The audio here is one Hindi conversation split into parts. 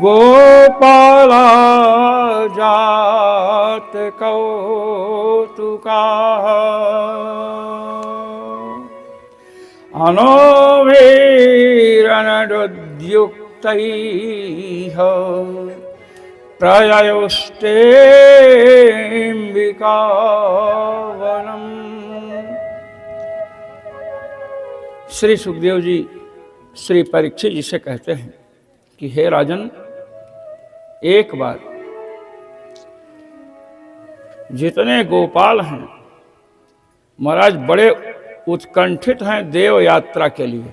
गोपाला जात कौतुका अनोभिरनडुद्युक्तैः प्रययुष्टेऽम्बिकावनम्। श्री सुखदेव जी श्री परीक्षित जी से कहते हैं कि हे राजन, एक बार जितने गोपाल हैं महाराज बड़े उत्कंठित हैं देव यात्रा के लिए,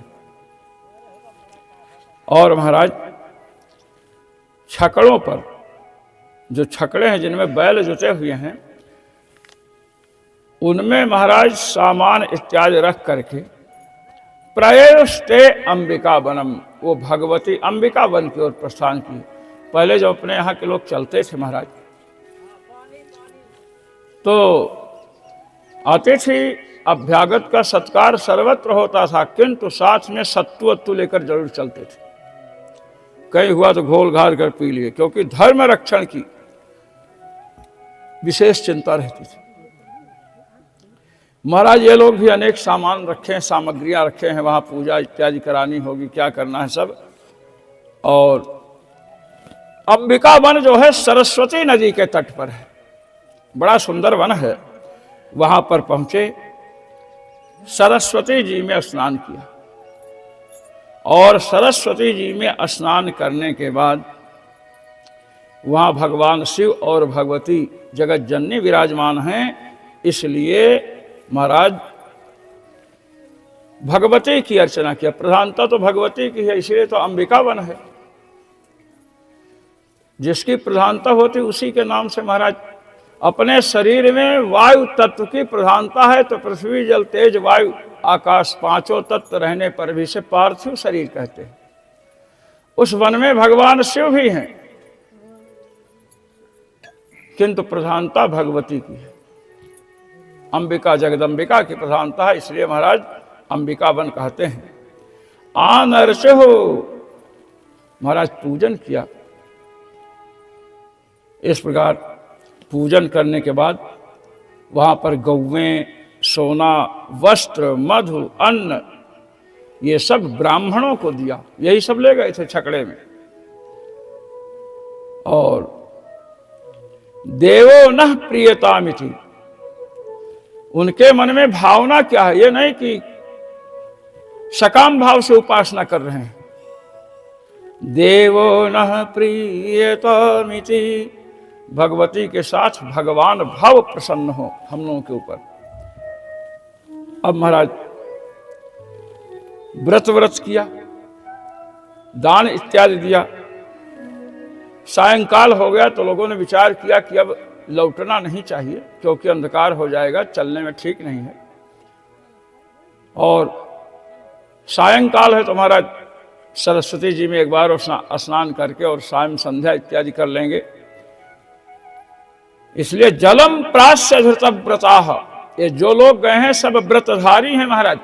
और महाराज छकड़ों पर, जो छकड़े हैं जिनमें बैल जुटे हुए हैं, उनमें महाराज सामान इत्यादि रख करके प्रयुष्टे अंबिका वनम, वो भगवती अंबिका वन की ओर प्रस्थान किए। पहले जो अपने यहाँ के लोग चलते थे महाराज, तो अतिथि अभ्यागत का सत्कार सर्वत्र होता था, किंतु साथ में सत्तू वत्तू लेकर जरूर चलते थे। कहीं हुआ तो घोल घाल कर पी लिए, क्योंकि धर्म रक्षण की विशेष चिंता रहती थी। महाराज ये लोग भी अनेक सामान रखे हैं, सामग्रियां रखे हैं, वहां पूजा इत्यादि करानी होगी, क्या करना है सब। और अंबिका वन जो है सरस्वती नदी के तट पर है, बड़ा सुंदर वन है। वहां पर पहुंचे, सरस्वती जी में स्नान किया, और सरस्वती जी में स्नान करने के बाद वहां भगवान शिव और भगवती जगत जननी विराजमान हैं, इसलिए महाराज भगवती की अर्चना किया। प्रधानता तो भगवती की है, इसलिए तो अंबिका वन है। जिसकी प्रधानता होती उसी के नाम से महाराज। अपने शरीर में वायु तत्व की प्रधानता है, तो पृथ्वी जल तेज वायु आकाश पांचों तत्व रहने पर भी से पार्थिव शरीर कहते हैं। उस वन में भगवान शिव भी हैं, किंतु प्रधानता भगवती की है। अंबिका जगदंबिका की प्रधानता है, इसलिए महाराज अंबिका वन कहते हैं। आनर्ष हो महाराज पूजन किया। इस प्रकार पूजन करने के बाद वहां पर गौवें, सोना, वस्त्र, मधु, अन्न, ये सब ब्राह्मणों को दिया। यही सब ले गए थे छकड़े में। और देवो न प्रियतामिति, उनके मन में भावना क्या है, ये नहीं कि सकाम भाव से उपासना कर रहे हैं। देवो न प्रियतामिति, भगवती के साथ भगवान भाव प्रसन्न हो हम लोगों के ऊपर। अब महाराज व्रत किया, दान इत्यादि दिया। सायंकाल हो गया तो लोगों ने विचार किया कि अब लौटना नहीं चाहिए, क्योंकि अंधकार हो जाएगा, चलने में ठीक नहीं है। और सायंकाल है तो महाराज सरस्वती जी में एक बार स्नान करके और सायं संध्या इत्यादि कर लेंगे। इसलिए जलम प्रास्य धृत व्रताः, ये जो लोग गए हैं सब व्रतधारी हैं महाराज।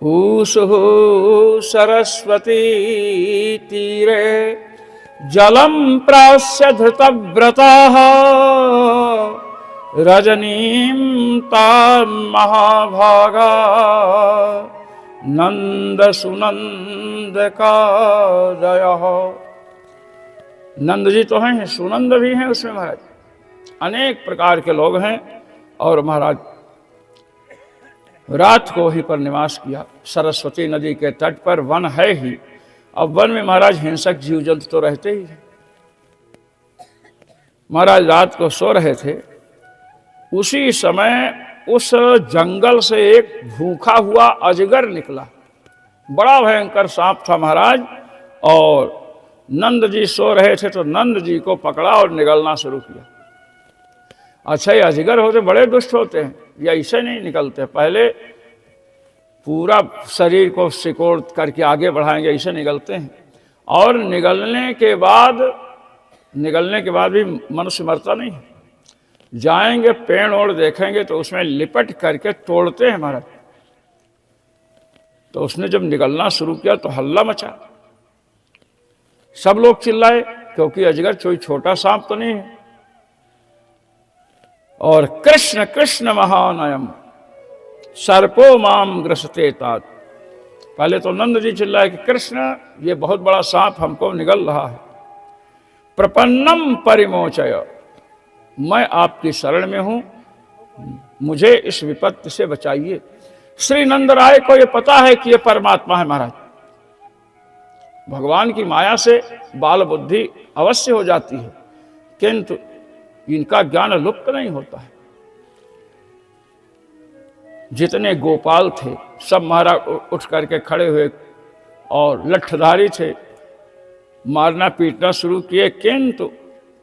ऊषुः सरस्वती तीरे जलम प्रास्य धृत व्रताः, रजनीं तां महाभागा नंद सुनंद कादयः। नंद जी तो हैं, सुनंद भी हैं उसमें महाराज, अनेक प्रकार के लोग हैं। और महाराज रात को ही पर निवास किया, सरस्वती नदी के तट पर। वन है ही, अब वन में महाराज हिंसक जीव जंतु तो रहते ही हैं। महाराज रात को सो रहे थे, उसी समय उस जंगल से एक भूखा हुआ अजगर निकला। बड़ा भयंकर सांप था महाराज। और नंद जी सो रहे थे तो नंद जी को पकड़ा और निगलना शुरू किया। अच्छा, ये अजगर होते बड़े दुष्ट होते हैं, ये ऐसे नहीं निकलते, पहले पूरा शरीर को सिकोड़ करके आगे बढ़ाएंगे, ऐसे निकलते हैं। और निगलने के बाद भी मनुष्य मरता नहीं है। जाएंगे पेड़ ओड़ देखेंगे तो उसमें लिपट करके तोड़ते हैं महाराज, तो उसने जब निगलना शुरू किया तो हल्ला मचा, सब लोग चिल्लाए, क्योंकि अजगर कोई छोटा सांप तो नहीं है। और कृष्ण कृष्ण महानयम सर्पो माम ग्रसते तात। पहले तो नंद जी चिल्लाए कि कृष्ण, ये बहुत बड़ा सांप हमको निगल रहा है। प्रपन्नम परिमोचय, मैं आपकी शरण में हूं, मुझे इस विपत्ति से बचाइए। श्री नंद राय को यह पता है कि यह परमात्मा है महाराज। भगवान की माया से बाल बुद्धि अवश्य हो जाती है, किंतु इनका ज्ञान लुप्त नहीं होता है। जितने गोपाल थे सब महाराज उठ करके खड़े हुए और लठधारी थे, मारना पीटना शुरू किए, किंतु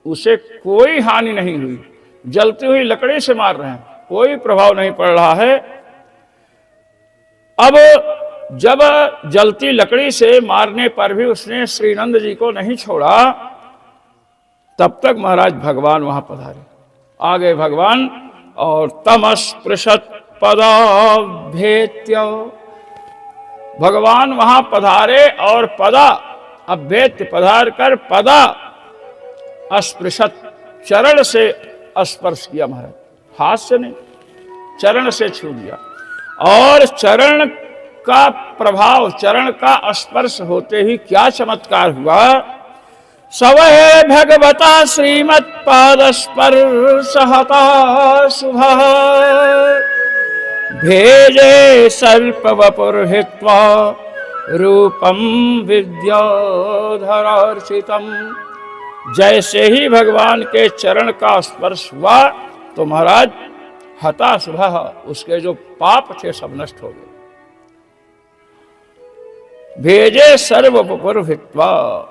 उसे कोई हानि नहीं हुई। जलती हुई लकड़ी से मार रहे हैं, कोई प्रभाव नहीं पड़ रहा है। अब जब जलती लकड़ी से मारने पर भी उसने श्रीनंद जी को नहीं छोड़ा, तब तक महाराज भगवान वहां पधारे। आ गए भगवान और तमस्पृशत पदाभ्येत्य, भगवान वहां पधारे और पदा अभ्येत्य पधार कर पदा अस्पृशत चरण से स्पर्श किया महाराज, हाथ से नहीं चरण से छू लिया। और चरण का प्रभाव, चरण का स्पर्श होते ही क्या चमत्कार हुआ। सवहे भगवता श्रीमत् पाद स्पर्श हता शुभ, भेजे सर्प वपुर हित्वा रूपम विद्याधरार्चितम। जैसे ही भगवान के चरण का स्पर्श हुआ तो महाराज हता शुभ, उसके जो पाप थे सब नष्ट हो गए। भेजे सर्व वपुर हित्वा,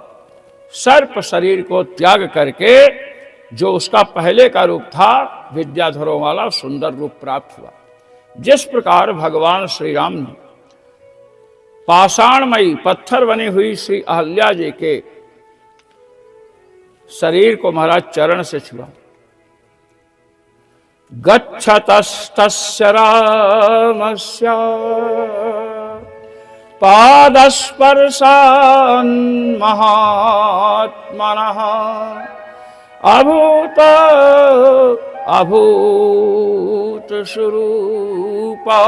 सर्प शरीर को त्याग करके जो उसका पहले का रूप था विद्याधरों वाला सुंदर रूप प्राप्त हुआ। जिस प्रकार भगवान श्री राम ने पाषाणमयी पत्थर बनी हुई श्री अहल्या जी के शरीर को महाराज चरण से छुआ। गच्छतस्तस्य रामस्य पादस्पर्शान् महात्मनः अभूत अभूत स्वरूपा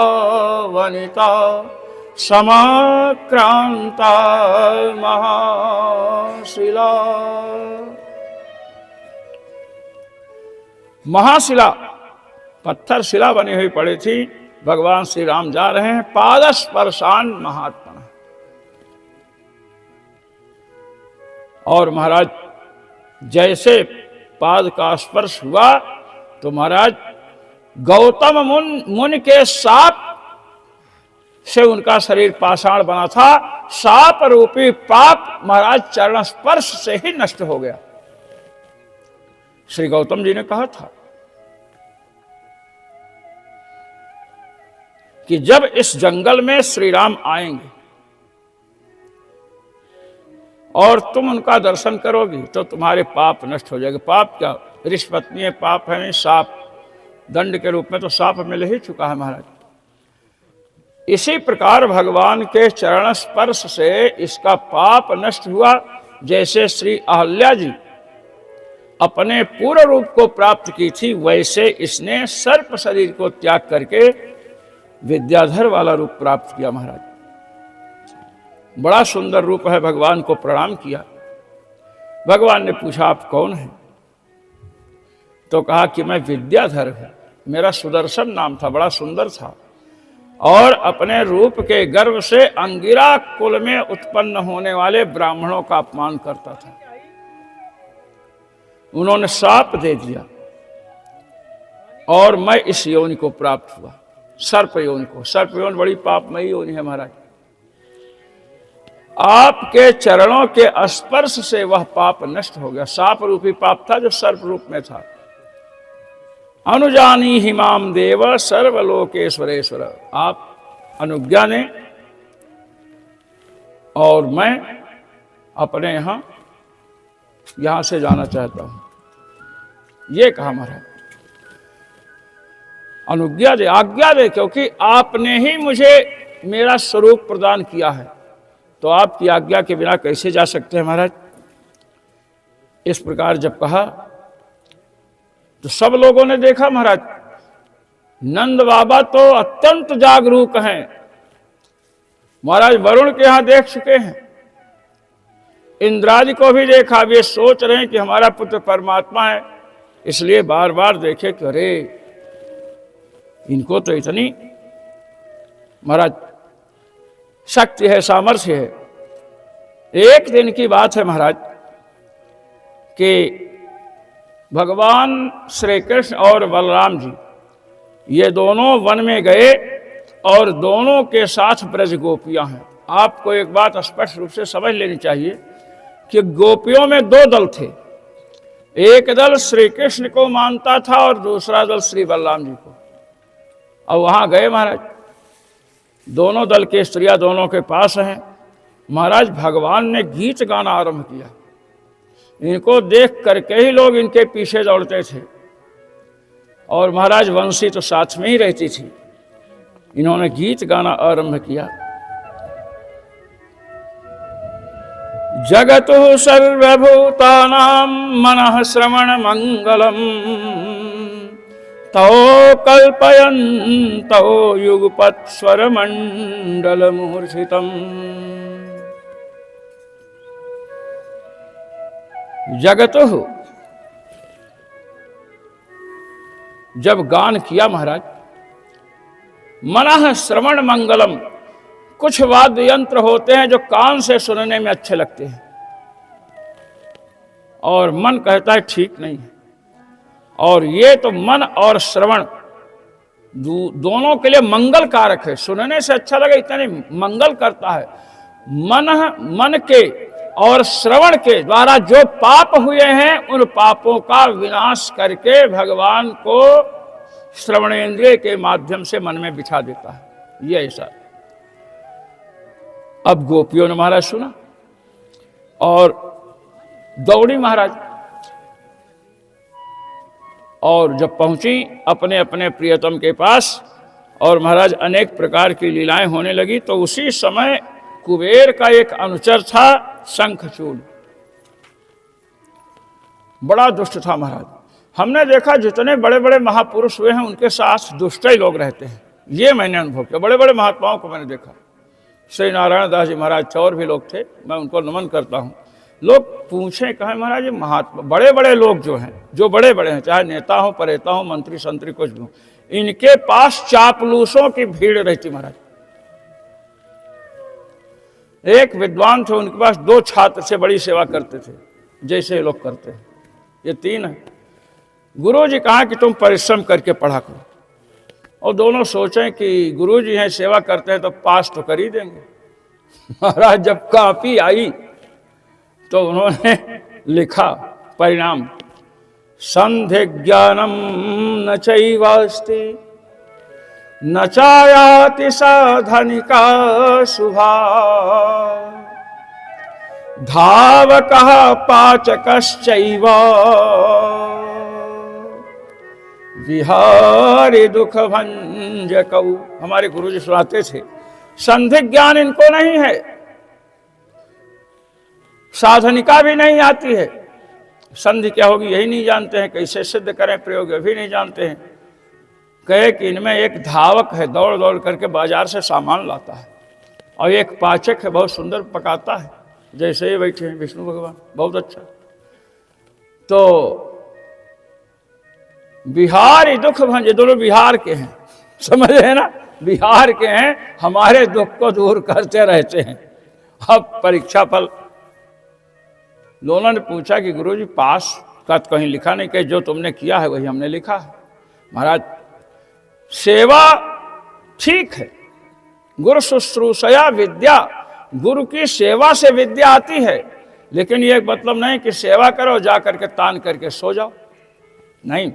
वनिता समाक्रांता महाशिला। महाशिला पत्थर शिला बनी हुई पड़ी थी। भगवान श्री राम जा रहे हैं, पादस्पर्शान महात्मा। और महाराज जैसे पाद का स्पर्श हुआ तो महाराज गौतम मुनि के साप से उनका शरीर पाषाण बना था। साप रूपी पाप महाराज चरण स्पर्श से ही नष्ट हो गया। श्री गौतम जी ने कहा था कि जब इस जंगल में श्री राम आएंगे और तुम उनका दर्शन करोगी तो तुम्हारे पाप नष्ट हो जाएंगे। पाप क्या, ऋषपत्नी पाप है नहीं, साप दंड के रूप में तो साप मिल ही चुका है महाराज। इसी प्रकार भगवान के चरण स्पर्श से इसका पाप नष्ट हुआ। जैसे श्री अहल्या जी अपने पूर्ण रूप को प्राप्त की थी, वैसे इसने सर्प शरीर को त्याग करके विद्याधर वाला रूप प्राप्त किया महाराज। बड़ा सुंदर रूप है। भगवान को प्रणाम किया। भगवान ने पूछा आप कौन हैं? तो कहा कि मैं विद्याधर हूं, मेरा सुदर्शन नाम था, बड़ा सुंदर था और अपने रूप के गर्व से अंगिरा कुल में उत्पन्न होने वाले ब्राह्मणों का अपमान करता था। उन्होंने शाप दे दिया और मैं इस योनि को प्राप्त हुआ, सर्प योनि को। सर्प योनि बड़ी पापमयी योनि है महाराज। आपके चरणों के स्पर्श से वह पाप नष्ट हो गया। साप रूपी पाप था जो सर्प रूप में था। अनुजानी हिमाम देव सर्वलोकेश्वरेश्वर, आप अनुज्ञा ने और मैं अपने यहां से जाना चाहता हूं, ये कहा महाराज। अनुज्ञा दे, आज्ञा दे, क्योंकि आपने ही मुझे मेरा स्वरूप प्रदान किया है, तो आपकी आज्ञा के बिना कैसे जा सकते हैं महाराज। इस प्रकार जब कहा तो सब लोगों ने देखा महाराज, नंद बाबा तो अत्यंत जागरूक हैं, महाराज वरुण के यहां देख चुके हैं, इंद्रादि को भी देखा। वे सोच रहे हैं कि हमारा पुत्र परमात्मा है, इसलिए बार बार देखे कि अरे इनको तो इतनी महाराज शक्ति है, सामर्थ्य है। एक दिन की बात है महाराज कि भगवान श्री कृष्ण और बलराम जी ये दोनों वन में गए और दोनों के साथ ब्रज गोपियां हैं। आपको एक बात स्पष्ट रूप से समझ लेनी चाहिए कि गोपियों में दो दल थे, एक दल श्री कृष्ण को मानता था और दूसरा दल श्री बलराम जी को। अब वहां गए महाराज, दोनों दल के स्त्रियां दोनों के पास हैं। महाराज भगवान ने गीत गाना आरंभ किया, इनको देख करके ही लोग इनके पीछे दौड़ते थे, और महाराज वंशी तो साथ में ही रहती थी। इन्होंने गीत गाना आरंभ किया, जगतु सर्वभूतानां मनः श्रवण मंगलम तौ कल्पयन्तौ युगपत् स्वर मंडल मूर्छितम्। जगतु जब गान किया महाराज, मनः श्रवण मंगलम, कुछ वाद्य यंत्र होते हैं जो कान से सुनने में अच्छे लगते हैं और मन कहता है ठीक नहीं है, और ये तो मन और श्रवण दोनों के लिए मंगल कारक है। सुनने से अच्छा लगे इतना नहीं, मंगल करता है। मन के और श्रवण के द्वारा जो पाप हुए हैं उन पापों का विनाश करके भगवान को श्रवणेंद्रिय के माध्यम से मन में बिठा देता है। ये ऐसा। अब गोपियों ने महाराज सुना और दौड़ी महाराज, और जब पहुंची अपने अपने प्रियतम के पास और महाराज अनेक प्रकार की लीलाएं होने लगी, तो उसी समय कुबेर का एक अनुचर था शंखचूड़, बड़ा दुष्ट था महाराज। हमने देखा जितने बड़े बड़े महापुरुष हुए हैं उनके साथ दुष्ट ही लोग रहते हैं, ये मैंने अनुभव किया। बड़े बड़े महात्माओं को मैंने देखा, श्री नारायण दास जी महाराज और भी लोग थे, मैं उनको नमन करता हूँ। लोग पूछें कहें महाराज ये महात्मा बड़े बड़े लोग जो हैं, जो बड़े बड़े हैं, चाहे नेता हो, परेता हो, मंत्री संतरी कुछ भी हो, इनके पास चापलूसों की भीड़ रहती महाराज। एक विद्वान थे, उनके पास 2 छात्र से बड़ी सेवा करते थे, जैसे लोग करते हैं। ये 3 है। गुरु जी कहा कि तुम परिश्रम करके पढ़ा करो, और दोनों सोचें कि गुरु जी हैं, सेवा करते हैं तो पास तो कर ही देंगे। महाराज जब कॉपी आई तो उन्होंने लिखा परिणाम, संधि ज्ञानम न चैवास्ति न चायाति साधनिका शुभा धावकः पाचकश्चैव विहारी दुख भंजकौ। हमारे गुरुजी सुनाते थे, संधि ज्ञान इनको नहीं है, साधनिका भी नहीं आती है। संधि क्या होगी यही नहीं जानते हैं, कैसे सिद्ध करें प्रयोग भी नहीं जानते हैं। कहे कि इनमें एक धावक है, दौड़ दौड़ करके बाजार से सामान लाता है, और एक पाचक है, बहुत सुंदर पकाता है, जैसे ही बैठे हैं विष्णु भगवान, बहुत अच्छा। तो बिहारी दुख भंज, दोनों बिहार के हैं, समझ रहे ना, बिहार के हैं, हमारे दुख को दूर करते रहते हैं। अब परीक्षा फल दोनों ने पूछा कि गुरुजी पास का तो कहीं लिखा नहीं, कि जो तुमने किया है वही हमने लिखा है। महाराज सेवा ठीक है, गुरु शुश्रूषया विद्या, गुरु की सेवा से विद्या आती है, लेकिन ये मतलब नहीं कि सेवा करो जा करके तान करके सो जाओ, नहीं।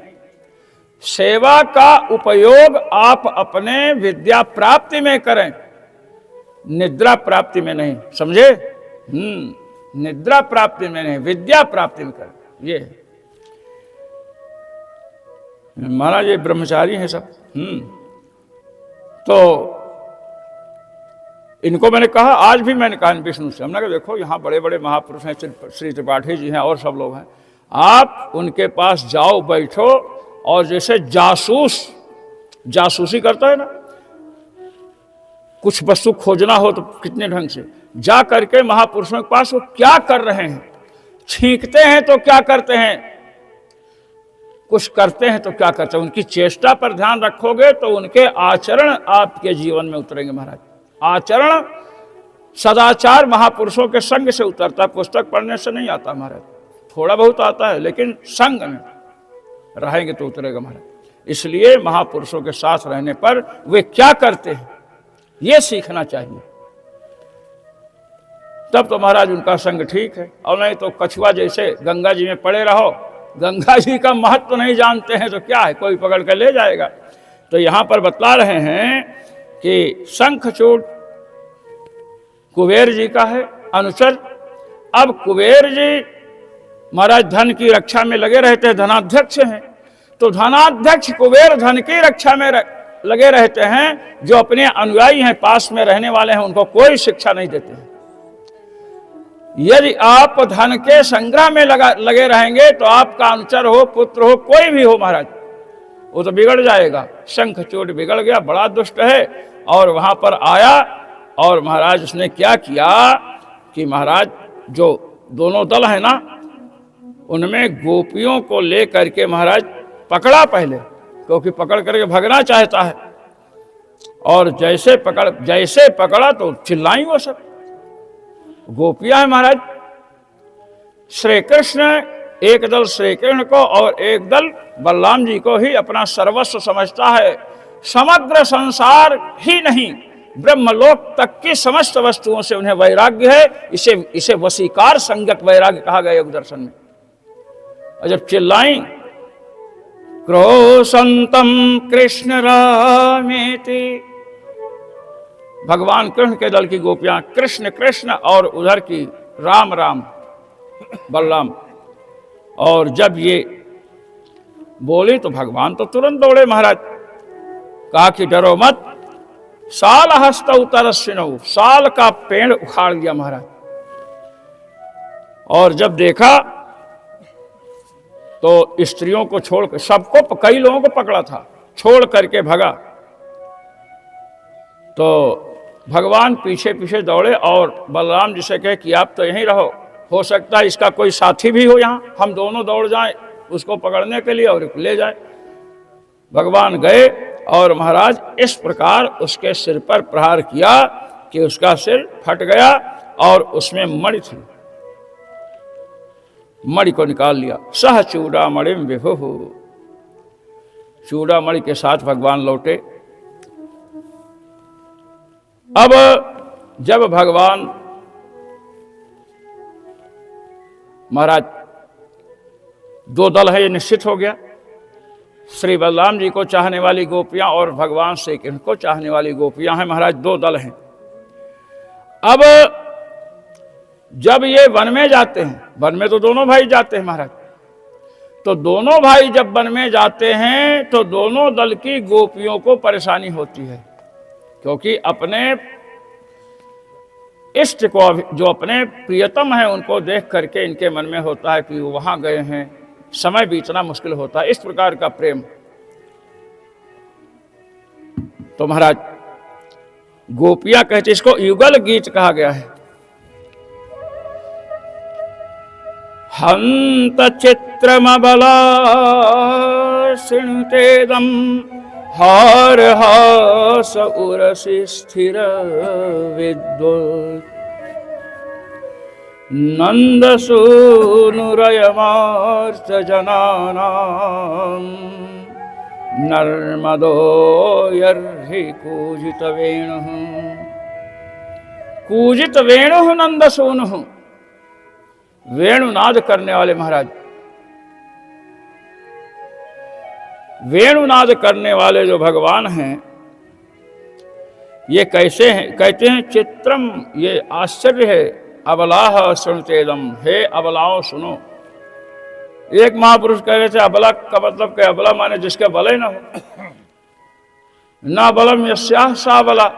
सेवा का उपयोग आप अपने विद्या प्राप्ति में करें, निद्रा प्राप्ति में नहीं, समझे? निद्रा प्राप्ति में नहीं, विद्या प्राप्ति में करें। ये महाराज ये ब्रह्मचारी हैं सब। तो इनको मैंने कहा, आज भी मैंने कहा विष्णु से, हमने कहा देखो यहाँ बड़े बड़े महापुरुष हैं, श्री त्रिपाठी जी हैं और सब लोग हैं, आप उनके पास जाओ, बैठो, और जैसे जासूसी करता है ना, कुछ वस्तु खोजना हो तो कितने ढंग से जा करके महापुरुषों के पास वो क्या कर रहे हैं, छींकते हैं तो क्या करते हैं, कुछ करते हैं तो क्या करते हैं, उनकी चेष्टा पर ध्यान रखोगे तो उनके आचरण आपके जीवन में उतरेंगे महाराज। आचरण सदाचार महापुरुषों के संग से उतरता, पुस्तक पढ़ने से नहीं आता महाराज, थोड़ा बहुत आता है लेकिन संग में रहेंगे तो उतरेगा महाराज। इसलिए महापुरुषों के साथ रहने पर वे क्या करते हैं ये सीखना चाहिए, तब तो महाराज उनका संग ठीक है। और नहीं तो कछुआ जैसे गंगा जी में पड़े रहो, गंगा जी का महत्व नहीं जानते हैं तो क्या है, कोई पकड़ कर ले जाएगा। तो यहां पर बतला रहे हैं कि शंखचूड़ कुबेर जी का है अनुचर। अब कुबेर जी महाराज धन की रक्षा में लगे रहते हैं, धनाध्यक्ष हैं, तो धनाध्यक्ष कुबेर धन की रक्षा में लगे रहते हैं, जो अपने अनुयायी हैं, पास में रहने वाले हैं, उनको कोई शिक्षा नहीं देते हैं। यदि आप धन के संग्रह में लगे रहेंगे तो आपका अनुचर हो, पुत्र हो, कोई भी हो महाराज, वो तो बिगड़ जाएगा। शंखचूड़ बिगड़ गया, बड़ा दुष्ट है, और वहां पर आया और महाराज उसने क्या किया कि महाराज जो दोनों दल है ना, उनमें गोपियों को ले करके महाराज पकड़ा पहले, क्योंकि पकड़ करके भगना चाहता है, और जैसे पकड़ा तो चिल्लाई वो सब गोपियां है महाराज। श्री कृष्ण एक दल श्री कृष्ण को और एक दल बलराम जी को ही अपना सर्वस्व समझता है। समग्र संसार ही नहीं, ब्रह्मलोक तक की समस्त वस्तुओं से उन्हें वैराग्य है। इसे वशीकार संगत वैराग्य कहा गया योग दर्शन में। और जब चिल्लाई क्रोशंतम कृष्ण रामेति, भगवान कृष्ण के दल की गोपियां कृष्ण कृष्ण और उधर की राम राम बलराम, और जब ये बोले तो भगवान तो तुरंत दौड़े महाराज, कहा कि डरो मत, साल हस्त उतरस्विनो, साल का पेड़ उखाड़ लिया महाराज। और जब देखा तो स्त्रियों को छोड़, सबको, कई लोगों को पकड़ा था, छोड़ करके भगा। तो भगवान पीछे पीछे दौड़े और बलराम जी से कहे कि आप तो यहीं रहो, हो सकता है इसका कोई साथी भी हो यहाँ, हम दोनों दौड़ जाएं उसको पकड़ने के लिए और ले जाए। भगवान गए और महाराज इस प्रकार उसके सिर पर प्रहार किया कि उसका सिर फट गया और उसमें मणि थी, मणि को निकाल लिया। सह चूड़ामणि विभु, चूड़ामणि के साथ भगवान लौटे। अब जब भगवान महाराज दो दल है, ये निश्चित हो गया, श्री बलराम जी को चाहने वाली गोपियां और भगवान श्री कृष्ण को चाहने वाली गोपियां हैं महाराज, दो दल हैं। अब जब ये वन में जाते हैं, वन में तो दोनों भाई जाते हैं महाराज, तो दोनों भाई जब वन में जाते हैं तो दोनों दल की गोपियों को परेशानी होती है, क्योंकि अपने इष्ट को, जो अपने प्रियतम है, उनको देख करके इनके मन में होता है कि वो वहां गए हैं, समय बीतना मुश्किल होता है, इस प्रकार का प्रेम। तो महाराज गोपियां कहते, इसको युगल गीत कहा गया है। हंत चित्रमबला शृणुतेदं हार हास उरसि स्थिर विद्वत् नंद सूनुरयमार्च जनानां नर्मदो यर्हि कूजित वेणुः, कूजित वेणुः नंद सूनुः, वेणुनाद करने वाले महाराज, वेणुनाद करने वाले जो भगवान हैं, ये कैसे हैं? कहते हैं चित्रम, ये आश्चर्य है। अबलाह सुनतेदम, हे अबलाओं सुनो। एक महापुरुष कह रहे थे अबला का मतलब क्या? अबला माने जिसके बल ही ना हो, ना बलम यस्याह सा बला,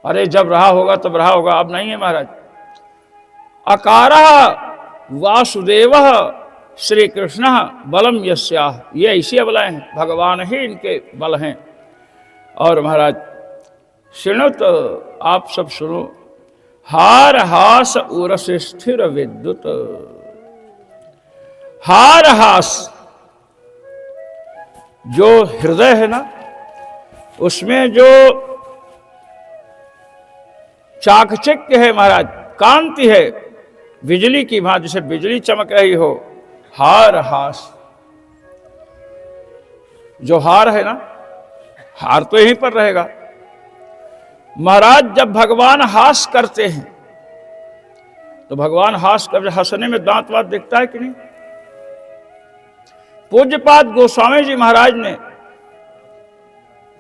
अरे जब रहा होगा तब रहा होगा, अब नहीं है महाराज। अकारः वासुदेवः श्री कृष्ण बलम यस्याः, ये ऐसी अबलाएं हैं, भगवान ही इनके बल हैं। और महाराज सुनो तो आप सब सुनो, हार हास उरस स्थिर विद्युत। हार हास जो हृदय है ना, उसमें जो चाकचक्य है महाराज, कांति है बिजली की भांति, जैसे बिजली चमक रही हो, हार हास। जो हार है ना, हार तो यहीं पर रहेगा। महाराज जब भगवान हास करते हैं तो भगवान हास कर, हंसने में दांत वात दिखता है कि नहीं? पूज्यपाद गोस्वामी जी महाराज ने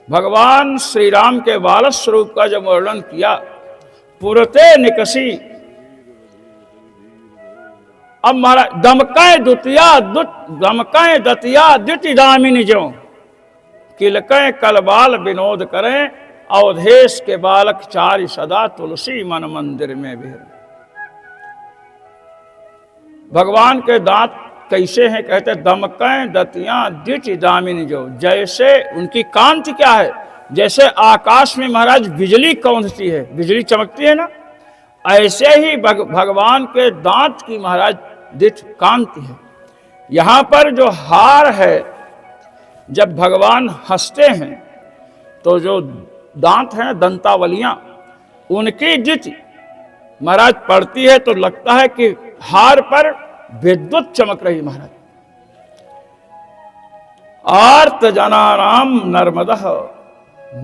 भगवान श्री राम के बाल स्वरूप का जब वर्णन किया, पुरते निकसी, अब महाराज दमकाए दमकाए दतिया द्विति दामिनी जो किलकय कलबाल विनोद करें, अवधेश के बालक चारि सदा तुलसी मन मंदिर में भी। भगवान के दांत कैसे हैं? कहते दमकय दतियां द्विति दामिनी जो, जैसे उनकी कांति क्या है, जैसे आकाश में महाराज बिजली कौंधती है, बिजली चमकती है ना, ऐसे ही भगवान के दांत की महाराज दिव्य कांति है। यहां पर जो हार है, जब भगवान हंसते हैं तो जो दांत हैं, दंतावलियां, उनकी द्युति महाराज पड़ती है तो लगता है कि हार पर विद्युत चमक रही महाराज। आर्त जनानाम नर्मदः,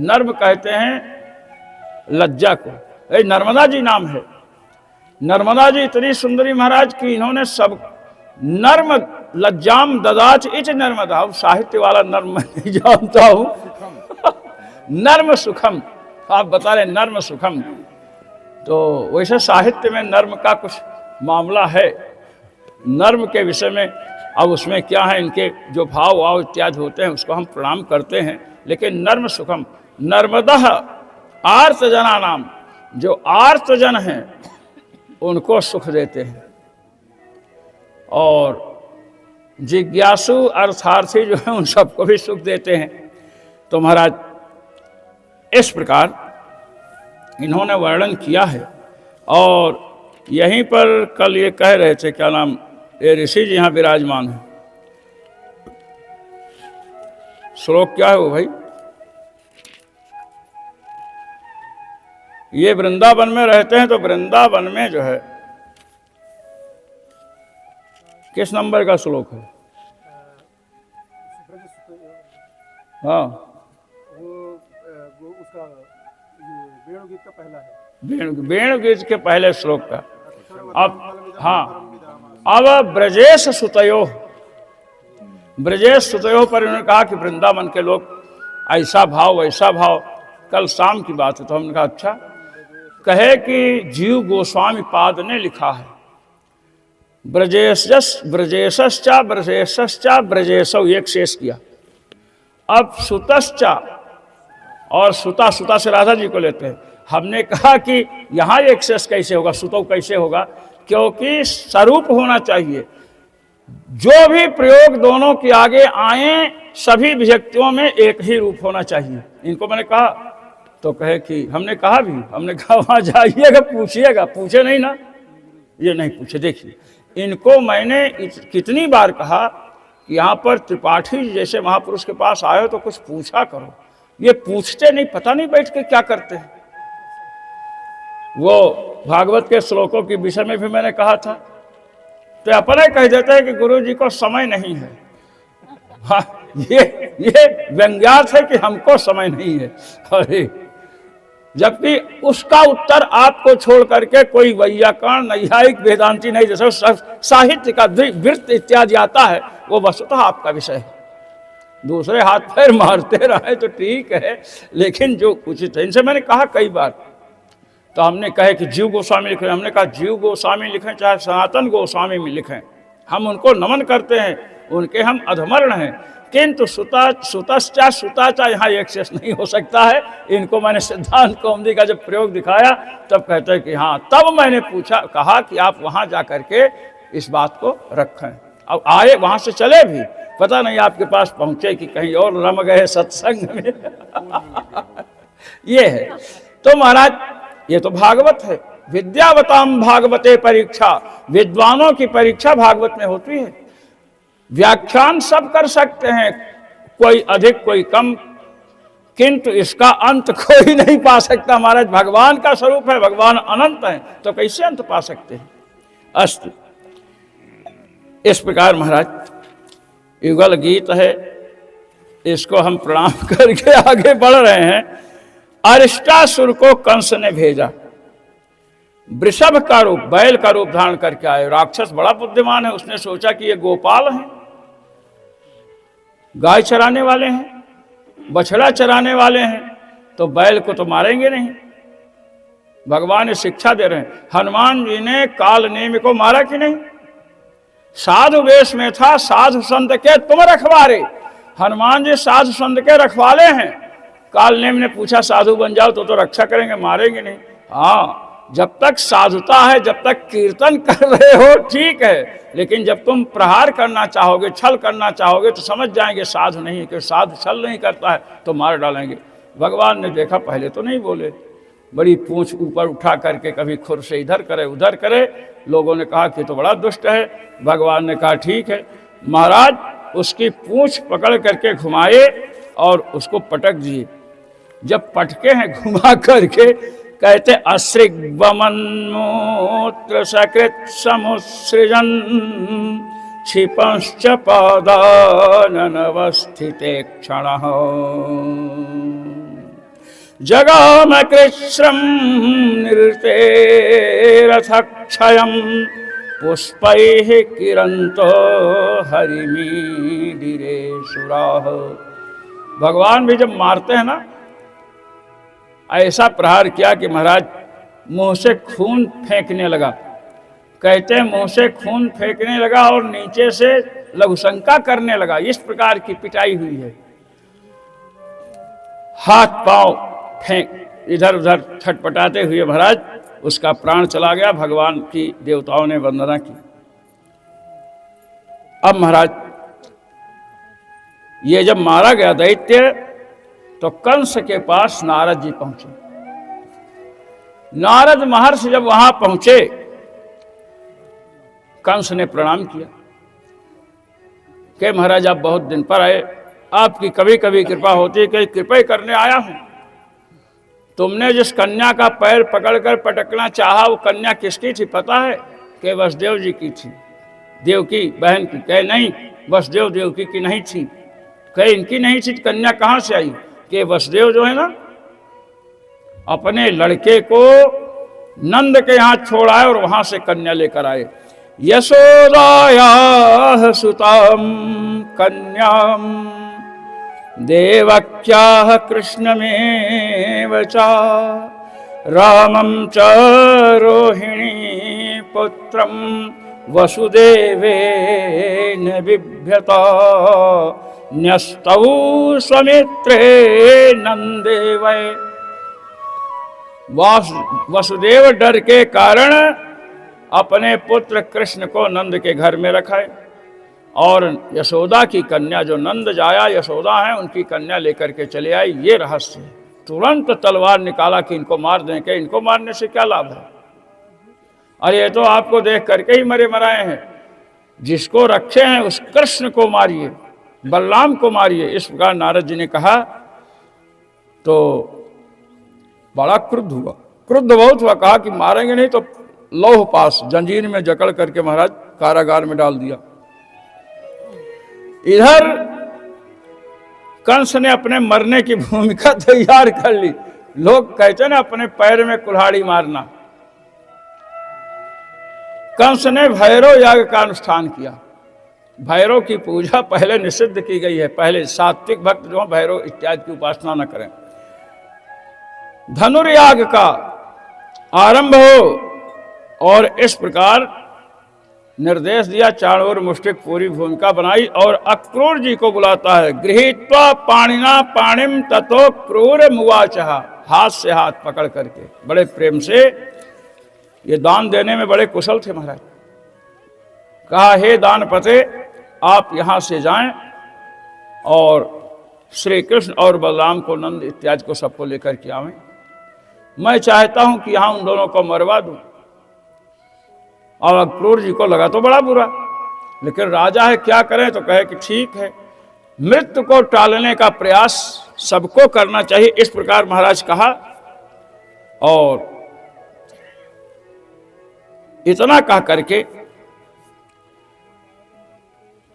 नर्म कहते हैं लज्जा को, नर्मदा जी नाम है। नर्मदा जी इतनी सुंदरी महाराज की इन्होंने सब नर्म लज्जाम ददाच इच नर्मदा। अब साहित्य वाला नर्म नहीं जानता हूं। नर्म सुखम, आप बता रहे नर्म सुखम, तो वैसे साहित्य में नर्म का कुछ मामला है। नर्म के विषय में अब उसमें क्या है, इनके जो भाव वाव इत्यादि होते हैं उसको हम प्रणाम करते हैं, लेकिन नर्म सुखम नर्मदः आर्त जना नाम, जो आर्त जन हैं उनको सुख देते हैं, और जिज्ञासु अर्थार्थी जो है उन सबको भी सुख देते हैं। तो महाराज इस प्रकार इन्होंने वर्णन किया है। और यहीं पर कल ये कह रहे थे, क्या नाम, ये ऋषि जी यहाँ विराजमान है। श्लोक क्या है वो भाई? ये वृंदावन में रहते हैं, तो वृंदावन में जो है किस नंबर का श्लोक है? हाँ, वो उसका वेणुगीत का पहला है, वेणुगीत के पहले श्लोक का। अब हाँ, अब ब्रजेश सुतयो, ब्रजेश सुतयो पर उन्होंने कहा कि वृंदावन के लोग ऐसा भाव वैसा भाव। कल शाम की बात है, तो हमने कहा अच्छा, कहे कि जीव गोस्वामी पाद ने लिखा है ब्रजेशश्चा ब्रजेशश्चा ब्रजेशौ, एक शेष किया। अब सुतश्चा, और सुता, सुता से राधा जी को लेते हैं। हमने कहा कि यहाँ एक शेष कैसे होगा, सुतो कैसे होगा, क्योंकि स्वरूप होना चाहिए। जो भी प्रयोग दोनों के आगे आए, सभी विभक्तियों में एक ही रूप होना चाहिए। इनको मैंने कहा तो कहे कि हमने कहा भी, हमने कहा वहां जाइएगा पूछिएगा, पूछे नहीं ना, ये नहीं पूछे। देखिए इनको मैंने कितनी बार कहा कि यहाँ पर त्रिपाठी जैसे महापुरुष के पास आए हो तो कुछ पूछा करो, ये पूछते नहीं, पता नहीं बैठ के क्या करते हैं। वो भागवत के श्लोकों के विषय में भी मैंने कहा था, तो अपने कह देते हैं कि गुरु जी को समय नहीं है। हाँ, ये व्यंग्यार्थ है कि हमको समय नहीं है। अरे जबकि उसका उत्तर आपको छोड़ करके कोई वैयाकरण नैयायिक वेदांती नहीं, जैसे साहित्य का वृत्त इत्यादि आता है, वो वस्तुतः आपका विषय है। दूसरे हाथ पैर मारते रहे तो ठीक है, लेकिन जो उचित है, इनसे मैंने कहा कई बार। तो हमने कहे कि जीव गोस्वामी लिखें, हमने कहा जीव गोस्वामी लिखें चाहे सनातन गोस्वामी में लिखें, हम उनको नमन करते हैं, उनके हम अधमर्ण हैं। किंतु सुतश्चा सुताचा यहाँ एक शेष नहीं हो सकता है। इनको मैंने सिद्धांत कौमुदी का जब प्रयोग दिखाया तब कहते हैं कि हाँ, तब मैंने पूछा, कहा कि आप वहाँ जा करके इस बात को रखें। अब आए वहाँ से चले भी, पता नहीं आपके पास पहुँचे कि कहीं और रम गए सत्संग में। ये है। तो महाराज ये तो भागवत है। विद्यावताम भागवते परीक्षा, विद्वानों की परीक्षा भागवत में होती है। व्याख्यान सब कर सकते हैं, कोई अधिक कोई कम, किंतु इसका अंत कोई नहीं पा सकता। महाराज भगवान का स्वरूप है, भगवान अनंत है, तो कैसे अंत पा सकते हैं। अस्तु, इस प्रकार महाराज युगल गीत है, इसको हम प्रणाम करके आगे बढ़ रहे हैं। अरिष्टासुर को कंस ने भेजा, वृषभ का रूप, बैल का रूप धारण करके आए। राक्षस बड़ा बुद्धिमान है, उसने सोचा कि ये गोपाल हैं, गाय चराने वाले हैं, बछड़ा चराने वाले हैं, तो बैल को तो मारेंगे नहीं। भगवान ने शिक्षा दे रहे हैं। हनुमान जी ने काल नेमि को मारा कि नहीं? साधु वेश में था, साधु संत के तुम रखवारे। हनुमान जी साधु संत के रखवाले हैं। काल नेमि ने पूछा साधु बन जाओ तो रक्षा करेंगे, मारेंगे नहीं। हाँ, जब तक साधुता है, जब तक कीर्तन कर रहे हो ठीक है, लेकिन जब तुम प्रहार करना चाहोगे, छल करना चाहोगे, तो समझ जाएंगे साधु नहीं है, कि साधु छल नहीं करता है, तो मार डालेंगे। भगवान ने देखा, पहले तो नहीं बोले, बड़ी पूंछ ऊपर उठा करके कभी खुर से इधर करे उधर करे। लोगों ने कहा कि तो बड़ा दुष्ट है। भगवान ने कहा ठीक है। महाराज उसकी पूंछ पकड़ करके घुमाए और उसको पटक दिए। जब पटके हैं घुमा करके, कहते अश्रिग्वमन्मूत्र सकृत समुत्सृजन क्षिपंश्च पादानवस्थिते क्षणः जगाम कृच्छ्रं निरतेरथक्षयं पुष्पैः किरन्तो हरिमीडिरे सुराः। भगवान भी जब मारते हैं ना, ऐसा प्रहार किया कि महाराज मुंह से खून फेंकने लगा। कहते हैं मुंह से खून फेंकने लगा और नीचे से लघुशंका करने लगा। इस प्रकार की पिटाई हुई है। हाथ पांव फेंक इधर उधर छटपटाते हुए महाराज उसका प्राण चला गया। भगवान की देवताओं ने वंदना की। अब महाराज ये जब मारा गया दैत्य, तो कंस के पास नारद जी पहुंचे। नारद महर्षि जब वहां पहुंचे, कंस ने प्रणाम किया कि महाराज आप बहुत दिन पर आए, आपकी कभी कभी कृपा होती है कि कृपा करने आया हूं। तुमने जिस कन्या का पैर पकड़कर पटकना चाहा, वो कन्या किसकी थी पता है? कि वसुदेव जी की थी, देवकी बहन की। कहे नहीं, वसुदेव देवकी की नहीं थी। कहे इनकी नहीं थी, कन्या कहां से आई? कि वसुदेव जो है ना, अपने लड़के को नंद के यहाँ छोड़ आए और वहां से कन्या लेकर आए। यशोदायाः सुतां कन्यां देवक्याः कृष्णमेव च रामं च रोहिणी पुत्रं वसुदेवेन बिभ्यता न्यस्तौ स्वमित्रे नंदे वै। वसुदेव डर के कारण अपने पुत्र कृष्ण को नंद के घर में रखाए, और यशोदा की कन्या जो नंद जाया यशोदा है, उनकी कन्या लेकर के चले आई। ये रहस्य है। तुरंत तलवार निकाला कि इनको मार दें। कि इनको मारने से क्या लाभ है? अरे ये तो आपको देख करके ही मरे मराए हैं। जिसको रखे हैं उस कृष्ण को मारिए, बलराम को मारिए। इस प्रकार नारद जी ने कहा तो बड़ा क्रुद्ध हुआ, क्रुद्ध बहुत हुआ। कहा कि मारेंगे नहीं तो लौह पास जंजीर में जकड़ करके महाराज कारागार में डाल दिया। इधर कंस ने अपने मरने की भूमिका तैयार कर ली। लोग कहते ना अपने पैर में कुल्हाड़ी मारना। कंस ने भैरव याग का अनुष्ठान किया। भैरव की पूजा पहले निषिद्ध की गई है। पहले सात्विक भक्त जो भैरव इत्यादि की उपासना न करें। धनुर्याग का आरंभ हो और इस प्रकार निर्देश दिया, चारों ओर मुष्टिक पूरी भूमिका बनाई और अक्रूर जी को बुलाता है। गृहीत्वा पाणिना पाणिम ततो क्रूर मुवाचः, हाथ से हाथ पकड़ करके बड़े प्रेम से, ये दान देने में बड़े कुशल थे महाराज। कहा, हे दानपते, आप यहां से जाएं और श्री कृष्ण और बलराम को, नंद इत्यादि को सबको लेकर के आवें। मैं चाहता हूं कि यहां उन दोनों को मरवा दूं। और अक्रूर जी को लगा तो बड़ा बुरा, लेकिन राजा है, क्या करें। तो कहे कि ठीक है, मृत्यु को टालने का प्रयास सबको करना चाहिए, इस प्रकार महाराज कहा। और इतना कह करके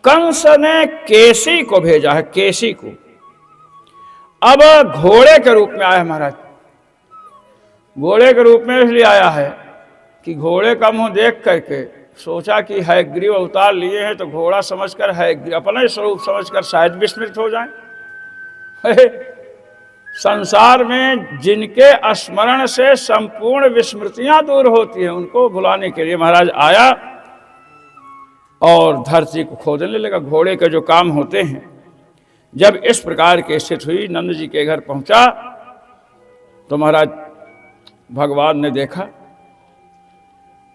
कंस ने केसी को भेजा है, केसी को। अब घोड़े के रूप में आया है महाराज। घोड़े के रूप में इसलिए आया है कि घोड़े का मुंह देख करके सोचा कि हयग्रीव अवतार लिए हैं, तो घोड़ा समझकर हयग्रीव अपने स्वरूप समझकर शायद विस्मृत हो जाएं। संसार में जिनके स्मरण से संपूर्ण विस्मृतियां दूर होती हैं, उनको भुलाने के लिए महाराज आया और धरती को खोदने लगा। घोड़े के जो काम होते हैं, जब इस प्रकार की स्थिति हुई, नंद जी के घर पहुंचा तो महाराज भगवान ने देखा।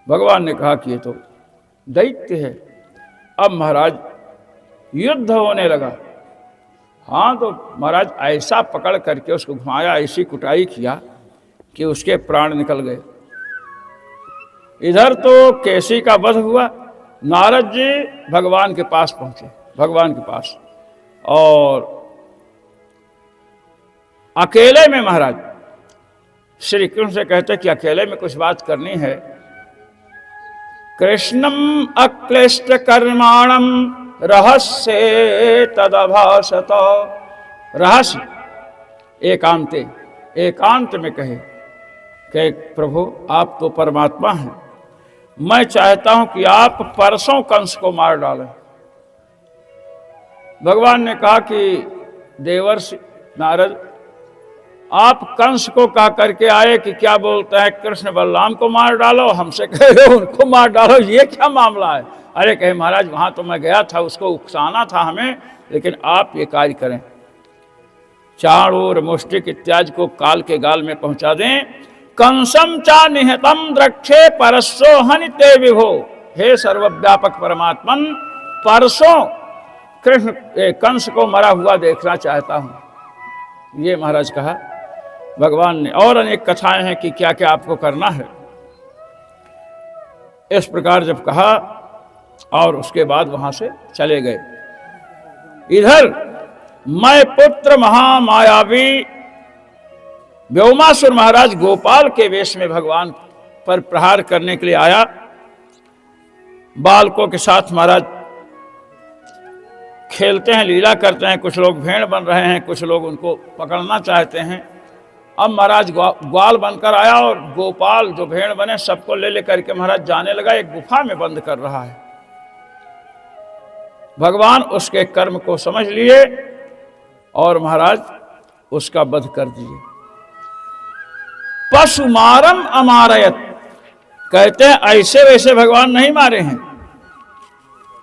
भगवान ने कहा कि ये तो दैत्य है। अब महाराज युद्ध होने लगा। हाँ, तो महाराज ऐसा पकड़ करके उसको घुमाया, ऐसी कुटाई किया कि उसके प्राण निकल गए। इधर तो केसी का वध हुआ। नारद जी भगवान के पास पहुंचे, भगवान के पास, और अकेले में महाराज श्री कृष्ण से कहते कि अकेले में कुछ बात करनी है। कृष्णम अक्लिष्ट कर्माणम रहस्य तदभासत। रहस्य एकांते, एकांत में कहे कि प्रभु आप तो परमात्मा हैं, मैं चाहता हूं कि आप परसों कंस को मार डालें। भगवान ने कहा कि देवर्षि नारद, आप कंस को कहा करके आए कि क्या बोलते हैं, कृष्ण बलराम को मार डालो, हमसे कह रहे हो उनको मार डालो, ये क्या मामला है। अरे कहे महाराज, वहां तो मैं गया था, उसको उकसाना था हमें, लेकिन आप ये कार्य करें, चाणूर मुष्टिक इत्यादि को काल के गाल में पहुंचा दें। कंसम चा निहतम द्रक्षे परसो हनिते विभो। हे सर्वव्यापक परमात्मन, परसों कृष्ण कंस को मरा हुआ देखना चाहता हूं। ये महाराज कहा भगवान ने। और अनेक कथाएं हैं कि क्या क्या आपको करना है। इस प्रकार जब कहा और उसके बाद वहां से चले गए। इधर मैं पुत्र महामायावी व्योमासुर महाराज गोपाल के वेश में भगवान पर प्रहार करने के लिए आया। बालकों के साथ महाराज खेलते हैं, लीला करते हैं, कुछ लोग भेड़ बन रहे हैं, कुछ लोग उनको पकड़ना चाहते हैं। अब महाराज ग्वाल बनकर आया और गोपाल जो भेड़ बने सबको ले लेकर के महाराज जाने लगा, एक गुफा में बंद कर रहा है। भगवान उसके कर्म को समझ लिए और महाराज उसका वध कर दिए। पशुमारम अमारयत, कहते हैं ऐसे वैसे भगवान नहीं मारे हैं,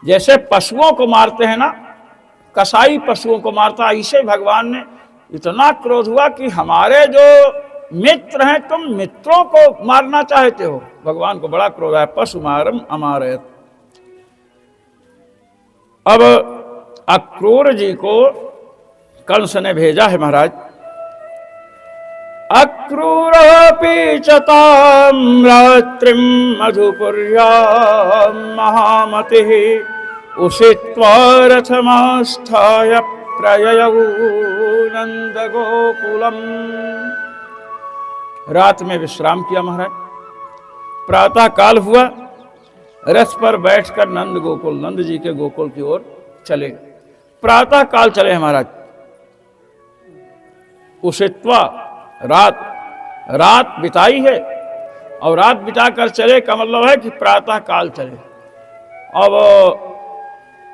जैसे पशुओं को मारते हैं ना, कसाई पशुओं को मारता, ऐसे भगवान ने इतना क्रोध हुआ कि हमारे जो मित्र हैं, तुम मित्रों को मारना चाहते हो। भगवान को बड़ा क्रोध है। पशुमारम अमारयत। अब अक्रूर जी को कंस ने भेजा है महाराज। अक्रूरोऽपि च तां रात्रिं मधुपुर्यां महामतिः उषित्वा रथमास्थाय प्रययौ नंदगोकुलम। रात में विश्राम किया महाराज। प्रातः काल हुआ, रथ पर बैठकर नंद गोकुल, नंद जी के गोकुल की ओर चले। प्रातः काल चले महाराज। उषित्वा, रात बिताई है और रात बिताकर चले का मतलब है कि प्रातः काल चले। अब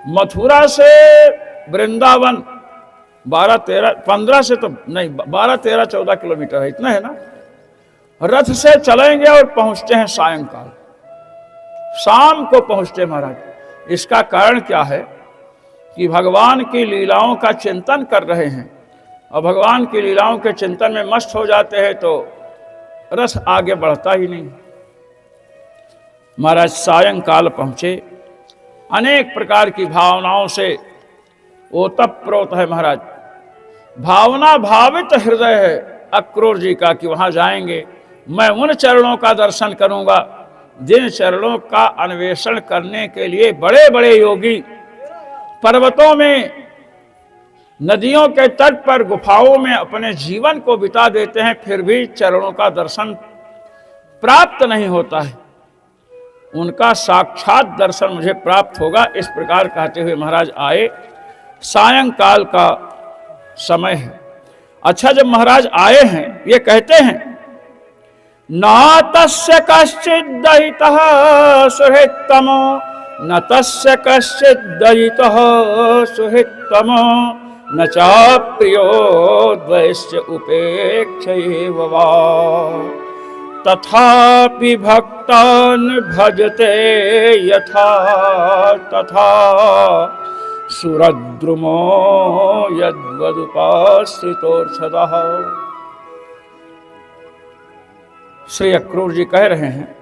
मथुरा से वृंदावन 15 से तो नहीं, 12-13-14 किलोमीटर है, इतना है ना। रथ से चलेंगे और पहुंचते हैं सायंकाल। शाम को पहुंचते महाराज। इसका कारण क्या है कि भगवान की लीलाओं का चिंतन कर रहे हैं और भगवान की लीलाओं के चिंतन में मस्त हो जाते हैं तो रस आगे बढ़ता ही नहीं। महाराज सायंकाल पहुंचे, अनेक प्रकार की भावनाओं से ओतप्रोत है महाराज। भावना भावित हृदय है अक्रूर जी का कि वहां जाएंगे, मैं उन चरणों का दर्शन करूंगा जिन चरणों का अन्वेषण करने के लिए बड़े बड़े योगी पर्वतों में, नदियों के तट पर, गुफाओं में अपने जीवन को बिता देते हैं, फिर भी चरणों का दर्शन प्राप्त नहीं होता है। उनका साक्षात दर्शन मुझे प्राप्त होगा, इस प्रकार कहते हुए महाराज आए। सायंकाल का समय है। अच्छा, जब महाराज आए हैं, ये कहते हैं न तस्य कश्चित् दयितः सुहृत्तमो, न तस्य कश्चित् दयितः सुहृत्तमो, न चाप्रियो द्वैश्च उपेक्षैव वा, तथापि भक्तान् भजते यथा तथा, सुरद्रुमो यद्वदुपाश्रितोर्षदः। श्री अक्रूर जी कह रहे हैं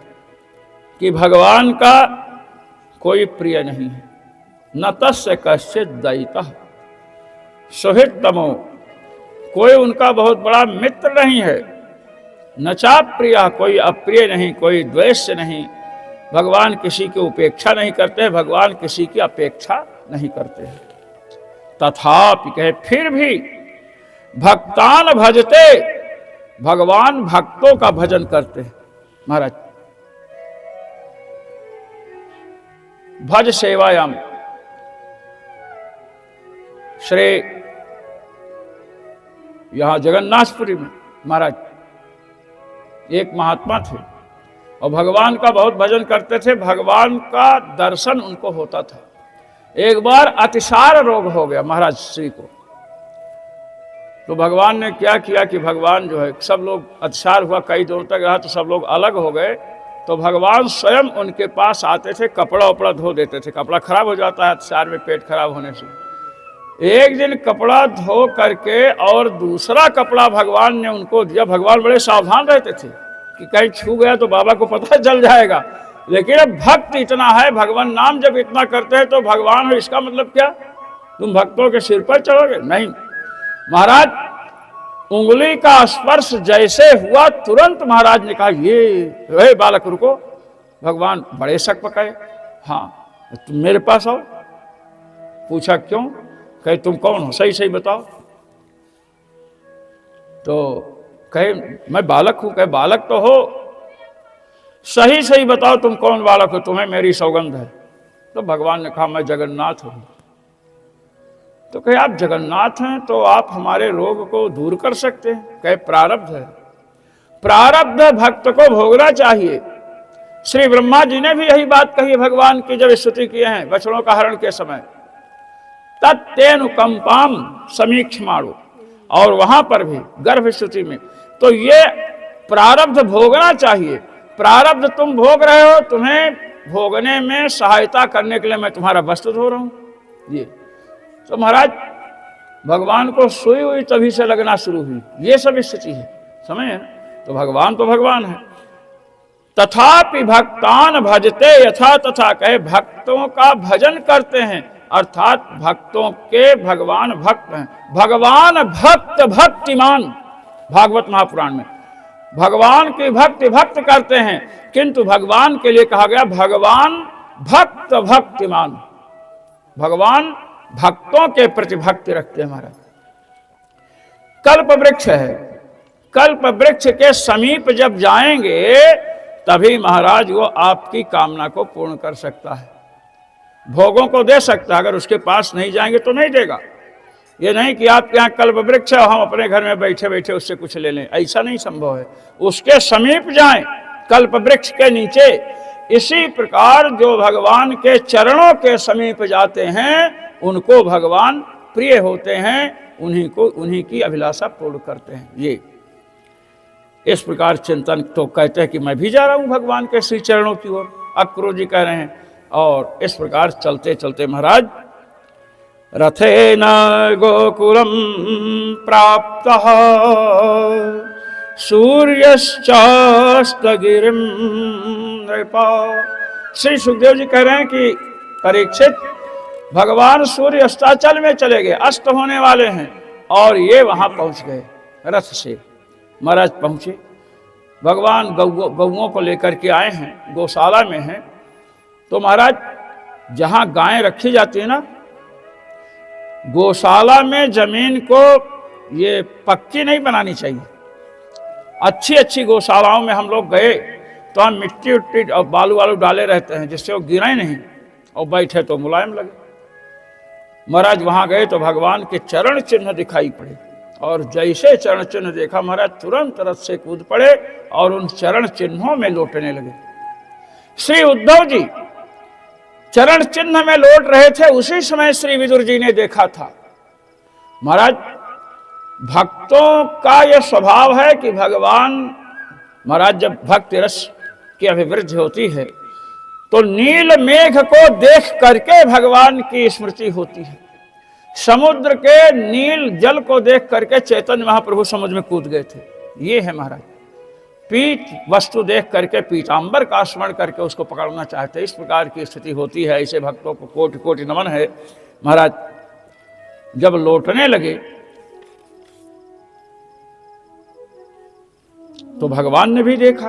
कि भगवान का कोई प्रिय नहीं है, न तस्य कश्चित् दयितः सुहृत्तमो, कोई उनका बहुत बड़ा मित्र नहीं है, न चाप्रिय, कोई अप्रिय नहीं, कोई द्वेष नहीं। भगवान किसी की उपेक्षा नहीं करते, भगवान किसी की अपेक्षा नहीं करते। तथापि कहे फिर भी भक्तान भजते, भगवान भक्तों का भजन करते हैं महाराज। भज सेवायाम, श्री यहां जगन्नाथपुरी में महाराज एक महात्मा थे और भगवान का बहुत भजन करते थे, भगवान का दर्शन उनको होता था। एक बार अतिसार रोग हो गया महाराज श्री को, तो भगवान ने क्या किया कि भगवान जो है, सब लोग अतिसार हुआ, कई दिनों तक रहा तो सब लोग अलग हो गए, तो भगवान स्वयं उनके पास आते थे, कपड़ा उपड़ा धो देते थे। कपड़ा खराब हो जाता है अतिसार में, पेट खराब होने से। एक दिन कपड़ा धो करके और दूसरा कपड़ा भगवान ने उनको दिया। भगवान बड़े सावधान रहते थे कि कहीं छू गया तो बाबा को पता चल जाएगा, लेकिन अब भक्त इतना है, भगवान नाम जब इतना करते हैं तो भगवान हो, इसका मतलब क्या तुम भक्तों के सिर पर चढ़ोगे? नहीं महाराज, उंगली का स्पर्श जैसे हुआ तुरंत महाराज ने कहा ये बालक रुको। भगवान बड़े शक पकाए, हाँ तुम मेरे पास आओ। पूछा क्यों? कहे तुम कौन हो, सही सही बताओ। तो कहे मैं बालक हूं। कहे बालक तो हो, सही सही बताओ तुम कौन बालक हो, तुम्हें मेरी सौगंध है। तो भगवान ने कहा मैं जगन्नाथ हूं। तो कहे आप जगन्नाथ हैं तो आप हमारे रोग को दूर कर सकते हैं? कहे प्रारब्ध है, प्रारब्ध भक्त को भोगना चाहिए। श्री ब्रह्मा जी ने भी यही बात कही भगवान की जब स्तुति किए हैं बछड़ों का हरण के समय, तत्तेनुकंपाम समीक्षमाणु, और वहां पर भी गर्भ स्तुति में। तो ये प्रारब्ध भोगना चाहिए। प्रारब्ध तुम भोग रहे हो, तुम्हें भोगने में सहायता करने के लिए मैं तुम्हारा वस्त्र धो रहा हूं। ये तो महाराज भगवान को सुई हुई तभी से लगना शुरू हुई, ये सब स्थिति है, समझे? तो भगवान है। तथापि भक्तान भजते यथा तथा, कहे भक्तों का भजन करते हैं, अर्थात भक्तों के भगवान भक्त हैं। भगवान भक्त भक्तिमान, भागवत महापुराण में भगवान की भक्ति भक्त करते हैं, किंतु भगवान के लिए कहा गया भगवान भक्त भक्तिमान। भगवान भक्तों के प्रति भक्ति रखते हैं महाराज। कल्प वृक्ष है, कल्प वृक्ष के समीप जब जाएंगे तभी महाराज वो आपकी कामना को पूर्ण कर सकता है, भोगों को दे सकता है। अगर उसके पास नहीं जाएंगे तो नहीं देगा। ये नहीं कि आपके यहाँ कल्प वृक्ष है हम अपने घर में बैठे बैठे उससे कुछ ले लें, ऐसा नहीं संभव है। उसके समीप जाएं, कल्प वृक्ष के नीचे। इसी प्रकार जो भगवान के चरणों के समीप जाते हैं उनको भगवान प्रिय होते हैं, उन्हीं की अभिलाषा पूर्ण करते हैं। ये इस प्रकार चिंतन तो कहते हैं कि मैं भी जा रहा हूं भगवान के श्री चरणों की ओर। अक्रूर जी कह रहे हैं। और इस प्रकार चलते चलते महाराज रथेन गोकुलम प्राप्तः सूर्यश्चास्तगिरिं नृपा। श्री सुखदेव जी कह रहे हैं कि परीक्षित, भगवान सूर्य अस्ताचल में चले गए, अस्त होने वाले हैं, और ये वहां पहुंच गए रथ से। महाराज पहुंचे, भगवान गौओं को लेकर के आए हैं, गौशाला में हैं। तो महाराज जहां गायें रखी जाती है ना, गौशाला में जमीन को ये पक्की नहीं बनानी चाहिए। अच्छी अच्छी गौशालाओं में हम लोग गए तो हम मिट्टी उट्टी और बालू वालू डाले रहते हैं, जिससे वो गिरे नहीं और बैठे तो मुलायम लगे। महाराज वहां गए तो भगवान के चरण चिन्ह दिखाई पड़े, और जैसे चरण चिन्ह देखा महाराज तुरंत रथ से कूद पड़े और उन चरण चिन्हों में लौटने लगे। श्री उद्धव जी चरण चिन्ह में लौट रहे थे, उसी समय श्री विदुर जी ने देखा था। महाराज भक्तों का यह स्वभाव है कि भगवान, महाराज जब भक्ति रस की अभिवृद्धि होती है तो नील मेघ को देख करके भगवान की स्मृति होती है। समुद्र के नील जल को देख करके चैतन्य महाप्रभु समुद्र में कूद गए थे। ये है महाराज, पीठ वस्तु देख करके पीतांबर का स्मरण करके उसको पकड़ना चाहते, इस प्रकार की स्थिति होती है। ऐसे भक्तों को कोटि कोटि नमन है। महाराज जब लौटने लगे तो भगवान ने भी देखा,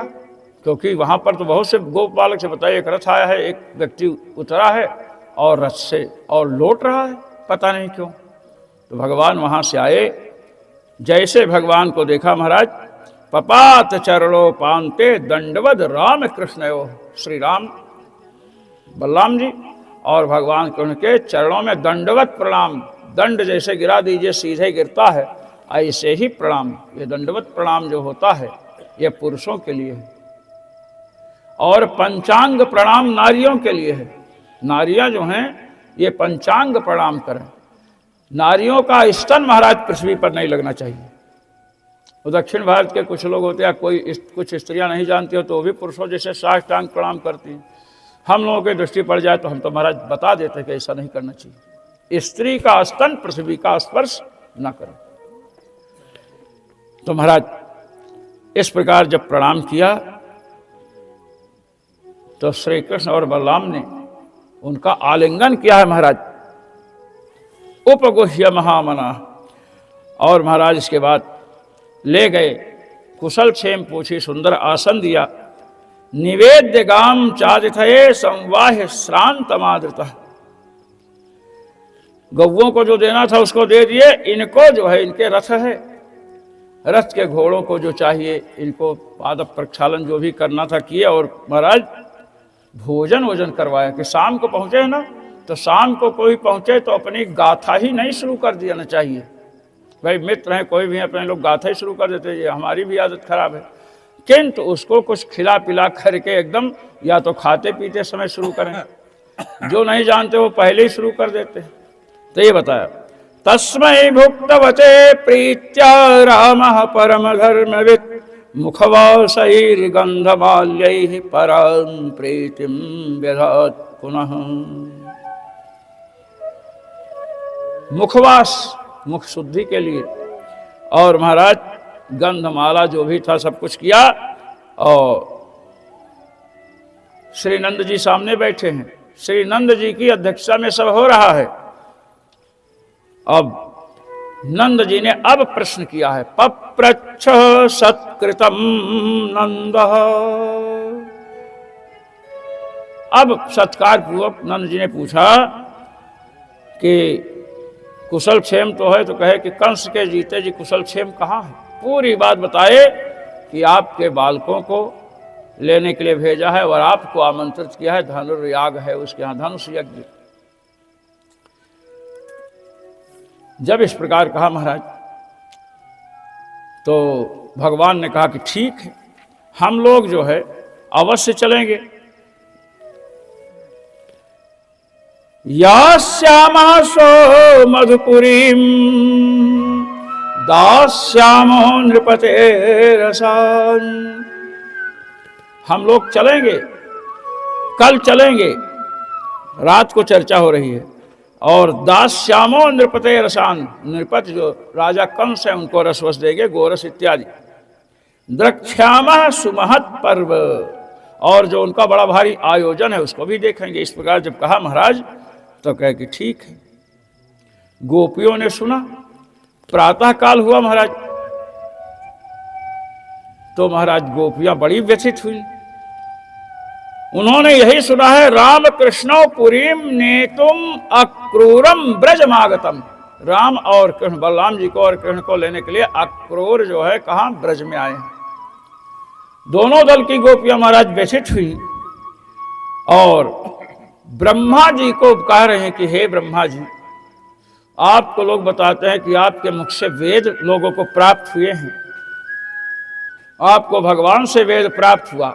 क्योंकि वहां पर तो बहुत से गोपालक से बताइए, एक रथ आया है, एक व्यक्ति उतरा है और रथ से और लौट रहा है, पता नहीं क्यों। तो भगवान वहां से आए, जैसे भगवान को देखा महाराज, पपात चरणों पांते दंडवद राम कृष्णयो। श्री राम बलराम जी और भगवान के उनके चरणों में दंडवत प्रणाम, दंड जैसे गिरा दीजिए सीधे गिरता है, ऐसे ही प्रणाम। ये दंडवत प्रणाम जो होता है ये पुरुषों के लिए है, और पंचांग प्रणाम नारियों के लिए है। नारियां जो हैं ये पंचांग प्रणाम करें। नारियों का स्तन महाराज पृथ्वी पर नहीं लगना चाहिए। तो दक्षिण भारत के कुछ लोग होते हैं, कुछ स्त्रियां नहीं जानती हो तो वो भी पुरुषों जैसे साष्टांग प्रणाम करती हैं। हम लोगों की दृष्टि पड़ जाए तो हम तो महाराज बता देते कि ऐसा नहीं करना चाहिए। स्त्री का स्तन पृथ्वी का स्पर्श न करें। तो महाराज इस प्रकार जब प्रणाम किया तो श्री कृष्ण और बलराम ने उनका आलिंगन किया है महाराज, उपगुह्य महामना। और महाराज इसके बाद ले गए, कुशल क्षेम पूछी, सुंदर आसन दिया। निवेद्य गाम चादिथये संवाह्य श्रांतमादृत। गौओं को जो देना था उसको दे दिए, इनको जो है इनके रथ है, रथ के घोड़ों को जो चाहिए इनको पाद प्रक्षालन जो भी करना था किए। और महाराज भोजन वोजन करवाया कि शाम को पहुंचे ना, तो शाम को कोई पहुंचे तो अपनी गाथा ही नहीं शुरू कर देना चाहिए। भाई मित्र हैं कोई भी है, अपने लोग गाथा ही शुरू कर देते, ये हमारी भी आदत खराब है। किंतु उसको कुछ खिला पिला करके एकदम, या तो खाते पीते समय शुरू करें, जो नहीं जानते वो पहले ही शुरू कर देते। तो ये बताया, तस्मै भुक्तवचे प्रीत्या रामः परम धर्मवित् मुखवासैर्गन्धमाल्यैः परं प्रीतिं व्यधात् पुनः। मुखवास, मुख शुद्धि के लिए, और महाराज गंधमाला जो भी था सब कुछ किया। और श्री नंद जी सामने बैठे हैं, श्री नंद जी की अध्यक्षता में सब हो रहा है। अब नंद जी ने अब प्रश्न किया है, पप्रच्छ सत्कृतम नंद। अब सत्कार पूर्वक नंद जी ने पूछा कि कुशल क्षेम तो है, तो कहे कि कंस के जीते जी कुशल क्षेम कहाँ है। पूरी बात बताए कि आपके बालकों को लेने के लिए भेजा है और आपको आमंत्रित किया है, धनुर्याग है उसके यहाँ, धनुष यज्ञ। जब इस प्रकार कहा महाराज, तो भगवान ने कहा कि ठीक है, हम लोग जो है अवश्य चलेंगे। यास्यामासो मधुपुरीं दास्यामो नृपते रसान्। हम लोग चलेंगे कल चलेंगे, रात को चर्चा हो रही है। और दास श्यामो नृपते रसान, नृपत जो राजा कंस है उनको रसवस देंगे, गोरस इत्यादि। द्रक्ष्यामः सुमहत पर्व, और जो उनका बड़ा भारी आयोजन है उसको भी देखेंगे। इस प्रकार जब कहा महाराज तो कहे कि ठीक है। गोपियों ने सुना, प्रातः काल हुआ महाराज, तो महाराज गोपियां बड़ी व्यथित हुई। उन्होंने यही सुना है, राम कृष्णो पुरीम नेतुम अक्रूरम ब्रजमागतम। राम और कृष्ण, बलराम जी को और कृष्ण को लेने के लिए अक्रूर जो है कहां, ब्रज में आए हैं। दोनों दल की गोपियां महाराज व्यथित हुई और ब्रह्मा जी को कह रहे हैं कि हे ब्रह्मा जी, आपको लोग बताते हैं कि आपके मुख से वेद लोगों को प्राप्त हुए हैं, आपको भगवान से वेद प्राप्त हुआ,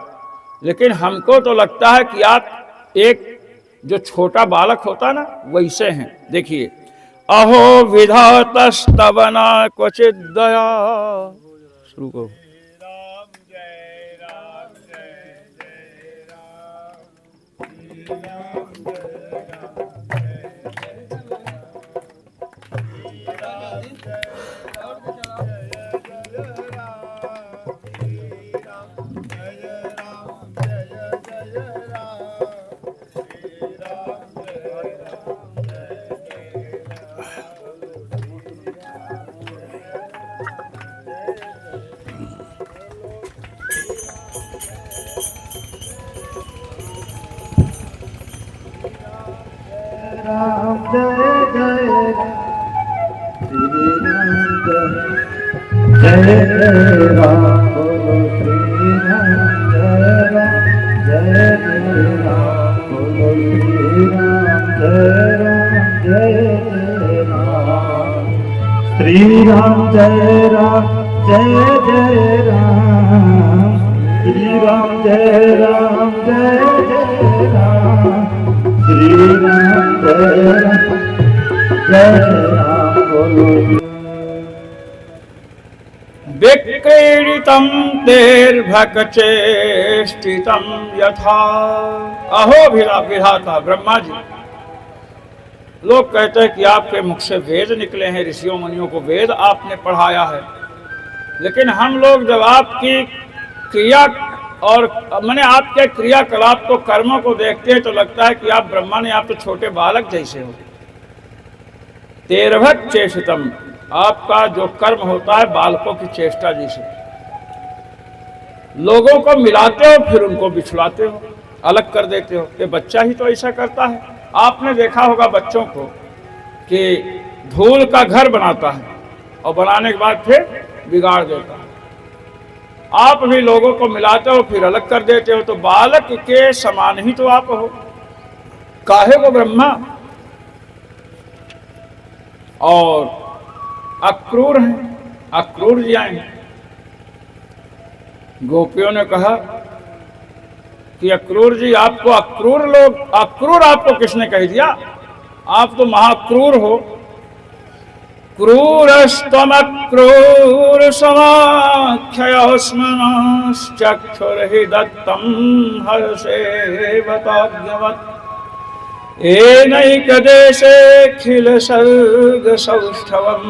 लेकिन हमको तो लगता है कि आप एक जो छोटा बालक होता ना वैसे हैं। देखिए, अहो विधातस्तवना क्वचित दया, शुरू करो। राम जय जय श्री राम जय जय राम बोलो श्री राम जय राम जय जय राम बोलो श्री राम जय राम श्री राम जय राम जय जय राम श्री राम जय राम जय जय राम श्री राम जय राम बोलो। विक्रीडितं तेर्भक चेष्टितं यथा, अहो विधाता ब्रह्मा जी, लोग कहते हैं कि आपके मुख से वेद निकले हैं, ऋषियों मुनियों को वेद आपने पढ़ाया है, लेकिन हम लोग जब आपकी क्रिया और मैंने आपके क्रियाकलाप को, कर्मों को देखते हैं तो लगता है कि आप ब्रह्मा ने, आप तो छोटे बालक जैसे हो। तेरभक चेष्टितम, आपका जो कर्म होता है बालकों की चेष्टा जैसे, लोगों को मिलाते हो फिर उनको बिछुड़ाते हो, अलग कर देते हो। ये बच्चा ही तो ऐसा करता है। आपने देखा होगा बच्चों को कि धूल का घर बनाता है और बनाने के बाद फिर बिगाड़ देता है। आप भी लोगों को मिलाते हो फिर अलग कर देते हो, तो बालक के समान ही तो आप हो। काहे को ब्रह्मा और अक्रूर हैं, अक्रूर जी आए। गोपियों ने कहा कि अक्रूर जी, आपको अक्रूर लोग, अक्रूर आपको किसने कह दिया? आप तो महाक्रूर हो। क्रूरस्तमक्रूर समाख्यस्मनश्चक्षुर्हि दत्तं हर्षेवताज्ञवत् एनैकदेशेऽखिल सर्गसौष्ठवम्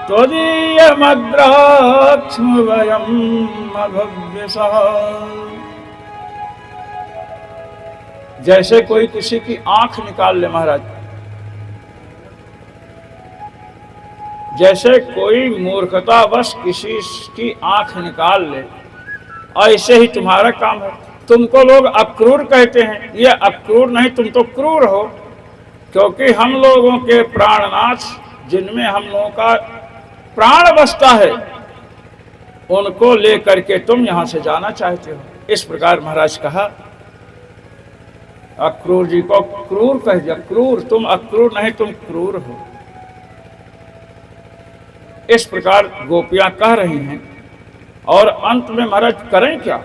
त्वदीयमद्राक्ष्मवयम् अभव्यसः। जैसे कोई किसी की आंख निकाल ले महाराज, जैसे कोई मूर्खतावश किसी की आंख निकाल ले, ऐसे ही तुम्हारा काम है। तुमको लोग अक्रूर कहते हैं, ये अक्रूर नहीं, तुम तो क्रूर हो, क्योंकि हम लोगों के प्राणनाथ, जिनमें हम लोगों का प्राण बसता है, उनको लेकर के तुम यहां से जाना चाहते हो। इस प्रकार महाराज कहा, अक्रूर जी को क्रूर कह दिया। क्रूर, तुम अक्रूर नहीं, तुम क्रूर हो। इस प्रकार गोपियां कह रही हैं। और अंत में महाराज करें क्या?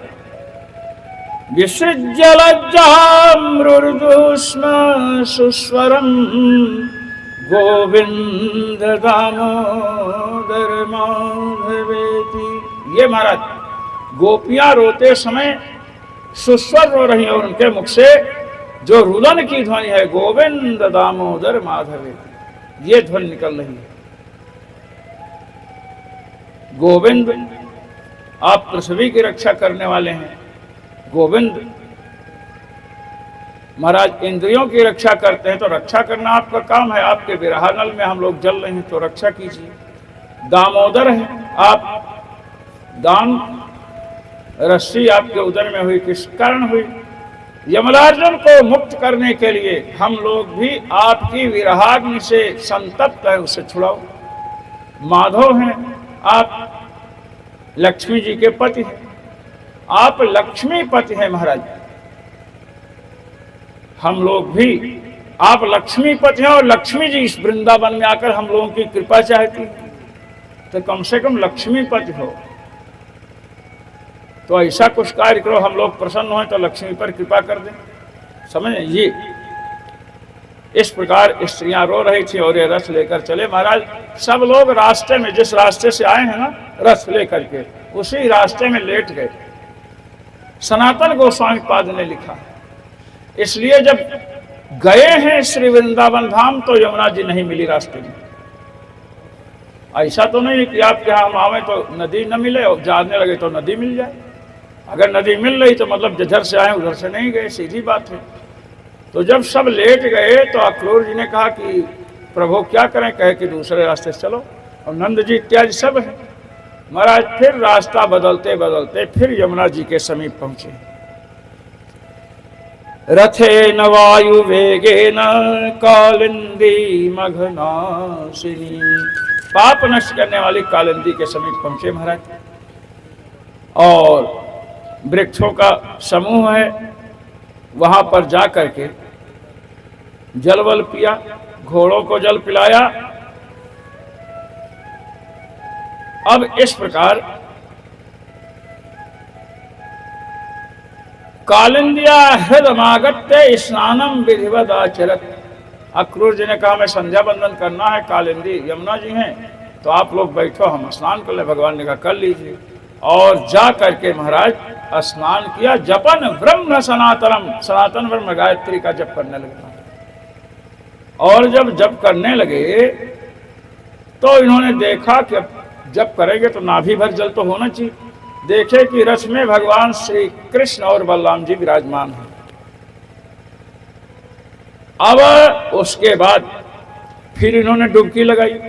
विसृज्य लज्जामृदुष्म सुस्वरम गोविंद दामोदर माधवेति। ये महाराज गोपियां रोते समय सुस्वर रो रही है और उनके मुख से जो रुदन की ध्वनि है, गोविंद दामोदर माधवे, ये ध्वनि निकल रही है। गोविंद, आप पृथ्वी की रक्षा करने वाले हैं। गोविंद महाराज इंद्रियों की रक्षा करते हैं, तो रक्षा करना आपका काम है। आपके विरहानल में हम लोग जल रहे हैं, तो रक्षा कीजिए। दामोदर है आप, दाम रस्सी आपके उदर में हुई, किस कारण हुई? यमराजन को मुक्त करने के लिए हम लोग भी आपकी विरहाग्नि से संतप्त है, उसे छुड़ाओ। माधव हैं आप, लक्ष्मी जी के पति हैं, आप लक्ष्मी पति हैं महाराज। हम लोग भी, आप लक्ष्मी पति हैं और लक्ष्मी जी इस वृंदावन में आकर हम लोगों की कृपा चाहती, तो कम से कम लक्ष्मी पति हो। तो ऐसा कुछ कार्य करो, हम लोग प्रसन्न हों तो लक्ष्मी पर कृपा कर दें। समझ ये इस प्रकार स्त्रियां रो रही थी और ये रथ लेकर चले महाराज। सब लोग रास्ते में, जिस रास्ते से आए हैं ना रथ लेकर के, उसी रास्ते में लेट गए। सनातन गोस्वामी पाद ने लिखा, इसलिए जब गए हैं श्री वृंदावन धाम तो यमुना जी नहीं मिली रास्ते में। ऐसा तो नहीं कि आपके यहाँ हम आवे तो नदी न मिले और जाने लगे तो नदी मिल जाए। अगर नदी मिल रही तो मतलब जिधर से आए उधर से नहीं गए, सीधी बात है। तो जब सब लेट गए तो अक्रूर जी ने कहा कि प्रभु क्या करें, कहे कि दूसरे रास्ते से चलो। और नंद जी इत्यादि सब है महाराज। फिर रास्ता बदलते बदलते फिर यमुना जी के समीप पहुंचे। रथेन वायु वेगेन कालिंदी मघनासिनी, पाप नष्ट करने वाली कालिंदी के समीप पहुंचे महाराज। और वृक्षों का समूह है, वहां पर जा करके जल वल पिया, घोड़ों को जल पिलाया। अब इस प्रकार कालिंदिया हृदमागत्य स्नानम विधिवत आचरत। अक्रूर जी ने कहा मैं संध्या बंदन करना है, कालिंदी यमुना जी हैं तो आप लोग बैठो, हम स्नान कर ले। भगवान ने कहा कर लीजिए। और जा करके महाराज स्नान किया। जपन ब्रह्म सनातनम, सनातन ब्रह्म गायत्री का जप करने लगे। और जब जप करने लगे तो इन्होंने देखा कि जप करेंगे तो नाभि भर जल तो होना चाहिए। देखे कि रथ में भगवान श्री कृष्ण और बलराम जी विराजमान हैं। अब उसके बाद फिर इन्होंने डुबकी लगाई।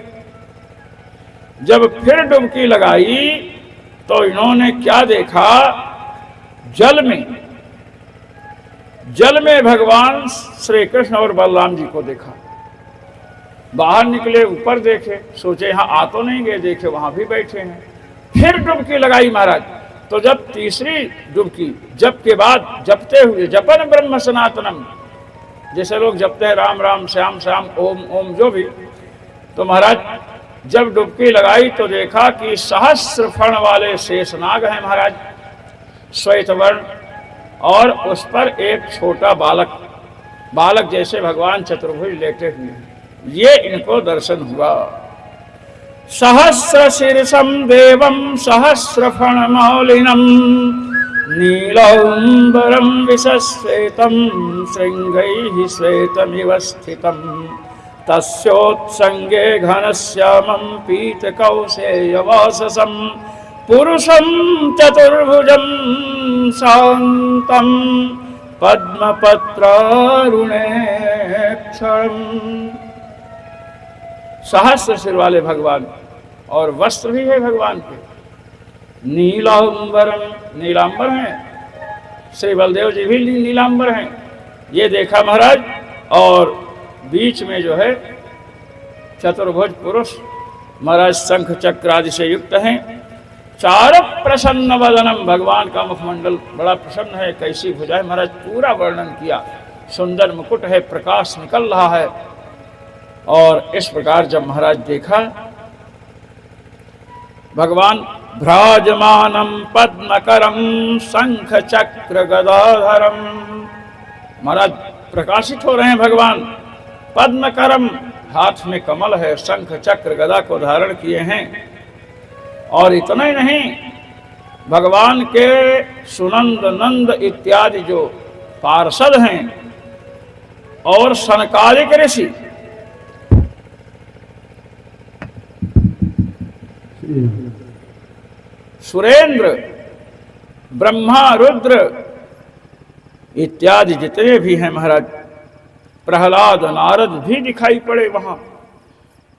जब फिर डुबकी लगाई तो इन्होंने क्या देखा, जल में भगवान श्री कृष्ण और बलराम जी को देखा। बाहर निकले, ऊपर देखे, सोचे यहाँ आ तो नहीं गए, देखे वहां भी बैठे हैं। फिर डुबकी लगाई महाराज। तो जब तीसरी डुबकी जप के बाद जपते हुए, जपन ब्रह्म सनातनम, जैसे लोग जपते हैं राम राम श्याम श्याम ओम ओम जो भी, तो महाराज जब डुबकी लगाई तो देखा कि सहस्र फण वाले शेषनाग हैं महाराज, श्वेत वर्ण, और उस पर एक छोटा बालक जैसे भगवान चतुर्भुज लेटे हुए हैं। ये इनको दर्शन हुआ। सहस्र शीर्षम देवम सहस्र फण मौलिनम नीलांबरम विशश्वेतम श्रृंगैः श्वेतमिव स्थितम तस्योत्संगे घनश्यामं पीतकौशेयवाससं पुरुषं चतुर्भुजं शान्तं पद्मपत्रारुणेक्षणम्। सहस्र सिर वाले भगवान, और वस्त्र भी है भगवान के नीलांबरम, नीलांबर हैं। श्री बलदेव जी भी नीलांबर हैं। ये देखा महाराज। और बीच में जो है चतुर्भुज पुरुष महाराज शंख चक्र आदि से युक्त हैं। चार प्रसन्न वदनम, भगवान का मुखमंडल बड़ा प्रसन्न है। कैसी भुजाएं महाराज, पूरा वर्णन किया। सुंदर मुकुट है, प्रकाश निकल रहा है। और इस प्रकार जब महाराज देखा भगवान भ्राजमानम पद्मकरम शंख चक्र गदाधरम, महाराज प्रकाशित हो रहे हैं भगवान। पद्मकरम, हाथ में कमल है, शंख चक्र गदा को धारण किए हैं। और इतना ही नहीं, भगवान के सुनंद नंद इत्यादि जो पार्षद हैं और सनकादिक ऋषि, सुरेंद्र, ब्रह्मा, रुद्र इत्यादि जितने भी हैं महाराज, प्रहलाद, नारद भी दिखाई पड़े वहां,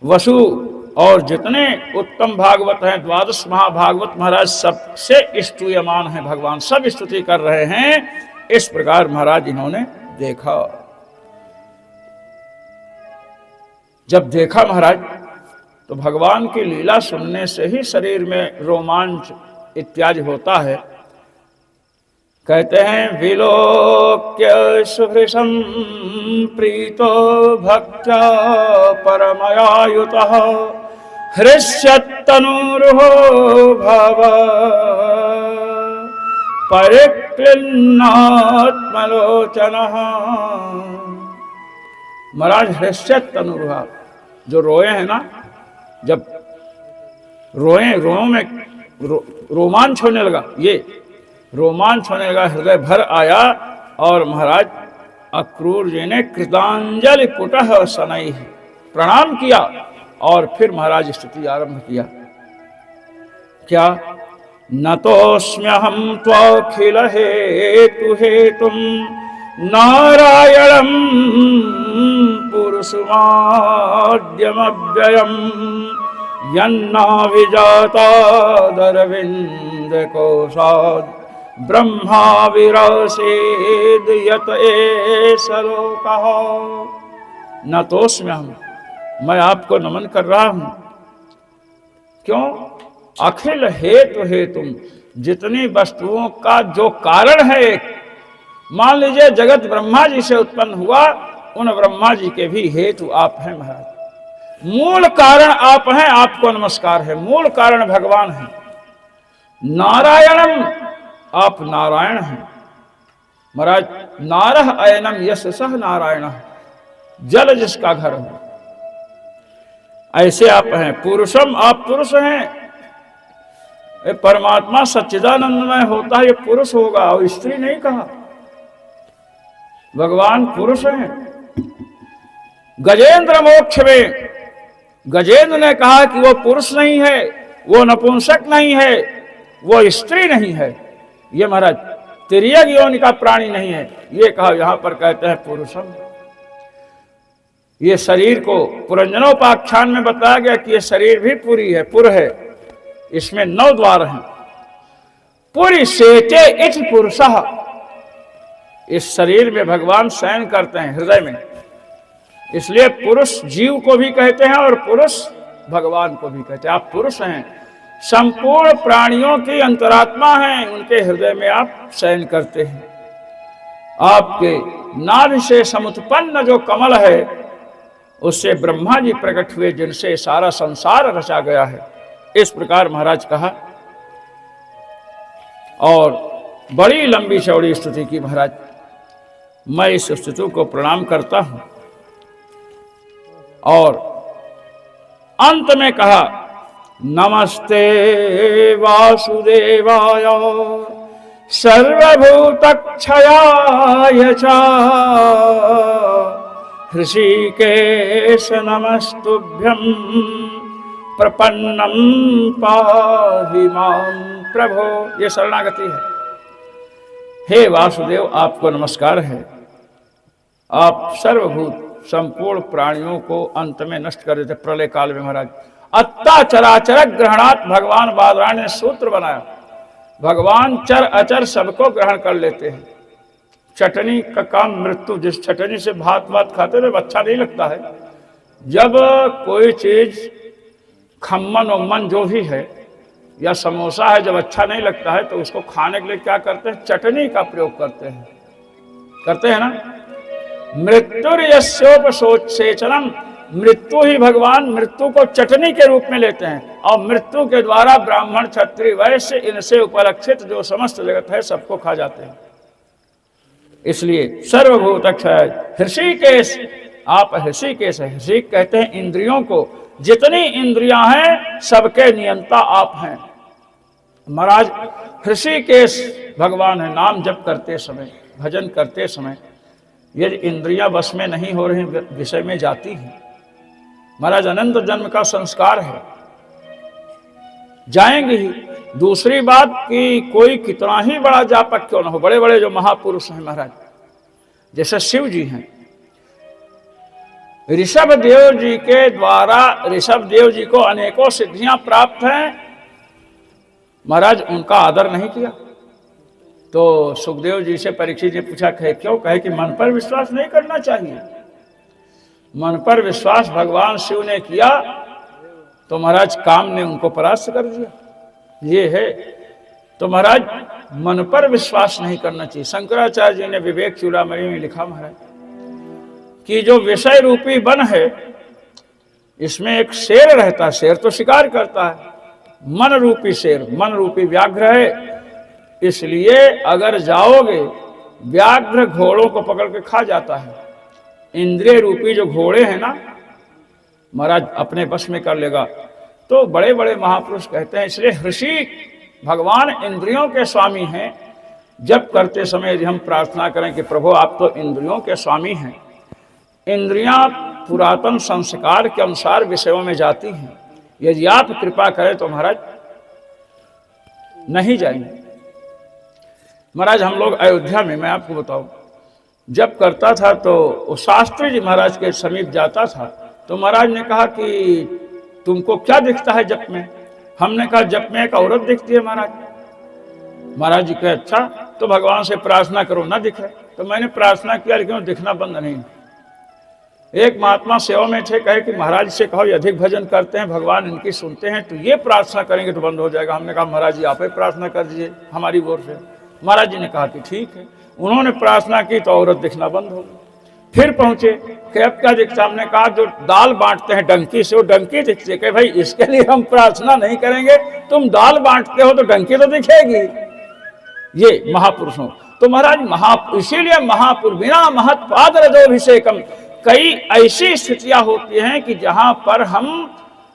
वसु और जितने उत्तम भागवत हैं, द्वादश महाभागवत महाराज सबसे स्तुयमान हैं भगवान, सब स्तुति कर रहे हैं। इस प्रकार महाराज इन्होंने देखा। जब देखा महाराज तो भगवान की लीला सुनने से ही शरीर में रोमांच इत्यादि होता है। कहते हैं विलोक्य सुभृशं प्रीतो भक्त्या परमयायुतः हृष्यत्तनूरुहो भव परिक्लिन्नात्मलोचनः। महाराज हृष्यत्तनूरुहा, जो रोए हैं ना, जब रोए रोओं में रोमांच होने लगा, ये रोमांच होने लगा, हृदय भर आया और महाराज अक्रूर जी ने कृतांजलि पुटः शनैः प्रणाम किया और फिर महाराज स्तुति आरंभ किया। क्या? नतोऽस्म्यहं त्वखिल हेतु हेतुं नारायणं पुरुषमाद्यमव्ययम् यन्नाभिजातादरविन्दकोशाद् ब्रह्मा विरसेद यत एष लोकः। नतोऽस्म्यहं, मैं आपको नमन कर रहा हूं। क्यों? अखिल हेतु हेतुम, जितनी वस्तुओं का जो कारण है, मान लीजिए जगत ब्रह्मा जी से उत्पन्न हुआ, उन ब्रह्मा जी के भी हेतु आप हैं महाराज, मूल कारण आप हैं, आपको नमस्कार है। मूल कारण भगवान है। नारायणम, आप नारायण हैं महाराज। नारह अयनम यश सह नारायण, जल जिसका घर हो, ऐसे आप हैं। पुरुषम, आप पुरुष हैं। परमात्मा सच्चिदानंदमय होता है, ये पुरुष होगा और स्त्री नहीं कहा, भगवान पुरुष हैं। गजेंद्र मोक्ष में गजेंद्र ने कहा कि वो पुरुष नहीं है, वो नपुंसक नहीं है, वो स्त्री नहीं है, ये महाराज तिर्यक योनि का प्राणी नहीं है, ये कहा। यहां पर कहते हैं पुरुषम। ये शरीर को पुरंजनोपाख्यान में बताया गया कि ये शरीर भी पुरी है, पुर है, इसमें 9 द्वार हैं। पुरी सेचे इच पुरुषः, इस शरीर में भगवान शयन करते हैं हृदय में, इसलिए पुरुष जीव को भी कहते हैं और पुरुष भगवान को भी कहते हैं। आप पुरुष हैं, संपूर्ण प्राणियों की अंतरात्मा हैं, उनके हृदय में आप शयन करते हैं। आपके नाभि से समुत्पन्न जो कमल है, उससे ब्रह्मा जी प्रकट हुए, जिनसे सारा संसार रचा गया है। इस प्रकार महाराज कहा और बड़ी लंबी चौड़ी स्तुति की महाराज। मैं इस स्तुति को प्रणाम करता हूं और अंत में कहा नमस्ते वासुदेवाय सर्वभूतक्षयाय च ऋषिकेश नमस्तुभ्यं प्रपन्नं पाहि मां प्रभो। ये शरणागति है। हे वासुदेव, आपको नमस्कार है। आप सर्वभूत संपूर्ण प्राणियों को अंत में नष्ट कर देते प्रलय काल में महाराज। अत्ता चराचर ग्रहणात, भगवान बादरायण ने सूत्र बनाया। भगवान चर अचर सबको ग्रहण कर लेते हैं। चटनी का काम मृत्यु, जिस चटनी से भात खाते थे अच्छा नहीं लगता है। जब कोई चीज खम्मन उम्मन जो भी है या समोसा है, जब अच्छा नहीं लगता है तो उसको खाने के लिए क्या करते हैं? चटनी का प्रयोग करते हैं ना। मृत्युर्यस्योपसेचनम, मृत्यु ही भगवान मृत्यु को चटनी के रूप में लेते हैं और मृत्यु के द्वारा ब्राह्मण क्षत्रिय वैश्य इनसे उपलक्षित जो समस्त जगत है सबको खा जाते हैं। इसलिए सर्वभूतक्षय ऋषिकेश, आप ऋषिकेश है। ऋषि कहते हैं इंद्रियों को, जितनी इंद्रियां हैं सबके नियंता आप हैं। महाराज ऋषिकेश भगवान है, नाम जप करते समय, भजन करते समय यदि इंद्रियां वश में नहीं हो रही, विषय में जाती हैं, महाराज अनंत जन्म का संस्कार है, जाएंगे ही। दूसरी बात कि कोई कितना ही बड़ा जापक क्यों न हो, बड़े बड़े जो महापुरुष हैं महाराज, जैसे शिव जी हैं, ऋषभ देव जी के द्वारा ऋषभ देव जी को अनेकों सिद्धियां प्राप्त हैं, महाराज उनका आदर नहीं किया। तो सुखदेव जी से परीक्षित ने पूछा, कहे क्यों? कहे कि मन पर विश्वास नहीं करना चाहिए। मन पर विश्वास भगवान शिव ने किया तो महाराज काम ने उनको परास्त कर दिया। ये है, तो महाराज मन पर विश्वास नहीं करना चाहिए। शंकराचार्य जी ने विवेक चूड़ामणि में लिखा महाराज कि जो विषय रूपी वन है, इसमें एक शेर रहता है, शेर तो शिकार करता है, मन रूपी शेर, मन रूपी व्याघ्र है, इसलिए अगर जाओगे, व्याघ्र घोड़ों को पकड़ के खा जाता है, इंद्रिय रूपी जो घोड़े हैं ना महाराज अपने वश में कर लेगा। तो बड़े बड़े महापुरुष कहते हैं, इसलिए ऋषि भगवान इंद्रियों के स्वामी हैं। जब करते समय यदि हम प्रार्थना करें कि प्रभु आप तो इंद्रियों के स्वामी हैं, इंद्रियां पुरातन संस्कार के अनुसार विषयों में जाती हैं, यदि आप कृपा करें तो महाराज नहीं जाएंगे। महाराज हम लोग अयोध्या में, मैं आपको बताऊं, जब करता था तो शास्त्री जी महाराज के समीप जाता था, तो महाराज ने कहा कि तुमको क्या दिखता है जप में? हमने कहा जप में एक औरत दिखती है महाराज। महाराज जी कहे अच्छा, तो भगवान से प्रार्थना करो ना दिखे। तो मैंने प्रार्थना किया लेकिन दिखना बंद नहीं। एक महात्मा सेवा में थे, कहे कि महाराज से कहो ये अधिक भजन करते हैं, भगवान इनकी सुनते हैं, तो ये प्रार्थना करेंगे तो बंद हो जाएगा। हमने कहा महाराज जी आप ही प्रार्थना कर दीजिए हमारी ओर से। महाराज जी ने कहा कि ठीक है। उन्होंने प्रार्थना की तो औरत दिखना बंद हो गई। फिर पहुंचे कि अब क्या दिखता? हमने कहा जो दाल बांटते हैं डंकी से, वो डंकी दिखती है। कहे भाई इसके लिए हम प्रार्थना नहीं करेंगे, तुम दाल बांटते हो तो डंकी तो दिखेगी। ये महापुरुषों, तो महाराज इसीलिए महापुरुष बिना महत्पाद रजोभिषेकम, कई ऐसी स्थितियां होती हैं कि जहां पर हम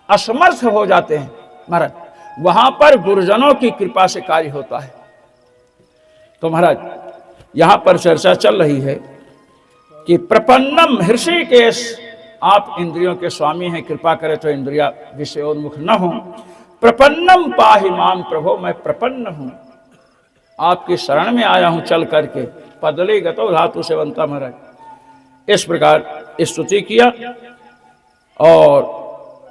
असमर्थ हो जाते हैं महाराज, वहां पर गुरुजनों की कृपा से कार्य होता है। तो महाराज यहां पर चर्चा चल रही है कि प्रपन्नम ऋषिकेश, आप इंद्रियों के स्वामी हैं, कृपा करें तो इंद्रिया विषयोन्मुख न हो। प्रपन्नम पाहि माम, प्रभो मैं प्रपन्न हूं, आपकी शरण में आया हूं चल करके। पदले गतो धातु से बनता महाराज। इस प्रकार स्तुति किया और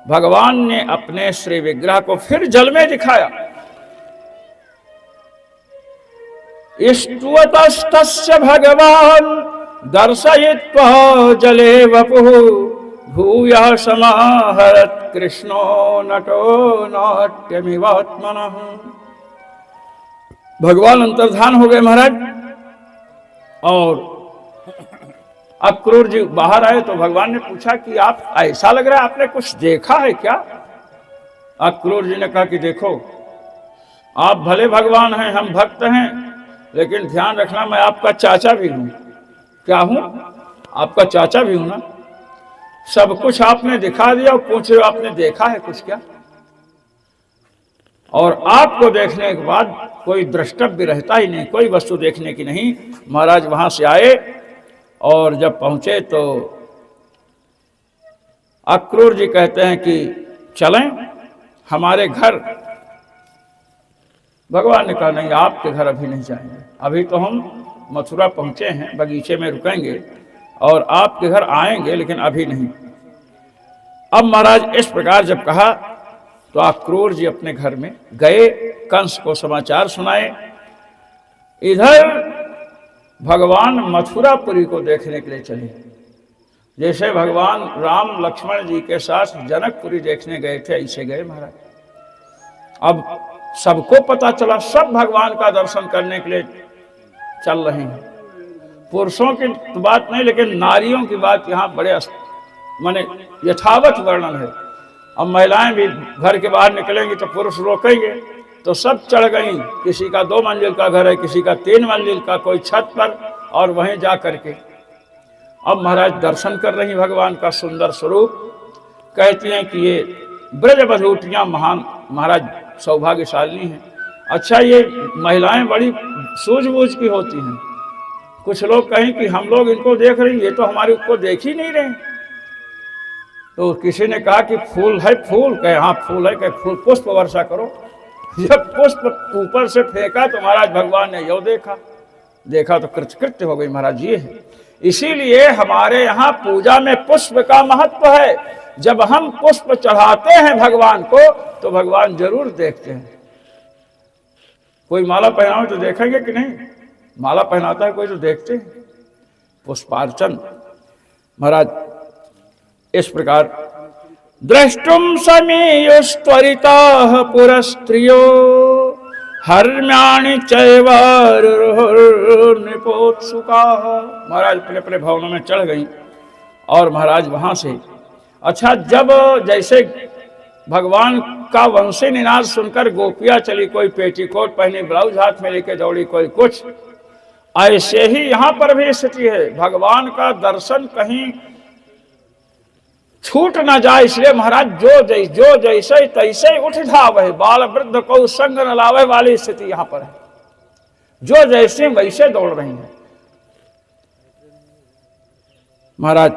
भगवान ने अपने श्री विग्रह को फिर जल में दिखाया। स्तुवतस्तस्य भगवान दर्शयित्वा जले वपुः, भूयः समाहरत् कृष्णो नटो नाट्यमिवात्मनः। भगवान अंतर्धान हो गए महाराज। और अक्रूर जी बाहर आए तो भगवान ने पूछा कि आप, ऐसा लग रहा है आपने कुछ देखा है क्या? अक्रूर जी ने कहा कि देखो आप भले भगवान हैं, हम भक्त हैं, लेकिन ध्यान रखना मैं आपका चाचा भी हूं। क्या हूं? आपका चाचा भी हूं ना। सब कुछ आपने दिखा दिया और पूछ रहे हो आपने देखा है कुछ क्या? और आपको देखने के बाद कोई द्रष्टव्य रहता ही नहीं, कोई वस्तु देखने की नहीं। महाराज वहां से आए और जब पहुंचे तो अक्रूर जी कहते हैं कि चलें हमारे घर। भगवान ने कहा नहीं, आपके घर अभी नहीं जाएंगे, अभी तो हम मथुरा पहुंचे हैं, बगीचे में रुकेंगे और आपके घर आएंगे, लेकिन अभी नहीं। अब महाराज इस प्रकार जब कहा तो अक्रूर जी अपने घर में गए, कंस को समाचार सुनाए। इधर भगवान मथुरापुरी को देखने के लिए चले, जैसे भगवान राम लक्ष्मण जी के साथ जनकपुरी देखने गए थे, ऐसे गए महाराज। अब सबको पता चला, सब भगवान का दर्शन करने के लिए चल रहे हैं। पुरुषों की तो बात नहीं, लेकिन नारियों की बात यहाँ बड़े माने यथावत वर्णन है। अब महिलाएं भी घर के बाहर निकलेंगी तो पुरुष रोकेंगे, तो सब चढ़ गई। किसी का 2 मंजिल का घर है, किसी का 3 मंजिल का, कोई छत पर, और वहीं जा करके अब महाराज दर्शन कर रही भगवान का सुंदर स्वरूप। कहती हैं कि ये ब्रजवधूटियां महान महाराज सौभाग्यशाली हैं। अच्छा, ये महिलाएं बड़ी सूझबूझ की होती हैं। कुछ लोग कहें कि हम लोग इनको देख रहे हैं, ये तो हमारे को देख ही नहीं रहे। तो किसी ने कहा कि फूल है, फूल कहे हाँ फूल है, कहे फूल पुष्प वर्षा करो। जब पुष्प ऊपर से फेंका तो महाराज भगवान ने यो देखा तो कृतकृत्य हो गई महाराज। ये है, इसीलिए हमारे यहाँ पूजा में पुष्प का महत्व है। जब हम पुष्प चढ़ाते हैं भगवान को तो भगवान जरूर देखते हैं। कोई माला पहनाओ तो देखेंगे कि नहीं? माला पहनाता है कोई तो देखते हैं। पुष्पार्चन महाराज इस प्रकार द्रष्टुम समीयुस्त्वरिताः पुरस्त्रियो हर्म्याणि चैवारुर्निपोत्सुकाः। महाराज अपने अपने भवनों में चढ़ गई और महाराज वहां से, अच्छा, जब जैसे भगवान का वंशी निनाद सुनकर गोपियां चली, कोई पेटीकोट पहनी, ब्लाउज हाथ में लेके दौड़ी, कोई कुछ, ऐसे ही यहां पर भी स्थिति है। भगवान का दर्शन कहीं छूट ना जाए, इसलिए महाराज जो जैसे तैसे उठ धावे, बाल वृद्ध को संग न लावे वाली स्थिति यहां पर है। जो जैसे वैसे दौड़ रही हैं महाराज।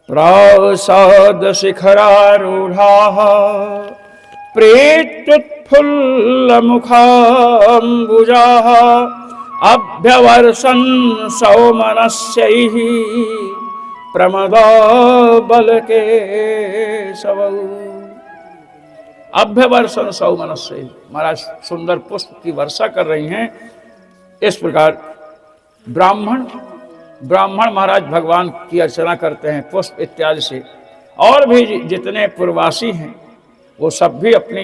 प्रासाद शिखरारूढ़ा प्रीत्युत्फुल्ल मुखाम्बुजा अभ्यवर्षन् सौमनस्यैः प्रमदा बल के सबौ। अभ्यवर्षण सौमनस्य, महाराज सुंदर पुष्प की वर्षा कर रही हैं। इस प्रकार ब्राह्मण महाराज भगवान की अर्चना करते हैं पुष्प इत्यादि से। और भी जितने पूर्ववासी हैं वो सब भी अपनी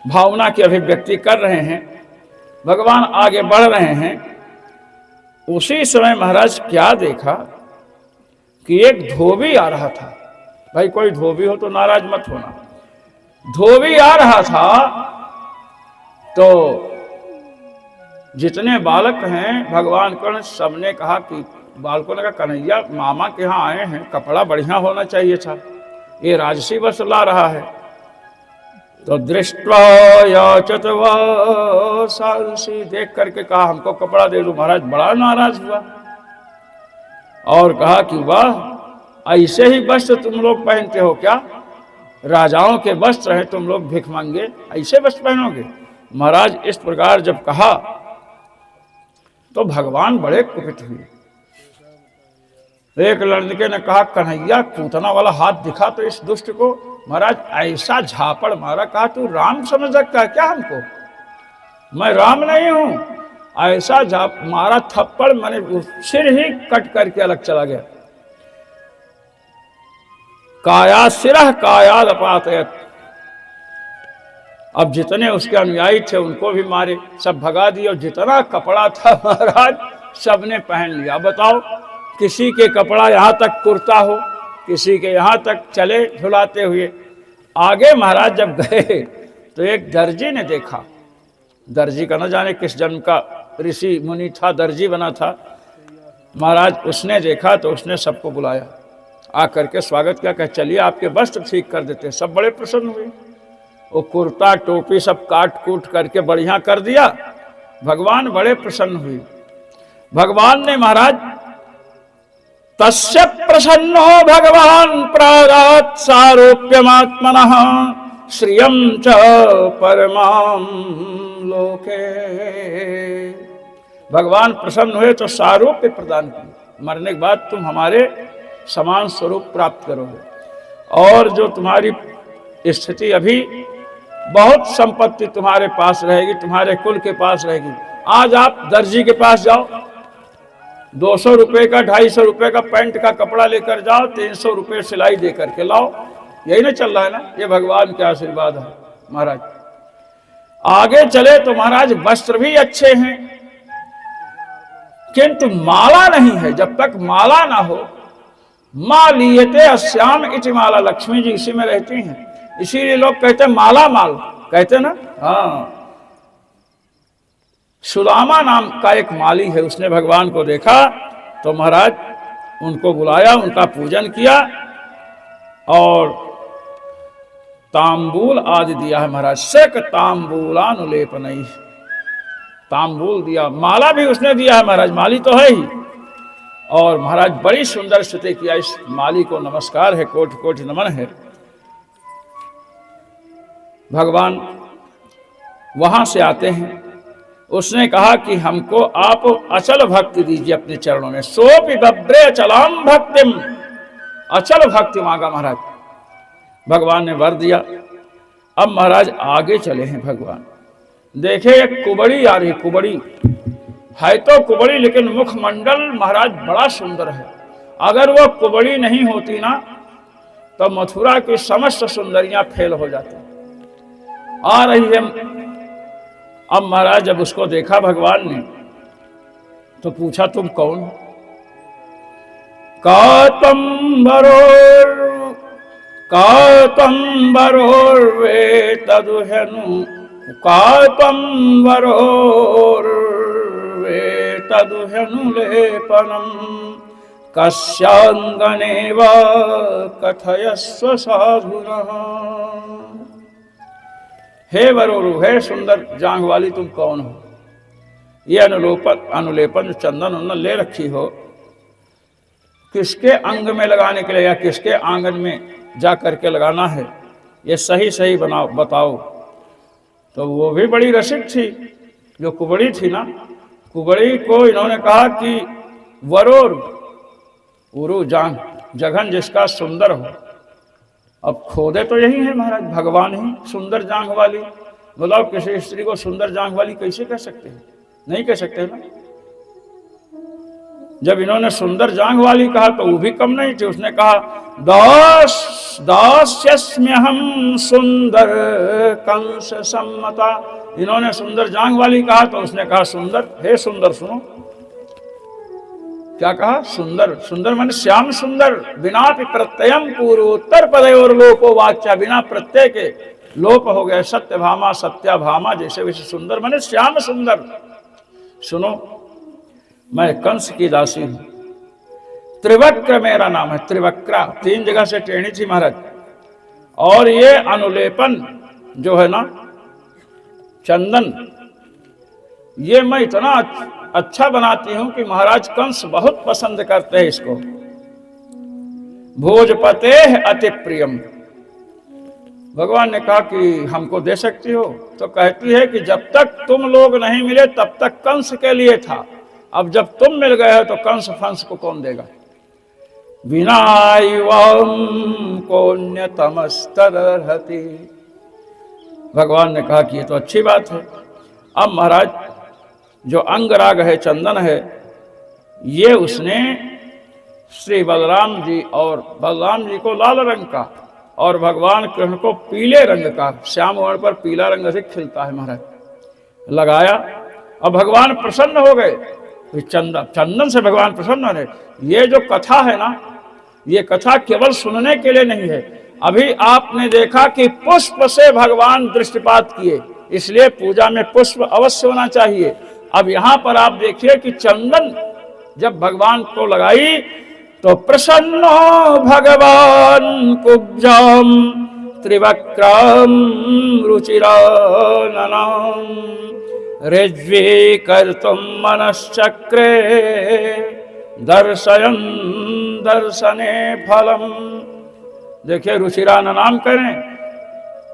भावना की अभिव्यक्ति कर रहे हैं। भगवान आगे बढ़ रहे हैं। उसी समय महाराज क्या देखा कि एक धोबी आ रहा था। भाई कोई धोबी हो तो नाराज मत होना। धोबी आ रहा था तो जितने बालक हैं भगवान कर्ण सबने कहा कि बालकों ने कहा, कन्हैया मामा के यहाँ आए हैं, कपड़ा बढ़िया होना चाहिए था, ये राजसी वस्त्र ला रहा है। तो दृष्टवा याचत वांसी, देख करके कहा हमको कपड़ा दे दो। महाराज बड़ा नाराज हुआ और कहा कि वाह, ऐसे ही वस्त्र तुम लोग पहनते हो क्या? राजाओं के वस्त्र हैं, तुम लोग भिख मांगे ऐसे वस्त्र पहनोगे? महाराज इस प्रकार जब कहा तो भगवान बड़े कुपित हुए। एक लड़के ने कहा, कन्हैया पूतना वाला हाथ दिखा तो इस दुष्ट को। महाराज ऐसा झापड़ मारा, कहा तू राम समझ रखता है क्या हमको? मैं राम नहीं हूं। ऐसा झाप मारा थप्पड़, मैंने सिर ही कट करके अलग चला गया। काया सिरह काया लपातयत। अब जितने उसके अनुयायी थे उनको भी मारे, सब भगा दिए और जितना कपड़ा था महाराज सबने पहन लिया। बताओ, किसी के कपड़ा यहाँ तक कुर्ता हो, किसी के यहाँ तक चले झुलाते हुए। आगे महाराज जब गए तो एक दर्जी ने देखा। दर्जी का न जाने किस जन्म का ऋषि मुनि था, दर्जी बना था। महाराज उसने देखा तो उसने सबको बुलाया, आकर के स्वागत किया, कहा चलिए आपके वस्त्र ठीक कर देते। सब बड़े प्रसन्न हुए। वो कुर्ता टोपी सब काट कूट करके बढ़िया कर दिया। भगवान बड़े प्रसन्न हुए। भगवान ने महाराज तस्य प्रसन्नो भगवान प्रादात् सारूप्यमात्मनः श्रियं च परमां लोके। भगवान प्रसन्न हुए तो सारूप्य प्रदान किए। मरने के बाद तुम हमारे समान स्वरूप प्राप्त करोगे और जो तुम्हारी स्थिति अभी बहुत संपत्ति तुम्हारे पास रहेगी, तुम्हारे कुल के पास रहेगी। आज आप दर्जी के पास जाओ, 200 रुपये का 250 रुपये का पैंट का कपड़ा लेकर जाओ, 300 रुपये सिलाई दे करके लाओ। यही ना चल रहा है ना? ये भगवान के आशीर्वाद है महाराज। आगे चले तो महाराज वस्त्र भी अच्छे हैं किंतु माला नहीं है। जब तक माला ना हो, मालियते अस्याम इति माला, लक्ष्मी जी इसी में रहती हैं। इसीलिए लोग कहते हैं माला माल, कहते ना। हाँ, सुदामा नाम का एक माली है, उसने भगवान को देखा तो महाराज उनको बुलाया, उनका पूजन किया और तांबूल आदि दिया है महाराज। सक तांबूलानुलेपनई, तांबूल दिया, माला भी उसने दिया है महाराज, माली तो है ही। और महाराज बड़ी सुंदर स्तुति किया, इस माली को नमस्कार है, कोटि कोटि नमन है। भगवान वहां से आते हैं, उसने कहा कि हमको आप अचल भक्ति दीजिए अपने चरणों में। सोपि बब्रे अचलाम भक्तिम, अचल भक्ति मांगा महाराज। भगवान ने वर दिया। अब महाराज आगे चले हैं भगवान, देखे एक कुबड़ी आ रही, कुबड़ी है तो कुबड़ी, लेकिन मुखमंडल महाराज बड़ा सुंदर है। अगर वो कुबड़ी नहीं होती ना तो मथुरा की समस्त सुंदरियां फेल हो जाती। आ रही है। अब महाराज जब उसको देखा भगवान ने तो पूछा तुम कौन हो? कातंबरोर्वे तदुहेनु, कातंबरोर्वे तदुहेनु लेपनम, कस्यांगनेव कथयस्व साधुनः। हे वरोरु, हे सुंदर जांघ वाली, तुम कौन हो? ये अनुलेपन चंदन उन्नन ले रखी हो, किसके अंग में लगाने के लिए या किसके आंगन में जा करके लगाना है, ये सही सही बताओ। तो वो भी बड़ी रसिक थी, जो कुबड़ी थी ना, कुबड़ी को इन्होंने कहा कि वरोर, उरु जांघ, जघन जिसका सुंदर हो। अब खोदे तो यही है महाराज, भगवान ही सुंदर जांघ वाली। बोलो किसी स्त्री को सुंदर जांघ वाली कैसे कह सकते हैं? नहीं कह सकते ना। जब इन्होंने सुंदर जांघ वाली कहा तो वो भी कम नहीं थी। उसने कहा दास्यस्म्यहं सुंदर कंस सम्मता। इन्होंने सुंदर जांघ वाली कहा तो उसने कहा सुंदर, हे सुंदर सुनो। क्या कहा? सुंदर। सुंदर माने श्याम सुंदर, बिना प्रत्ययम पूर्वोत्तर पदयोर लोपो वाच्या, बिना प्रत्यय के लोप हो गए। सत्यभामा सत्याभामा जैसे वैसे सुंदर माने श्याम सुंदर। सुनो, मैं कंस की दासी हूं, त्रिवक्र मेरा नाम है, त्रिवक्रा, 3 जगह से टेढ़ी थी महाराज। और ये अनुलेपन जो है ना, चंदन, ये मैं इतना अच्छा बनाती हूं कि महाराज कंस बहुत पसंद करते हैं इसको। भोजपते अति प्रियम। भगवान ने कहा कि हमको दे सकती हो? तो कहती है कि जब तक तुम लोग नहीं मिले तब तक कंस के लिए था, अब जब तुम मिल गए हो तो कंस फंस को कौन देगा। विनायवं कोन्यतमस्तरहति। भगवान ने कहा कि ये तो अच्छी बात है। अब महाराज जो अंगराग है, चंदन है, ये उसने श्री बलराम जी, और बलराम जी को लाल रंग का और भगवान कृष्ण को पीले रंग का, श्याम वर्ण पर पीला रंग से खिलता है महाराज, लगाया। अब भगवान प्रसन्न हो गए। चंदन से भगवान प्रसन्न हो गए। ये जो कथा है ना, ये कथा केवल सुनने के लिए नहीं है। अभी आपने देखा कि पुष्प से भगवान दृष्टिपात किए, इसलिए पूजा में पुष्प अवश्य होना चाहिए। अब यहां पर आप देखिए कि चंदन जब भगवान को लगाई तो प्रसन्न भगवान कुब्जाम त्रिवक्राम रुचिराननाम ऋज्वीकर्तुम मनश्चक्रे दर्शयन् दर्शने फलम। देखिए रुचिराननाम करें,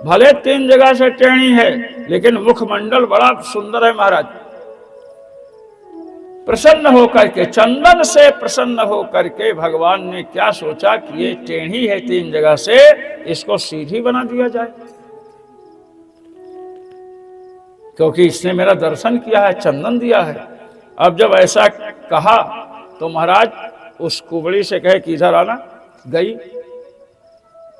भले 3 जगह से टेढ़ी है लेकिन मुखमंडल बड़ा सुंदर है महाराज। प्रसन्न होकर के, चंदन से प्रसन्न होकर के भगवान ने क्या सोचा कि ये टेढ़ी है 3 जगह से, इसको सीधी बना दिया जाए, क्योंकि इसने मेरा दर्शन किया है, चंदन दिया है। अब जब ऐसा कहा तो महाराज उस कुबड़ी से कहे कि इधर आना, गई।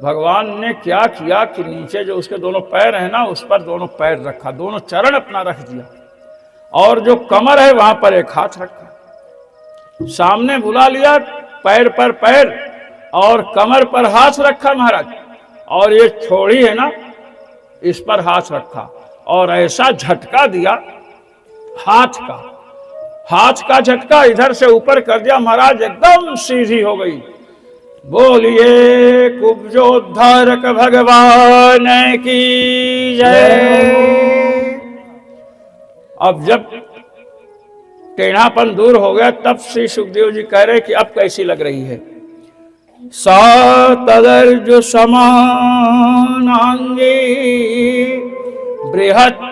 भगवान ने क्या किया कि नीचे जो उसके दोनों पैर है ना, उस पर दोनों पैर रखा, दोनों चरण अपना रख दिया, और जो कमर है वहां पर एक हाथ रखा। सामने बुला लिया, पैर पर पैर और कमर पर हाथ रखा महाराज, और ये छोड़ी है ना, इस पर हाथ रखा, और ऐसा झटका दिया हाथ का झटका इधर से ऊपर कर दिया महाराज, एकदम सीधी हो गई। बोलिए कुब्जोद्धारक भगवान की जय। अब जब टेढ़ापन दूर हो गया तब श्री सुखदेव जी कह रहे कि अब कैसी लग रही है। सा तदर्ज समानांगी बृहत्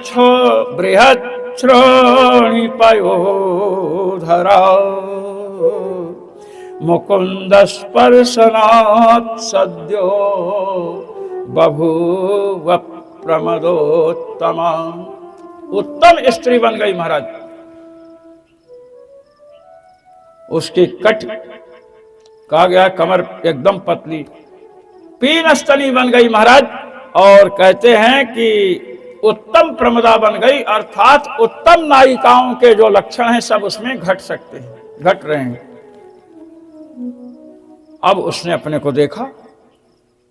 श्रोणी पयोधरा मुकुंद स्पर्शनात् सद्यो बभूव प्रमदोत्तमा। उत्तम स्त्री बन गई महाराज। उसकी कट कहा गया कमर एकदम पतली, पीन स्तनी बन गई महाराज। और कहते हैं कि उत्तम प्रमदा बन गई, अर्थात उत्तम नायिकाओं के जो लक्षण हैं सब उसमें घट सकते हैं, घट रहे हैं। अब उसने अपने को देखा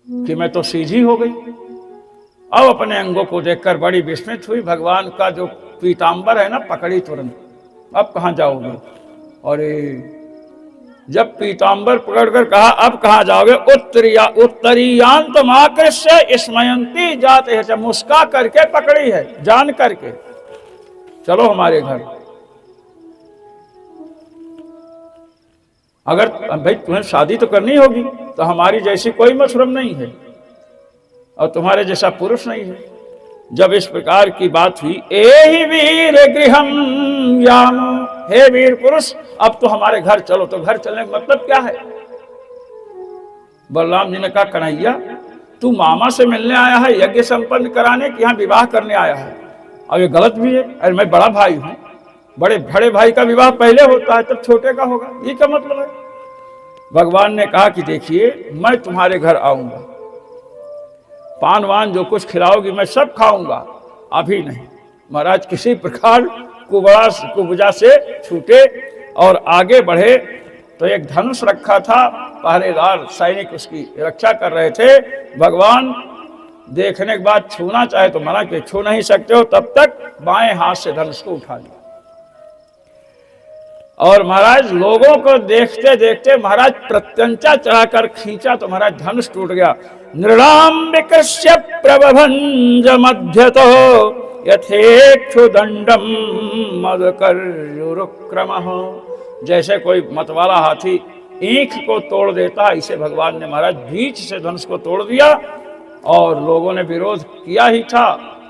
कि मैं तो सीधी हो गई। अब अपने अंगों को देखकर बड़ी विस्मित हुई। भगवान का जो पीतांबर है ना, पकड़ी तुरंत। अब कहाँ जाओगे? और जब पीतांबर पकड़कर कहा अब कहाँ जाओगे? उत्तरीयांत माकृष्य स्मयंती जाते हैं। जब मुस्का करके पकड़ी है, जान करके चलो हमारे घर। अगर भाई तुम्हें शादी तो करनी होगी तो हमारी जैसी कोई मशरूम नहीं है और तुम्हारे जैसा पुरुष नहीं है। जब इस प्रकार की बात हुई, एहि वीर गृहम याम, हे वीर पुरुष अब तो हमारे घर चलो। तो घर चलने का मतलब क्या है? बलराम जी ने कहा कन्हैया तू मामा से मिलने आया है, यज्ञ संपन्न कराने कि यहाँ विवाह करने आया है? और ये गलत भी है। अरे मैं बड़ा भाई हूँ, बड़े भाई का विवाह पहले होता है तब छोटे का होगा, ये क्या मतलब है? भगवान ने कहा कि देखिए मैं तुम्हारे घर आऊंगा, पान वान जो कुछ खिलाओगी मैं सब खाऊंगा, अभी नहीं। महाराज किसी प्रकार कुब्जा से छूटे और आगे बढ़े तो एक धनुष रखा था, पहरेदार सैनिक उसकी रक्षा कर रहे थे। भगवान देखने के बाद छूना चाहे तो मना कि छू नहीं सकते हो, तब तक बाएं हाथ से धनुष को उठा लिया। और महाराज लोगों को देखते देखते महाराज प्रत्यंचा चढ़ाकर खींचा तो महाराज धनुष टूट गया। नृणाम विकृष्य प्रभभंज मध्यतो यथेक्षु दंडम मदकर्युरुक्रमः। जैसे कोई मतवाला हाथी ईंख को तोड़ देता, इसे भगवान ने महाराज बीच से धनुष को तोड़ दिया। और लोगों ने विरोध किया ही था,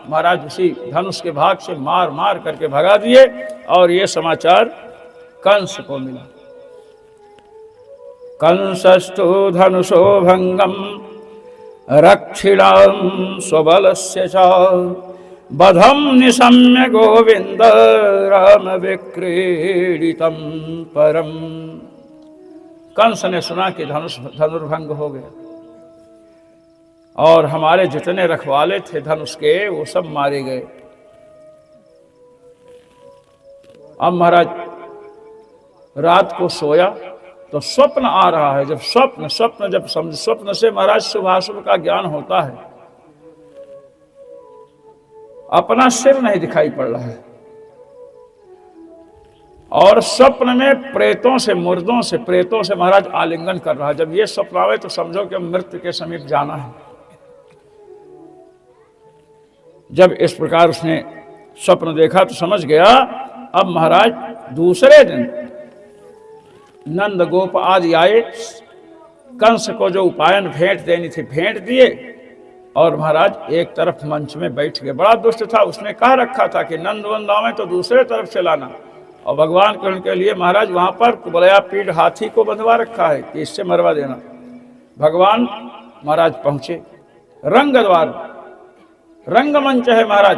महाराज उसी धनुष के भाग से मार मार करके भगा दिए। और ये समाचार कंस को मिला। कंसस्तु धनुषो भंगम रक्षिणां स्वबलस्य च बधम निशम्य गोविंद राम विक्रीडितम परम। कंस ने सुना कि धनुर्भंग हो गया और हमारे जितने रखवाले थे धनुष के वो सब मारे गए। अब महाराज रात को सोया तो स्वप्न आ रहा है। जब स्वप्न से महाराज शुभाशुभ का ज्ञान होता है। अपना सिर नहीं दिखाई पड़ रहा है और स्वप्न में प्रेतों से महाराज आलिंगन कर रहा है। जब ये स्वप्न आवे तो समझो कि मृत्यु के समीप जाना है। जब इस प्रकार उसने स्वप्न देखा तो समझ गया। अब महाराज दूसरे दिन नंद गोप आदि आए, कंस को जो उपायन भेंट देनी थी भेंट दिए और महाराज एक तरफ मंच में बैठ गए। बड़ा दुष्ट था, उसने कह रखा था कि नंद वंद आवे तो दूसरे तरफ से लाना। और भगवान के उनके लिए महाराज वहां पर कुबलया पीठ हाथी को बंधवा रखा है कि इससे मरवा देना। भगवान महाराज पहुंचे रंगद्वार, रंगमंच है महाराज,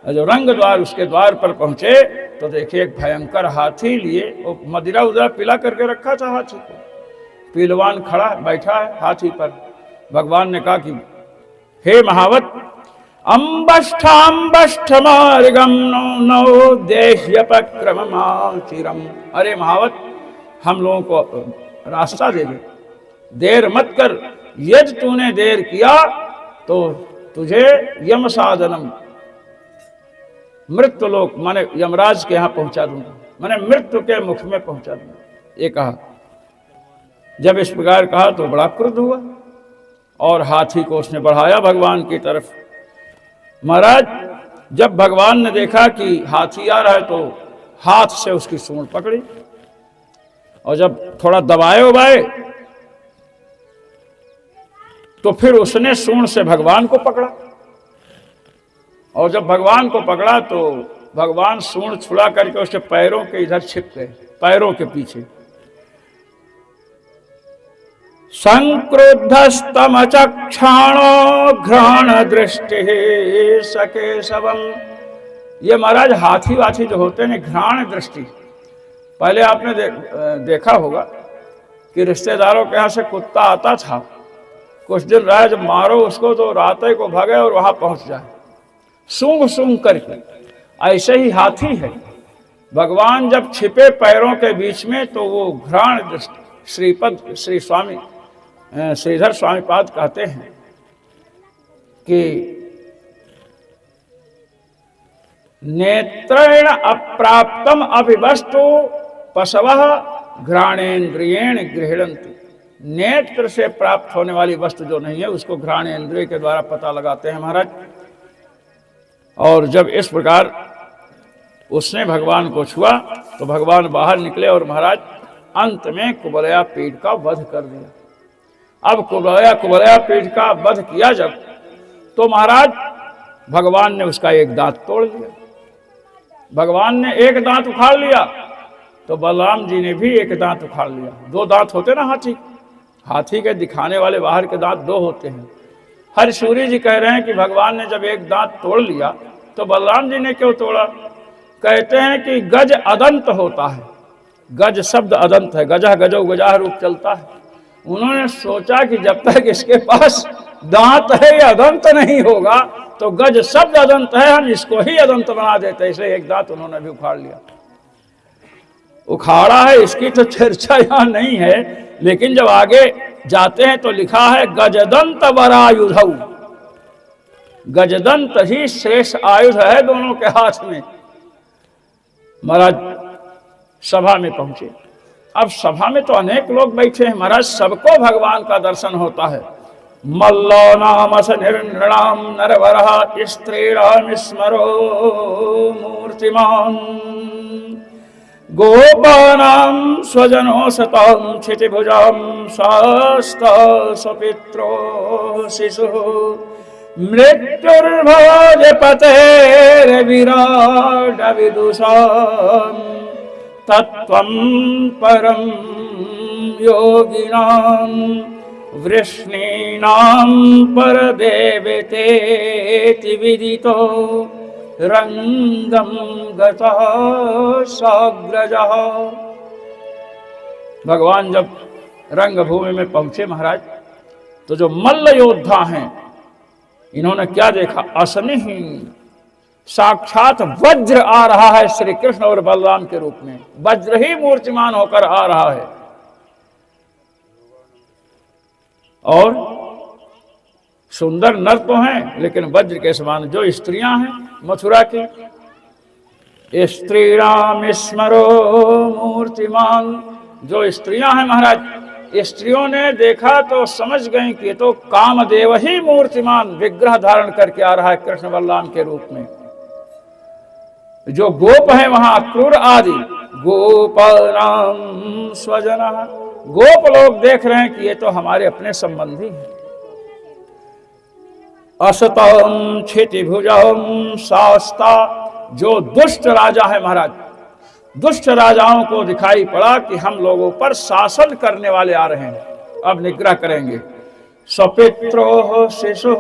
जो रंग द्वार उसके द्वार पर पहुंचे तो देखिए एक भयंकर हाथी लिए, वो मदिरा उदरा पिला करके रखा था हाथी को। पीलवान खड़ा बैठा है हाथी पर। भगवान ने कहा कि हे महावत अम्बष्ठ मार्गम नो देह्यपक्रममाचिरम। अरे महावत हम लोगों को रास्ता दे दे, देर मत कर। यदि तूने देर किया तो तुझे यम साधनम, मृत्यु लोक माने यमराज के यहाँ पहुंचा दूंगा, माने मृत्यु के मुख में पहुंचा दूंगा। ये कहा जब इस प्रकार कहा तो बड़ा क्रुद्ध हुआ और हाथी को उसने बढ़ाया भगवान की तरफ। महाराज जब भगवान ने देखा कि हाथी आ रहा है तो हाथ से उसकी सूंड पकड़ी और जब थोड़ा दबाए उबाए तो फिर उसने सूंड से भगवान को पकड़ा और जब भगवान को पकड़ा तो भगवान सूंड छुड़ा करके उसके पैरों के इधर छिप गए, पैरों के पीछे। संक्रुद्धस्तमचक्षाणो घ्राण दृष्टि सके सबम। ये महाराज हाथी वाथी जो होते हैं घ्राण दृष्टि। पहले आपने देखा होगा कि रिश्तेदारों के यहाँ से कुत्ता आता था, कुछ दिन रहा, जब मारो उसको तो रात को भागे और वहां पहुंच जाए सूंघ सूंघ करके। ऐसे ही हाथी है, भगवान जब छिपे पैरों के बीच में तो वो घ्राण दृष्टि। श्रीपद श्री स्वामी श्रीधर स्वामी पाद कहते हैं कि नेत्रेण अप्राप्तम अभिवस्तु पशवः घ्राणेन्द्रियेण गृह्णन्ति। नेत्र से प्राप्त होने वाली वस्तु जो नहीं है उसको घ्राणेन्द्रिय के द्वारा पता लगाते हैं महाराज। और जब इस प्रकार उसने भगवान को छुआ तो भगवान बाहर निकले और महाराज अंत में कुबलया पीठ का वध कर दिया। अब कुबलया पीठ का वध किया जब तो महाराज भगवान ने उसका एक दांत तोड़ दिया। भगवान ने एक दांत उखाड़ लिया तो बलराम जी ने भी एक दांत उखाड़ लिया। दो दांत होते ना हाथी के दिखाने वाले बाहर के दांत दो होते हैं। हरिसूरी जी कह रहे हैं कि भगवान ने जब एक दांत तोड़ लिया तो बलराम जी ने क्यों तोड़ा? कहते हैं कि गज अदंत होता है, गज शब्द अदंत है, गजा गजो गजाह रूप चलता है। उन्होंने सोचा कि जब तक इसके पास दांत है ये अदंत नहीं होगा तो गज शब्द अदंत है, हम इसको ही अदंत बना देते। इसे एक दांत उन्होंने भी उखाड़ लिया। उखाड़ा है इसकी तो चर्चा यहाँ नहीं है, लेकिन जब आगे जाते हैं तो लिखा है गजदंत वरायुधौ। गजदंत ही शेष आयुध है दोनों के हाथ में। महाराज सभा में पहुंचे। अब सभा में तो अनेक लोग बैठे हैं महाराज, सबको भगवान का दर्शन होता है। मल्लो नाम निर्नृणाम नरवरः स्त्रीणाम स्मरो मूर्तिमान गोपानां स्वजनो सतां क्षितिभुजां शास्ता स्वपित्रो शिशुः मृत्युर्भवज पतेर्विराड विदुषां तत्त्वं परं योगिनां वृष्णीनां परदेवतेति विदितो रंगम गता साग्रजः। भगवान जब रंगभूमि में पहुंचे महाराज तो जो मल्ल योद्धा हैं इन्होंने क्या देखा? असनिः साक्षात वज्र आ रहा है श्री कृष्ण और बलराम के रूप में। वज्र ही मूर्तिमान होकर आ रहा है। और सुंदर नर तो हैं लेकिन वज्र के समान जो स्त्रियां हैं मथुरा की, स्त्रीणाम स्मरो मूर्तिमान, जो स्त्रियां हैं महाराज, स्त्रियों ने देखा तो समझ गई कि ये तो कामदेव ही मूर्तिमान विग्रह धारण करके आ रहा है कृष्ण बलराम के रूप में। जो गोप है वहां क्रूर आदि गोपानां स्वजनः, गोप लोग देख रहे हैं कि ये तो हमारे अपने संबंधी हैं। असतम क्षितिभुजम शास्ता, जो दुष्ट राजा है महाराज, दुष्ट राजाओं को दिखाई पड़ा कि हम लोगों पर शासन करने वाले आ रहे हैं, अब निग्रह करेंगे। सपित्रो शिशु,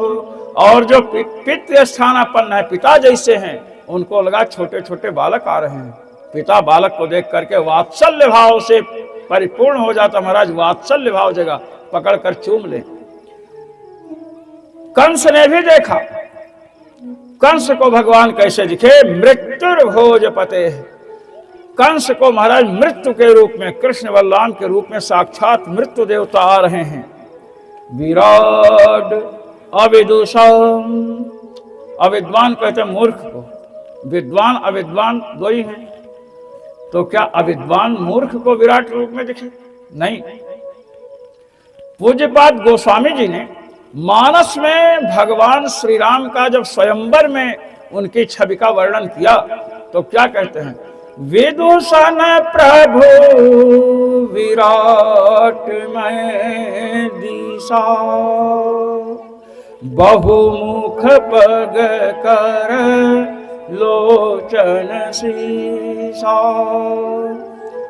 और जो पितृ स्थानापन्न है, पिता जैसे हैं, उनको लगा छोटे छोटे बालक आ रहे हैं। पिता बालक को देख करके वात्सल्य भाव से परिपूर्ण हो जाता महाराज, वात्सल्य भाव जगह पकड़ कर चूम ले। कंस ने भी देखा, कंस को भगवान कैसे दिखे? मृत्युर्भोजपते, कंस को महाराज मृत्यु के रूप में, कृष्ण बलराम के रूप में साक्षात मृत्यु देवता आ रहे हैं। विराड अविदुषम, अविद्वान कहते हैं मूर्ख को, विद्वान अविद्वान दो ही हैं। तो क्या अविद्वान मूर्ख को विराट रूप में दिखे? नहीं, पूज्यपाद गोस्वामी जी ने मानस में भगवान श्री राम का जब स्वयंवर में उनकी छवि का वर्णन किया तो क्या कहते हैं, विदूषण प्रभु विराट में दिशा, बहुमुख पग कर लोचन शीशा।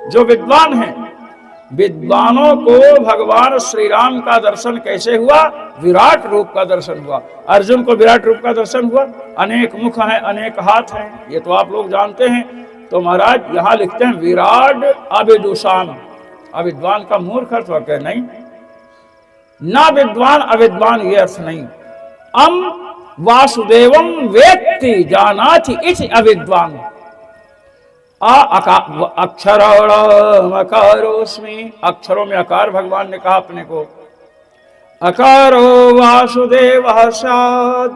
जो विद्वान हैं, विद्वानों को भगवान श्री राम का दर्शन कैसे हुआ, विराट रूप का दर्शन हुआ। अर्जुन को विराट रूप का दर्शन हुआ, अनेक मुख हैं, अनेक हाथ हैं, ये तो आप लोग जानते हैं। तो महाराज यहां लिखते हैं विराट अविदुषाम, अविद्वान का मूर्ख अर्थ वाक्य नहीं, ना विद्वान अविद्वान ये अर्थ नहीं। वासुदेवम वेत्ति जानाति इति अविद्वान, अक्षरोस्मि, अक्षरों में अकार भगवान ने कहा अपने को, अकारो वासुदेवः स्यात्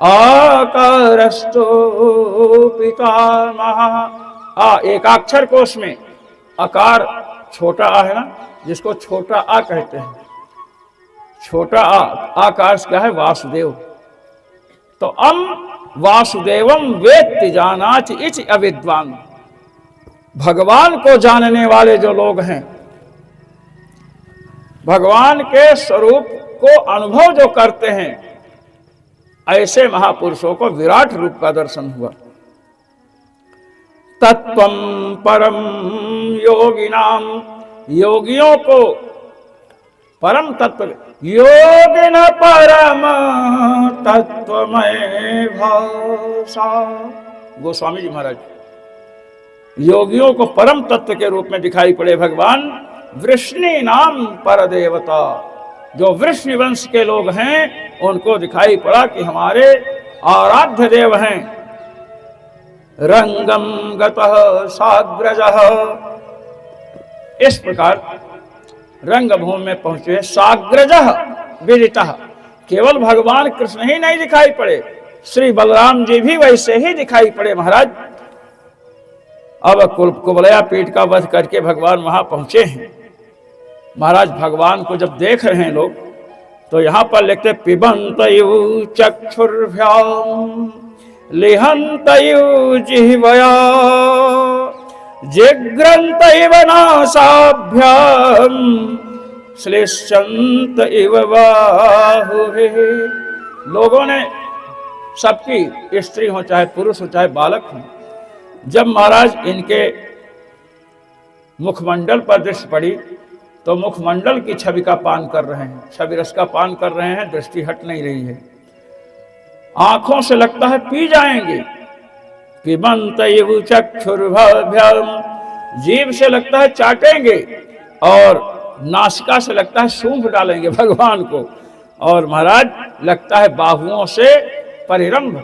आकारस्तो पितामहः। एकाक्षर कोश में अकार छोटा आ है ना, जिसको छोटा आ कहते हैं, छोटा आकार क्या है, वासुदेव। तो वासुदेवम वेत्ति जानाति इति अविद्वान, भगवान को जानने वाले जो लोग हैं, भगवान के स्वरूप को अनुभव जो करते हैं, ऐसे महापुरुषों को विराट रूप का दर्शन हुआ। तत्वम परम योगिनाम, योगियों को परम तत्व, योगिन परम तत्वमय भाषा। गोस्वामी जी महाराज, योगियों को परम तत्व के रूप में दिखाई पड़े भगवान। वृष्णि नाम पर देवता, जो वृष्णि वंश के लोग हैं उनको दिखाई पड़ा कि हमारे आराध्य देव हैं। रंगम गतः साग्रजः, इस प्रकार रंगभूमि में पहुंचे। साग्रजः विदितः, केवल भगवान कृष्ण ही नहीं दिखाई पड़े, श्री बलराम जी भी वैसे ही दिखाई पड़े महाराज। अब कुबलया पीठ का वध करके भगवान वहां पहुंचे हैं महाराज। भगवान को जब देख रहे हैं लोग तो यहां पर लिखते पिबन्तयु चक्षुर्भ्याम लिहन्तयु जिह्वया जिग्रन्तैव नासाभ्याम श्लिष्यन्त इव बाहुभिः। लोगों ने, सबकी, स्त्री हो चाहे पुरुष हो चाहे बालक हो, जब महाराज इनके मुखमंडल पर दृष्टि पड़ी तो मुखमंडल की छवि का पान कर रहे हैं, छवि रस का पान कर रहे हैं, दृष्टि हट नहीं रही है। आंखों से लगता है पी जाएंगे, पिबन्तयु चक्षुर्भ्याम, जीभ से लगता है चाटेंगे, और नासिका से लगता है सूंघ डालेंगे भगवान को, और महाराज लगता है बाहुओं से परिरंभ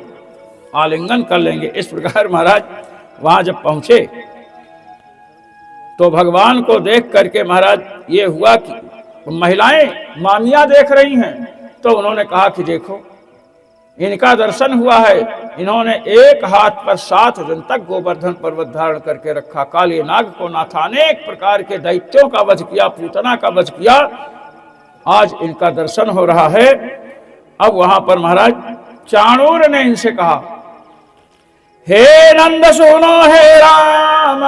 आलिंगन कर लेंगे। इस प्रकार महाराज वहां जब पहुंचे तो भगवान को देख करके महाराज ये हुआ कि महिलाएं मामियां देख रही हैं, तो उन्होंने कहा कि देखो इनका दर्शन हुआ है, इन्होंने एक हाथ पर 7 दिन तक गोवर्धन पर्वत धारण करके रखा, काली नाग को नाथा, अनेक प्रकार के दैत्यों का वध किया, पूतना का वध किया, आज इनका दर्शन हो रहा है। अब वहां पर महाराज चाणूर ने इनसे कहा, हे नंद सुनो हे राम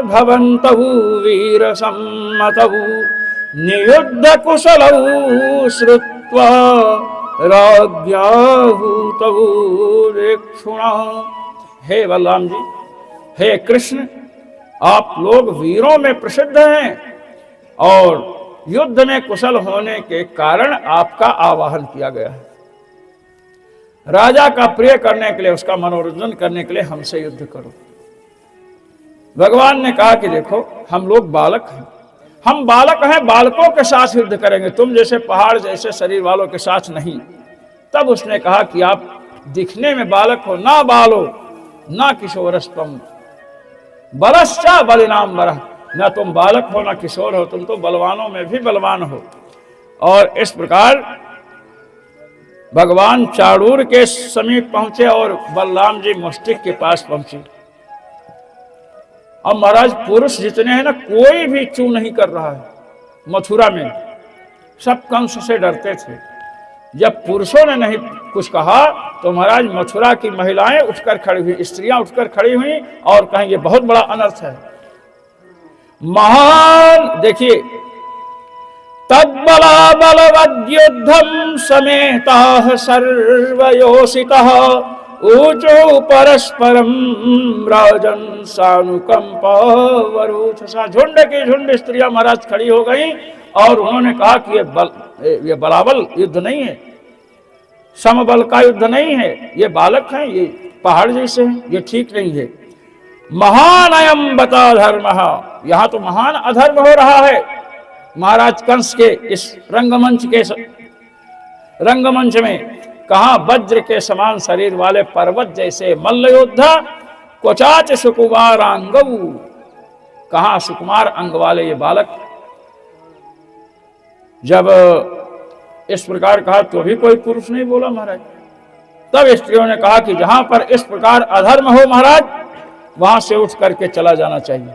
भवन्तहु वीर सम्मतहु नियुद्ध कुशलौ श्रुत्वा राज्ञाहूतौ रेक्षुणा। हे बलराम जी, हे कृष्ण, आप लोग वीरों में प्रसिद्ध हैं और युद्ध में कुशल होने के कारण आपका आवाहन किया गया है। राजा का प्रिय करने के लिए, उसका मनोरंजन करने के लिए हमसे युद्ध करो। भगवान ने कहा कि देखो हम लोग बालक हैं, हम बालक हैं, बालकों के साथ युद्ध करेंगे, तुम जैसे पहाड़ जैसे शरीर वालों के साथ नहीं। तब उसने कहा कि आप दिखने में बालक हो, ना बालो ना किशोरस्तम बलश्चा बलिनाम बरह, ना तुम बालक हो ना किशोर हो, तुम तो बलवानों में भी बलवान हो। और इस प्रकार भगवान चाणूर के समीप पहुंचे और बलराम जी मुष्टिक के पास पहुंचे। अब महाराज पुरुष जितने हैं ना, कोई भी चू नहीं कर रहा है मथुरा में, सब कंस से डरते थे। जब पुरुषों ने नहीं कुछ कहा तो महाराज मथुरा की महिलाएं उठकर खड़ी हुई, स्त्रियां उठकर खड़ी हुई और कहें ये बहुत बड़ा अनर्थ है। महान देखिए, तद्बला बलवद्युद्धम समेताः सर्वयोषितः ऊचो परस्परम राजन सानुकंपवरूथसा। झुंड की झुंड स्त्रियां महाराज खड़ी हो गई और उन्होंने कहा कि ये बलाबल युद्ध नहीं है, समबल का युद्ध नहीं है, ये बालक हैं, ये पहाड़ जैसे हैं, ये ठीक नहीं है। महान अयम बता धर्म, यहां तो महान अधर्म हो रहा है। महाराज कंस के इस रंगमंच में कहा वज्र के समान शरीर वाले पर्वत जैसे मल्ल योद्धा, क्वचाच सुकुमार अंगऊ, कहा सुकुमार अंग वाले ये बालक। जब इस प्रकार कहा तो भी कोई पुरुष नहीं बोला महाराज। तब स्त्रियों ने कहा कि जहां पर इस प्रकार अधर्म हो महाराज, वहां से उठ करके चला जाना चाहिए,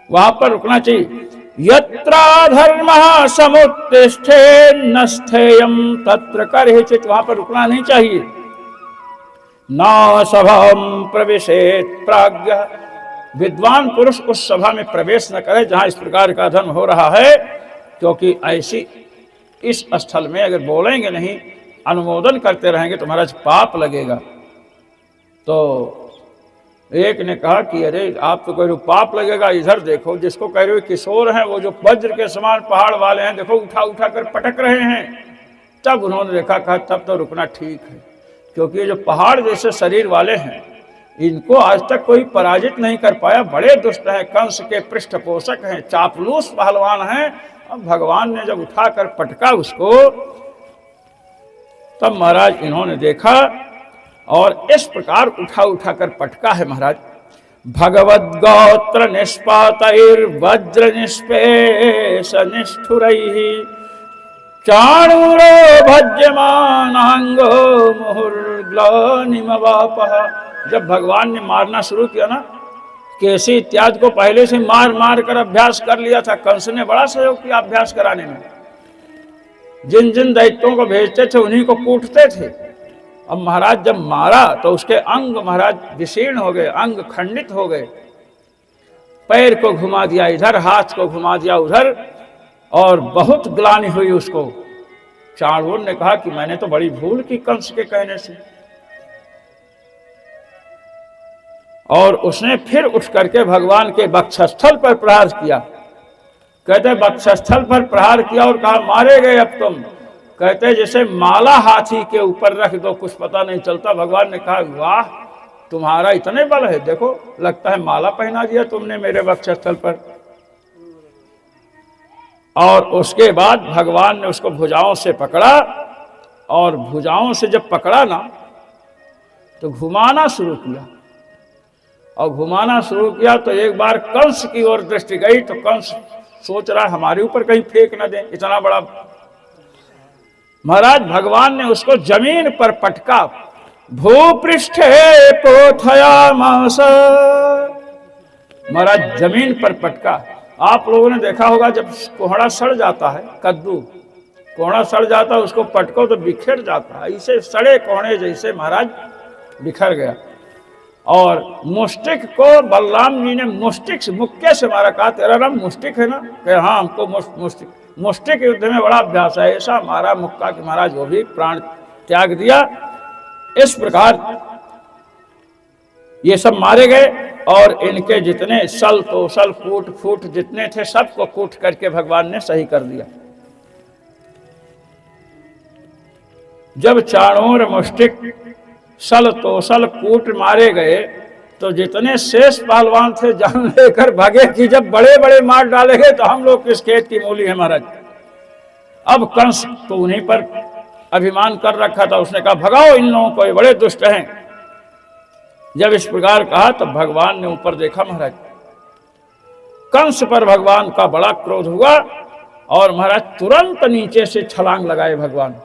वहां पर रुकना चाहिए। यत्राधर्मः समुत्तिष्ठे न स्थेयं तत्र करहिचित्, वहां पर रुकना नहीं चाहिए। न सभां प्रविशेत प्राज्ञ, विद्वान पुरुष उस सभा में प्रवेश न करे जहां इस प्रकार का धर्म हो रहा है, क्योंकि ऐसी इस स्थल में अगर बोलेंगे नहीं, अनुमोदन करते रहेंगे तो महाराज पाप लगेगा। तो एक ने कहा कि अरे आप तो कह रहे हो पाप लगेगा, इधर देखो जिसको कह रहे हो किशोर हैं, वो जो वज्र के समान पहाड़ वाले हैं, देखो उठा उठा कर पटक रहे हैं। तब उन्होंने देखा, कहा तब तो रुकना ठीक है, क्योंकि ये जो पहाड़ जैसे शरीर वाले हैं इनको आज तक कोई पराजित नहीं कर पाया, बड़े दुष्ट हैं, कंस के पृष्ठपोषक हैं, चापलूस पहलवान हैं। अब भगवान ने जब उठाकर पटका उसको, तब महाराज इन्होंने देखा और इस प्रकार उठा उठा कर पटका है महाराज। भगवद गोत्र निष्पातैर्वज्र निष्पेश निष्ठुरैहि चाणूरो भज्यमानांगो मुहुर्ग्लानिमवापः। जब भगवान ने मारना शुरू किया ना, केसी इत्यादि को पहले से मार मार कर अभ्यास कर लिया था। कंस ने बड़ा सहयोग किया अभ्यास कराने में, जिन जिन दैत्यों को भेजते थे उन्हीं को कूटते थे। अब महाराज जब मारा तो उसके अंग महाराज विशीर्ण हो गए, अंग खंडित हो गए, पैर को घुमा दिया इधर, हाथ को घुमा दिया उधर, और बहुत ग्लानि हुई उसको। चाणूर ने कहा कि मैंने तो बड़ी भूल की कंस के कहने से। और उसने फिर उठ करके भगवान के वक्षस्थल पर प्रहार किया। कहते वक्षस्थल पर प्रहार किया और कहा मारे गए अब तुम। कहते जैसे माला हाथी के ऊपर रख दो कुछ पता नहीं चलता। भगवान ने कहा वाह तुम्हारा इतने बल है, देखो लगता है माला पहना दिया तुमने मेरे वक्षस्थल पर। और उसके बाद भगवान ने उसको भुजाओं से पकड़ा, और भुजाओं से जब पकड़ा ना तो घुमाना शुरू किया, और घुमाना शुरू किया तो एक बार कंस की ओर दृष्टि गई तो कंस सोच रहा हमारे ऊपर कहीं फेंक न दे, इतना बड़ा। महाराज भगवान ने उसको जमीन पर पटका, भूपृष्ठे पोथयामास, महाराज जमीन पर पटका। आप लोगों ने देखा होगा जब कोहड़ा सड़ जाता है, कद्दू कोहड़ा सड़ जाता है, उसको पटको तो बिखर जाता है, इसे सड़े कोहड़े जैसे महाराज बिखर गया। और मुष्टिक को बलराम जी ने मुष्टिक से मुक्के से मारा। कहा तेरा नाम मुष्टिक है ना? कहे हाँ हमको मुष्टिक युद्ध में बड़ा अभ्यास है। ऐसा मारा मुक्का कि महाराज वो भी प्राण त्याग दिया। इस प्रकार ये सब मारे गए, और इनके जितने सल तोसल कूट फूट जितने थे सबको कूट करके भगवान ने सही कर दिया। जब चाणूर मुष्टिक सल तोसल कूट मारे गए तो जितने शेष पहलवान थे जान लेकर भागे कि जब बड़े बड़े मार डालेंगे तो हम लोग किस खेत की मूली है महाराज। अब कंस तो उन्हीं पर अभिमान कर रखा था, उसने कहा भगाओ इन लोगों को, ये बड़े दुष्ट हैं। जब इस प्रकार कहा तब भगवान ने ऊपर देखा महाराज, कंस पर भगवान का बड़ा क्रोध हुआ और महाराज तुरंत नीचे से छलांग लगाए भगवान।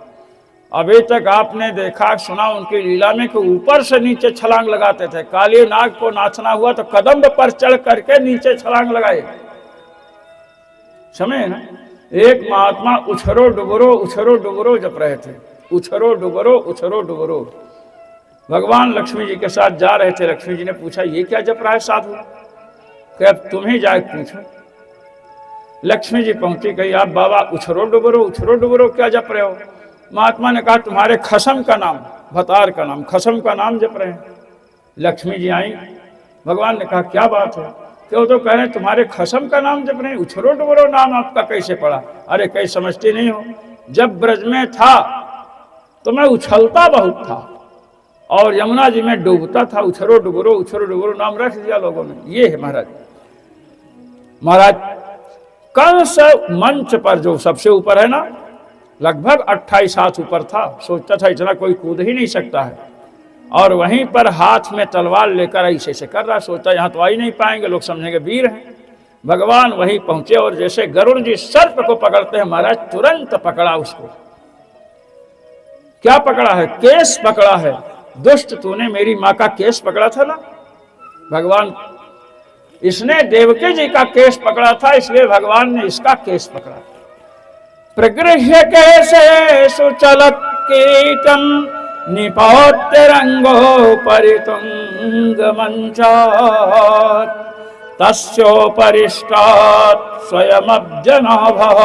अभी तक आपने देखा सुना उनकी लीला में कि ऊपर से नीचे छलांग लगाते थे। काली नाग को नाचना हुआ तो कदम पर चढ़ करके नीचे छलांग लगाए, समझे ना। एक महात्मा उछरो डुबरो जप रहे थे। उछरो डुबरो। भगवान लक्ष्मी जी के साथ जा रहे थे। लक्ष्मी जी ने पूछा, ये क्या जप रहा है साधु? कि अब तुम ही जाके पूछो। लक्ष्मी जी पहुंची, कही, आप बाबा उछरो डुबरो क्या जप रहे हो? महात्मा ने कहा, तुम्हारे खसम का नाम, भतार का नाम, खसम का नाम जप रहे हैं। लक्ष्मी जी आई। भगवान ने कहा, क्या बात है? क्यों? तो कह रहे हैं तुम्हारे खसम का नाम जप रहे हैं। उछरो डुबरो नाम आपका कैसे पड़ा? अरे कहीं समझते नहीं हो, जब ब्रज में था तो मैं उछलता बहुत था और यमुना जी में डूबता था। उछरो डुबरो नाम रख दिया लोगों ने। ये है महाराज कंस मंच पर जो सबसे ऊपर है ना, लगभग 28 हाथ ऊपर था। सोचता था इतना कोई कूद ही नहीं सकता है, और वहीं पर हाथ में तलवार लेकर ऐसे से कर रहा। सोचता यहाँ तो आ ही नहीं पाएंगे, लोग समझेंगे वीर हैं। भगवान वहीं पहुंचे और जैसे गरुड़ जी सर्प को पकड़ते हैं महाराज, तुरंत पकड़ा उसको। क्या पकड़ा है? केस पकड़ा है। दुष्ट, तूने मेरी माँ का केस पकड़ा था ना। भगवान, इसने देवकी जी का केस पकड़ा था, इसलिए भगवान ने इसका केस पकड़ा। प्रगृह्य केसे सुचलत कीटम निपात्य रंगो परितुंग मंचात् तस्योपरिष्टात् स्वयमब्जनाभः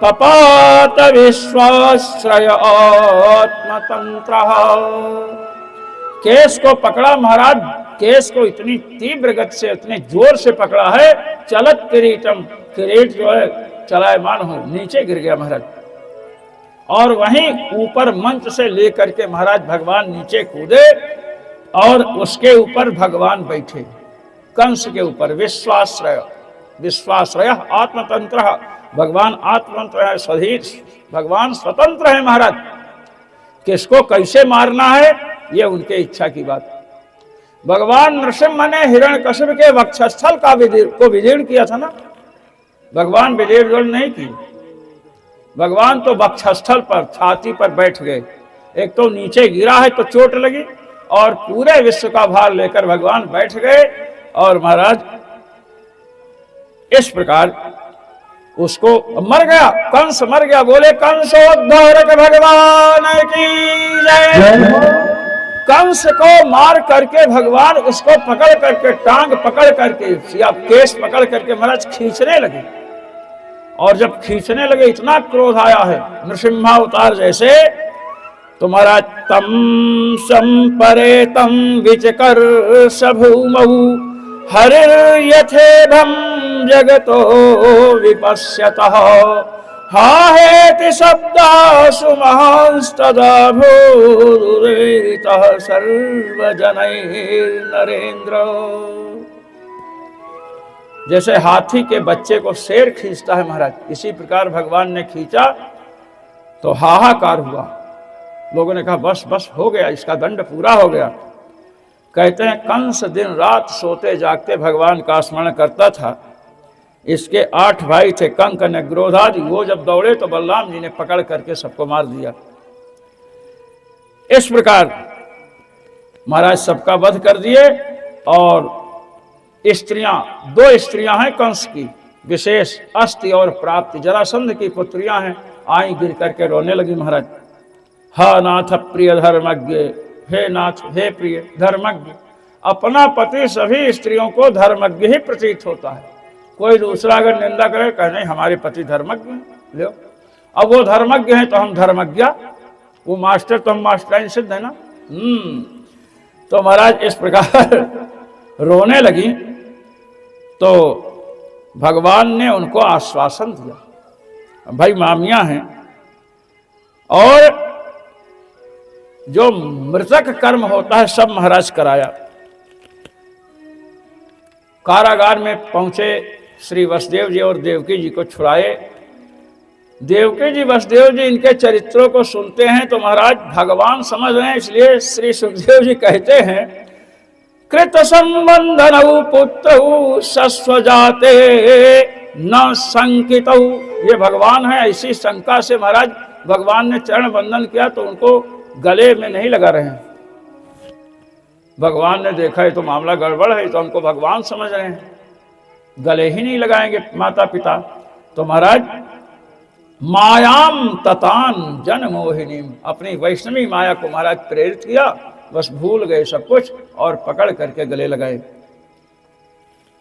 पपात विश्वाश्रय आत्मतंत्रः। केस को पकड़ा महाराज। केस को इतनी तीव्र गति से, इतने जोर से पकड़ा है, चलत किरीटम, किरीट जो है चलायमान हो, नीचे गिर गया महाराज। और वहीं ऊपर मंच से लेकर के महाराज भगवान नीचे कूदे और उसके ऊपर भगवान बैठे, कंस के ऊपर। विश्वाश्रय आत्मतंत्र। भगवान आत्मतंत्र है, स्वधीर। भगवान स्वतंत्र है महाराज। किसको कैसे मारना है ये उनके इच्छा की बात। भगवान नृसिंह ने हिरण्यकश्यप के वक्षस्थल को विदीर्ण किया था ना। भगवान विदीर्ण नहीं की। भगवान तो वक्षस्थल पर, छाती पर बैठ गए। एक तो नीचे गिरा है तो चोट लगी, और पूरे विश्व का भार लेकर भगवान बैठ गए। और महाराज इस प्रकार उसको मर गया, कंस मर गया। बोले कंसोद्धारक भगवान की जय। कंस को मार करके भगवान उसको पकड़ करके, टांग पकड़ करके या केस पकड़ करके महाराज खींचने लगे। और जब खींचने लगे, इतना क्रोध आया है नृसिंहावतार जैसे, तो महाराज तम संपरेतम विचकर सभूमहु हरिर्यथेभं जगतो विपश्यतः हाहेति शब्दासु महांस्तदा भूरितः सर्वजनैर्नरेन्द्र। जैसे हाथी के बच्चे को शेर खींचता है महाराज, इसी प्रकार भगवान ने खींचा तो हाहाकार हुआ। लोगों ने कहा बस बस हो गया, इसका दंड पूरा हो गया। कहते हैं कंस दिन रात सोते जागते भगवान का स्मरण करता था। इसके 8 भाई थे, कंक ने ग्रोधादि। वो जब दौड़े तो बलराम जी ने पकड़ करके सबको मार दिया। इस प्रकार महाराज सबका वध कर दिए। और स्त्रियां, 2 स्त्रियां हैं कंस की विशेष, अस्ति और प्राप्ति, जरासंध की पुत्रियां हैं। आई गिर करके रोने लगी महाराज। हा नाथ प्रिय धर्मज्ञ, हे नाथ हे प्रिय धर्मज्ञ। अपना पति सभी स्त्रियों को धर्मज्ञ ही प्रतीत होता है। कोई दूसरा अगर निंदा करे, कहे नहीं हमारे पति धर्मज्ञ हैं, लो अब वो धर्मज्ञ हैं तो हम धर्मज्ञ, वो मास्टर तो हम मास्टराइन सिद्ध है ना। तो महाराज इस प्रकार रोने लगी तो भगवान ने उनको आश्वासन दिया, भाई मामियां हैं, और जो मृतक कर्म होता है सब महाराज कराया। कारागार में पहुंचे श्री वसुदेव जी और देवकी जी को छुड़ाए। देवकी जी वसुदेव जी इनके चरित्रों को सुनते हैं तो महाराज भगवान समझ रहे हैं, इसलिए श्री सुखदेव जी कहते हैं कृत संबंधनौ पुत्रौ सस्वजाते न संकितौ। ये भगवान है, ऐसी शंका से महाराज भगवान ने चरण बंधन किया तो उनको गले में नहीं लगा रहे हैं। भगवान ने देखा है तो मामला गड़बड़ है, तो हमको भगवान समझ रहे हैं, गले ही नहीं लगाएंगे माता पिता। तो महाराज मायाम ततान जन मोहिनीम, अपनी वैष्णवी माया को महाराज प्रेरित किया, बस भूल गए सब कुछ और पकड़ करके गले लगाए।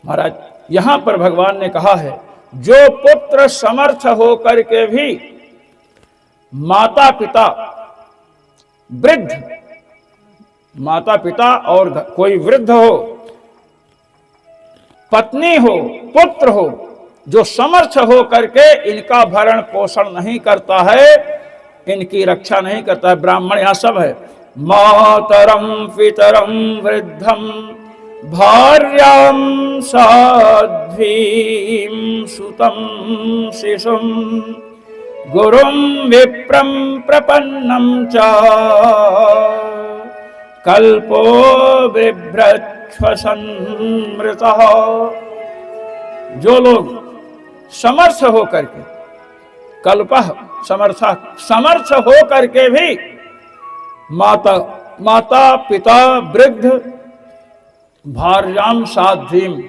महाराज यहां पर भगवान ने कहा है, जो पुत्र समर्थ होकर के भी माता पिता वृद्ध, माता पिता और कोई वृद्ध हो, पत्नी हो, पुत्र हो, जो समर्थ हो करके इनका भरण पोषण नहीं करता है, इनकी रक्षा नहीं करता है। ब्राह्मण यहां सब है। मातरम पितरम वृद्धम भार्याम साध्वीं सुतम शिशुम गुरुम विप्रम प्रपन्नम च कल्पो बिभ्रच्छ्वसन मृतः। जो लोग समर्थ हो करके, कल्पः समर्थ हो करके भी माता पिता वृद्ध भार्याम साध्वीम,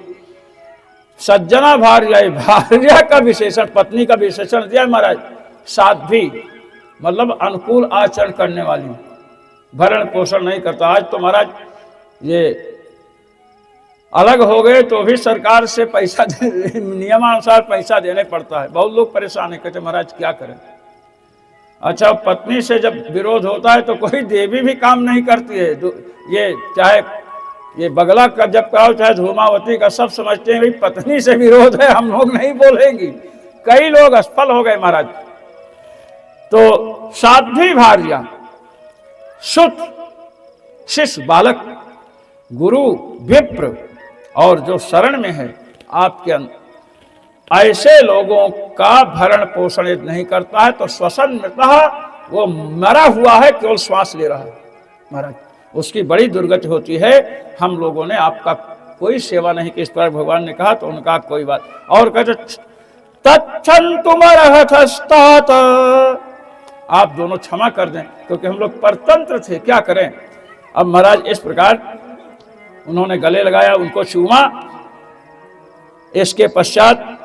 सज्जना भार्या का विशेषण, पत्नी का विशेषण दिया महाराज। साध्वी मतलब अनुकूल आचरण करने वाली, भरण पोषण नहीं करता। आज तो महाराज ये अलग हो गए तो भी सरकार से पैसा नियमानुसार पैसा देने पड़ता है। बहुत लोग परेशान है, कहते महाराज क्या करें। अच्छा, पत्नी से जब विरोध होता है तो कोई देवी भी काम नहीं करती है। ये चाहे ये बगला का जब कराओ, चाहे धूमावती का, सब समझते हैं भाई पत्नी से विरोध है, हम लोग नहीं बोलेंगे। कई लोग असफल हो गए महाराज। तो साध्वी भार्या, सुत शिष्य बालक, गुरु विप्र और जो शरण में है आपके अंदर, ऐसे लोगों का भरण पोषण नहीं करता है तो श्वसन मृतः, वो मरा हुआ है, केवल श्वास ले रहा है महाराज, उसकी बड़ी दुर्गति होती है। हम लोगों ने आपका कोई सेवा नहीं की, इस पर भगवान ने कहा। तो उनका कोई बात और कहते तत्क्षन्तुमर्हतस्तात, आप दोनों क्षमा कर दें क्योंकि हम लोग परतंत्र थे, क्या करें। अब महाराज इस प्रकार उन्होंने गले लगाया, उनको चूमा। इसके पश्चात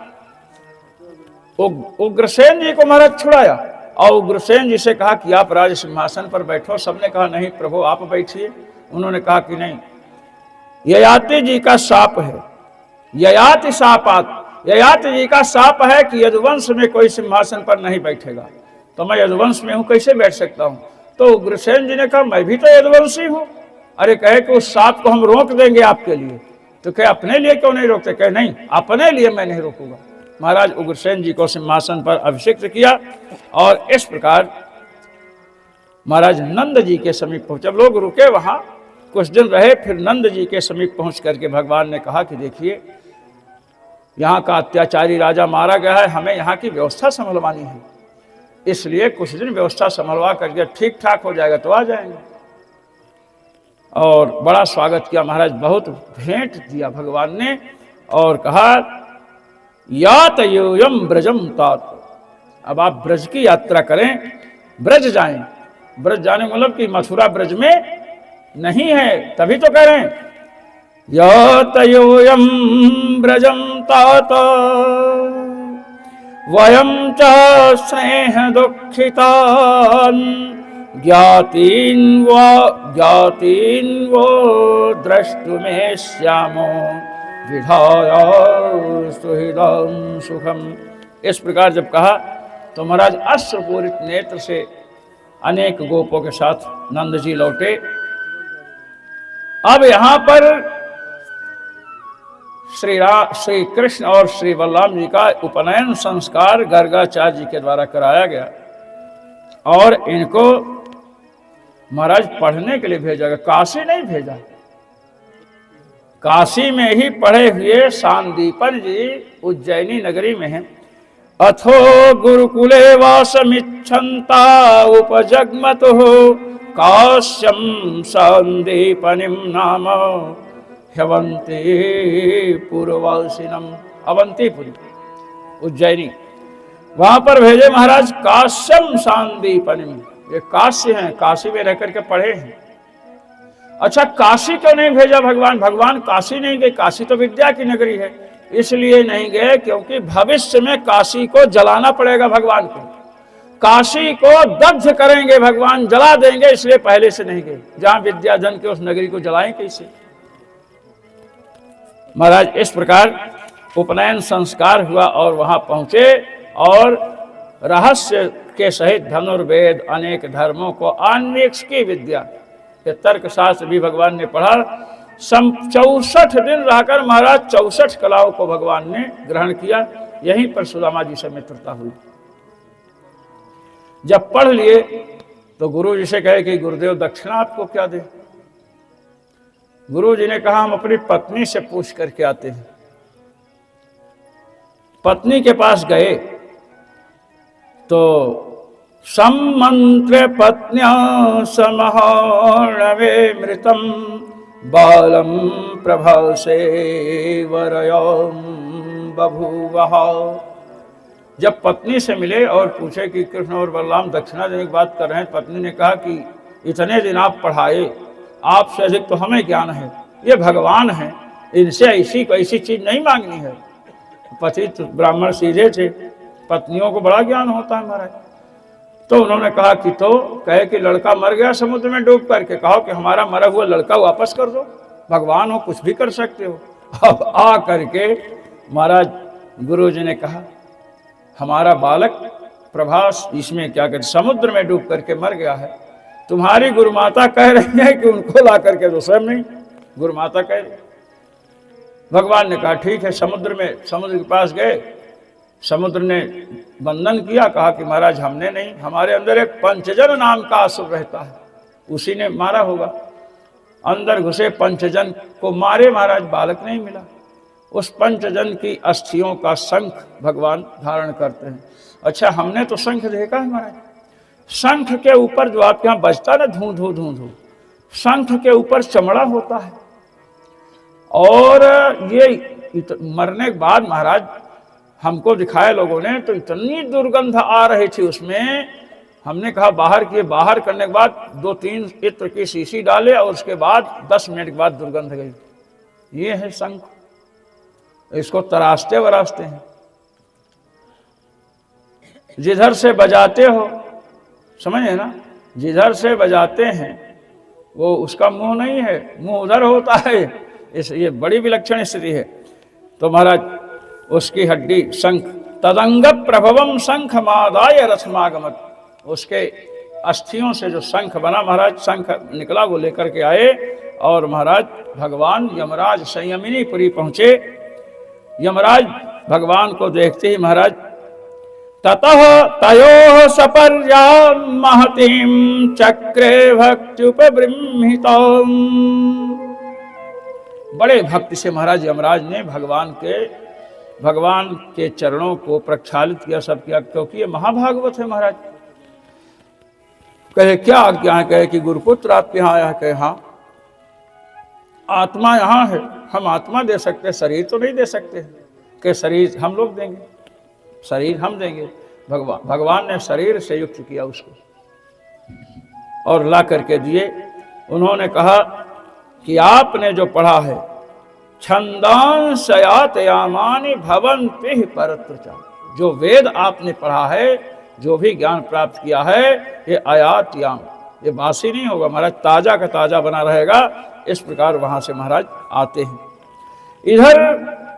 उग्रसेन जी को महाराज छुड़ाया और उग्रसेन जी से कहा कि आप राज सिंहासन पर बैठो। सबने कहा नहीं प्रभु आप बैठिए। उन्होंने कहा कि नहीं, ययाति जी का शाप है, ययाति शापात, ययाति जी का शाप है कि यदुवंश में कोई सिंहासन पर नहीं बैठेगा, तो मैं यदुवंश में हूं, कैसे बैठ सकता हूं। तो उग्रसेन जी ने कहा मैं भी तो यदुवंशी हूं। अरे कहे कि उस शाप को हम रोक देंगे आपके लिए। तो कहे अपने लिए क्यों नहीं रोकते। कहे नहीं, अपने लिए मैं नहीं रोकूंगा। महाराज उग्रसेन जी को सिंहासन पर अभिषिक्त किया और इस प्रकार महाराज नंद जी के समीप पहुंचे। लोग रुके वहां, कुछ दिन रहे, फिर नंद जी के समीप पहुंच करके भगवान ने कहा कि देखिए यहाँ का अत्याचारी राजा मारा गया है, हमें यहाँ की व्यवस्था संभलवानी है, इसलिए कुछ दिन व्यवस्था संभलवा करके ठीक ठाक हो जाएगा तो आ जाएंगे। और बड़ा स्वागत किया महाराज, बहुत भेंट दिया भगवान ने और कहा यात यूयम ब्रजम तात, अब आप ब्रज की यात्रा करें, ब्रज जाएं। ब्रज जाने मतलब कि मथुरा ब्रज में नहीं है, तभी तो कह रहे हैं यात यूयम ब्रजम तात वयम च स्नेह दुखितान ज्ञातीन वो द्रष्टुमे श्यामो विधाय सुहृदं सुखम। इस प्रकार जब कहा तो महाराज अश्रुपूरित नेत्र से अनेक गोपों के साथ नंद जी लौटे। अब यहां पर श्री कृष्ण और श्री बलराम जी का उपनयन संस्कार गर्गाचार्य जी के द्वारा कराया गया और इनको महाराज पढ़ने के लिए भेजा गया। काशी नहीं भेजा, काशी में ही पढ़े हुए सांदीपन जी उज्जैनी नगरी में हैं। अथो गुरुकुले वासमिच्छन्ता उपजग्मतुः काश्यम सांदीपनिम नाम ह्यवंती पूर्ववासिनम। अवंतीपुरी उज्जैनी, वहां पर भेजे महाराज काश्यम सांदीपनिम। ये काशी हैं, काशी में रह करके पढ़े हैं। अच्छा, काशी क्यों नहीं भेजा भगवान। भगवान काशी नहीं गए, काशी तो विद्या की नगरी है, इसलिए नहीं गए क्योंकि भविष्य में काशी को जलाना पड़ेगा भगवान को। काशी को दग्ध करेंगे भगवान, जला देंगे, इसलिए पहले से नहीं गए। जहां विद्याधन के उस नगरी को जलाएं कैसे? महाराज इस प्रकार उपनयन संस्कार हुआ और वहां पहुंचे और रहस्य के सहित धनुर्वेद अनेक धर्मों को अन्वेष की विद्या के तर्क शास्त्र भी भगवान ने पढ़ा। 64 दिन रहकर महाराज 64 कलाओं को भगवान ने ग्रहण किया। यहीं पर सुदामा जी से मित्रता हुई। जब पढ़ लिए तो गुरु जी से कहे कि गुरुदेव दक्षिणा आपको क्या दे? गुरु जी ने कहा हम अपनी पत्नी से पूछ करके आते हैं। पत्नी के पास गए तो सम्मंत्र पत्न्या समहर्णवे मृतम बालम प्रभव से वरयम बभूवः। जब पत्नी से मिले और पूछे कि कृष्ण और बलराम दक्षिणा देने की बात कर रहे हैं, पत्नी ने कहा कि इतने दिन आप पढ़ाए, आपसे अधिक तो हमें ज्ञान है, ये भगवान है, इनसे ऐसी कोई ऐसी चीज नहीं मांगनी है। पति तो ब्राह्मण सीधे थे, पत्नियों को बड़ा ज्ञान होता है महाराज। तो उन्होंने कहा कि तो कहे कि लड़का मर गया समुद्र में डूब करके, कहो कि हमारा मरा हुआ लड़का वापस कर दो, भगवान हो कुछ भी कर सकते हो। अब आ करके महाराज गुरु जी ने कहा हमारा बालक प्रभास इसमें क्या कहते समुद्र में डूब करके मर गया है, तुम्हारी गुरुमाता कह रही है कि उनको ला करके दो। स्वयं नहीं, गुरुमाता कह रही। भगवान ने कहा ठीक है। समुद्र के पास गए, समुद्र ने वंदन किया, कहा कि महाराज हमने नहीं, हमारे अंदर एक पंचजन नाम का असुर रहता है, उसी ने मारा होगा। अंदर घुसे पंचजन को मारे महाराज, बालक नहीं मिला। उस पंचजन की अस्थियों का शंख भगवान धारण करते हैं। अच्छा हमने तो शंख देखा है महाराज, शंख के ऊपर जो आपके यहाँ बजता ना धू धू धू धू, शंख के ऊपर चमड़ा होता है। और ये मरने के बाद महाराज हमको दिखाया लोगों ने, तो इतनी दुर्गंध आ रही थी उसमें। हमने कहा बाहर किए, बाहर करने के बाद 2-3 इत्र की शीशी डाले और उसके बाद 10 मिनट के बाद दुर्गंध गई। ये है शंख, इसको तराशते वराशते हैं। जिधर से बजाते हो, समझे ना, जिधर से बजाते हैं वो उसका मुंह नहीं है, मुंह उधर होता है। ये बड़ी विलक्षण स्थिति है। तो महाराज उसकी हड्डी शंख तदंग प्रभवम शंख मादाय रथमागमत, उसके अस्थियों से जो शंख बना महाराज, शंख निकला वो लेकर के आए। और महाराज भगवान यमराज संयमिनीपुरी पहुंचे। यमराज भगवान को देखते ही महाराज ततः तयोः सपर्यां महतीं चक्रे भक्त्युपबृंहितम्। बड़े भक्ति से महाराज यमराज ने भगवान के चरणों को प्रक्षालित किया, सब किया, क्योंकि ये महाभागवत है महाराज। कहे क्या आज्ञा है? कहे कि गुरुपुत्र आपके यहाँ आया है। कहे हाँ, आत्मा यहाँ है, हम आत्मा दे सकते, शरीर तो नहीं दे सकते। कि शरीर हम लोग देंगे, शरीर हम देंगे। भगवान ने शरीर से युक्त किया उसको और ला करके दिए। उन्होंने कहा कि आपने जो पढ़ा है छंदांशयातयामानि भवन्ति परत्रचा, जो वेद आपने पढ़ा है, जो भी ज्ञान प्राप्त किया है, ये आयातयाम, ये बासी नहीं होगा महाराज, ताजा का ताजा बना रहेगा। इस प्रकार वहां से महाराज आते हैं। इधर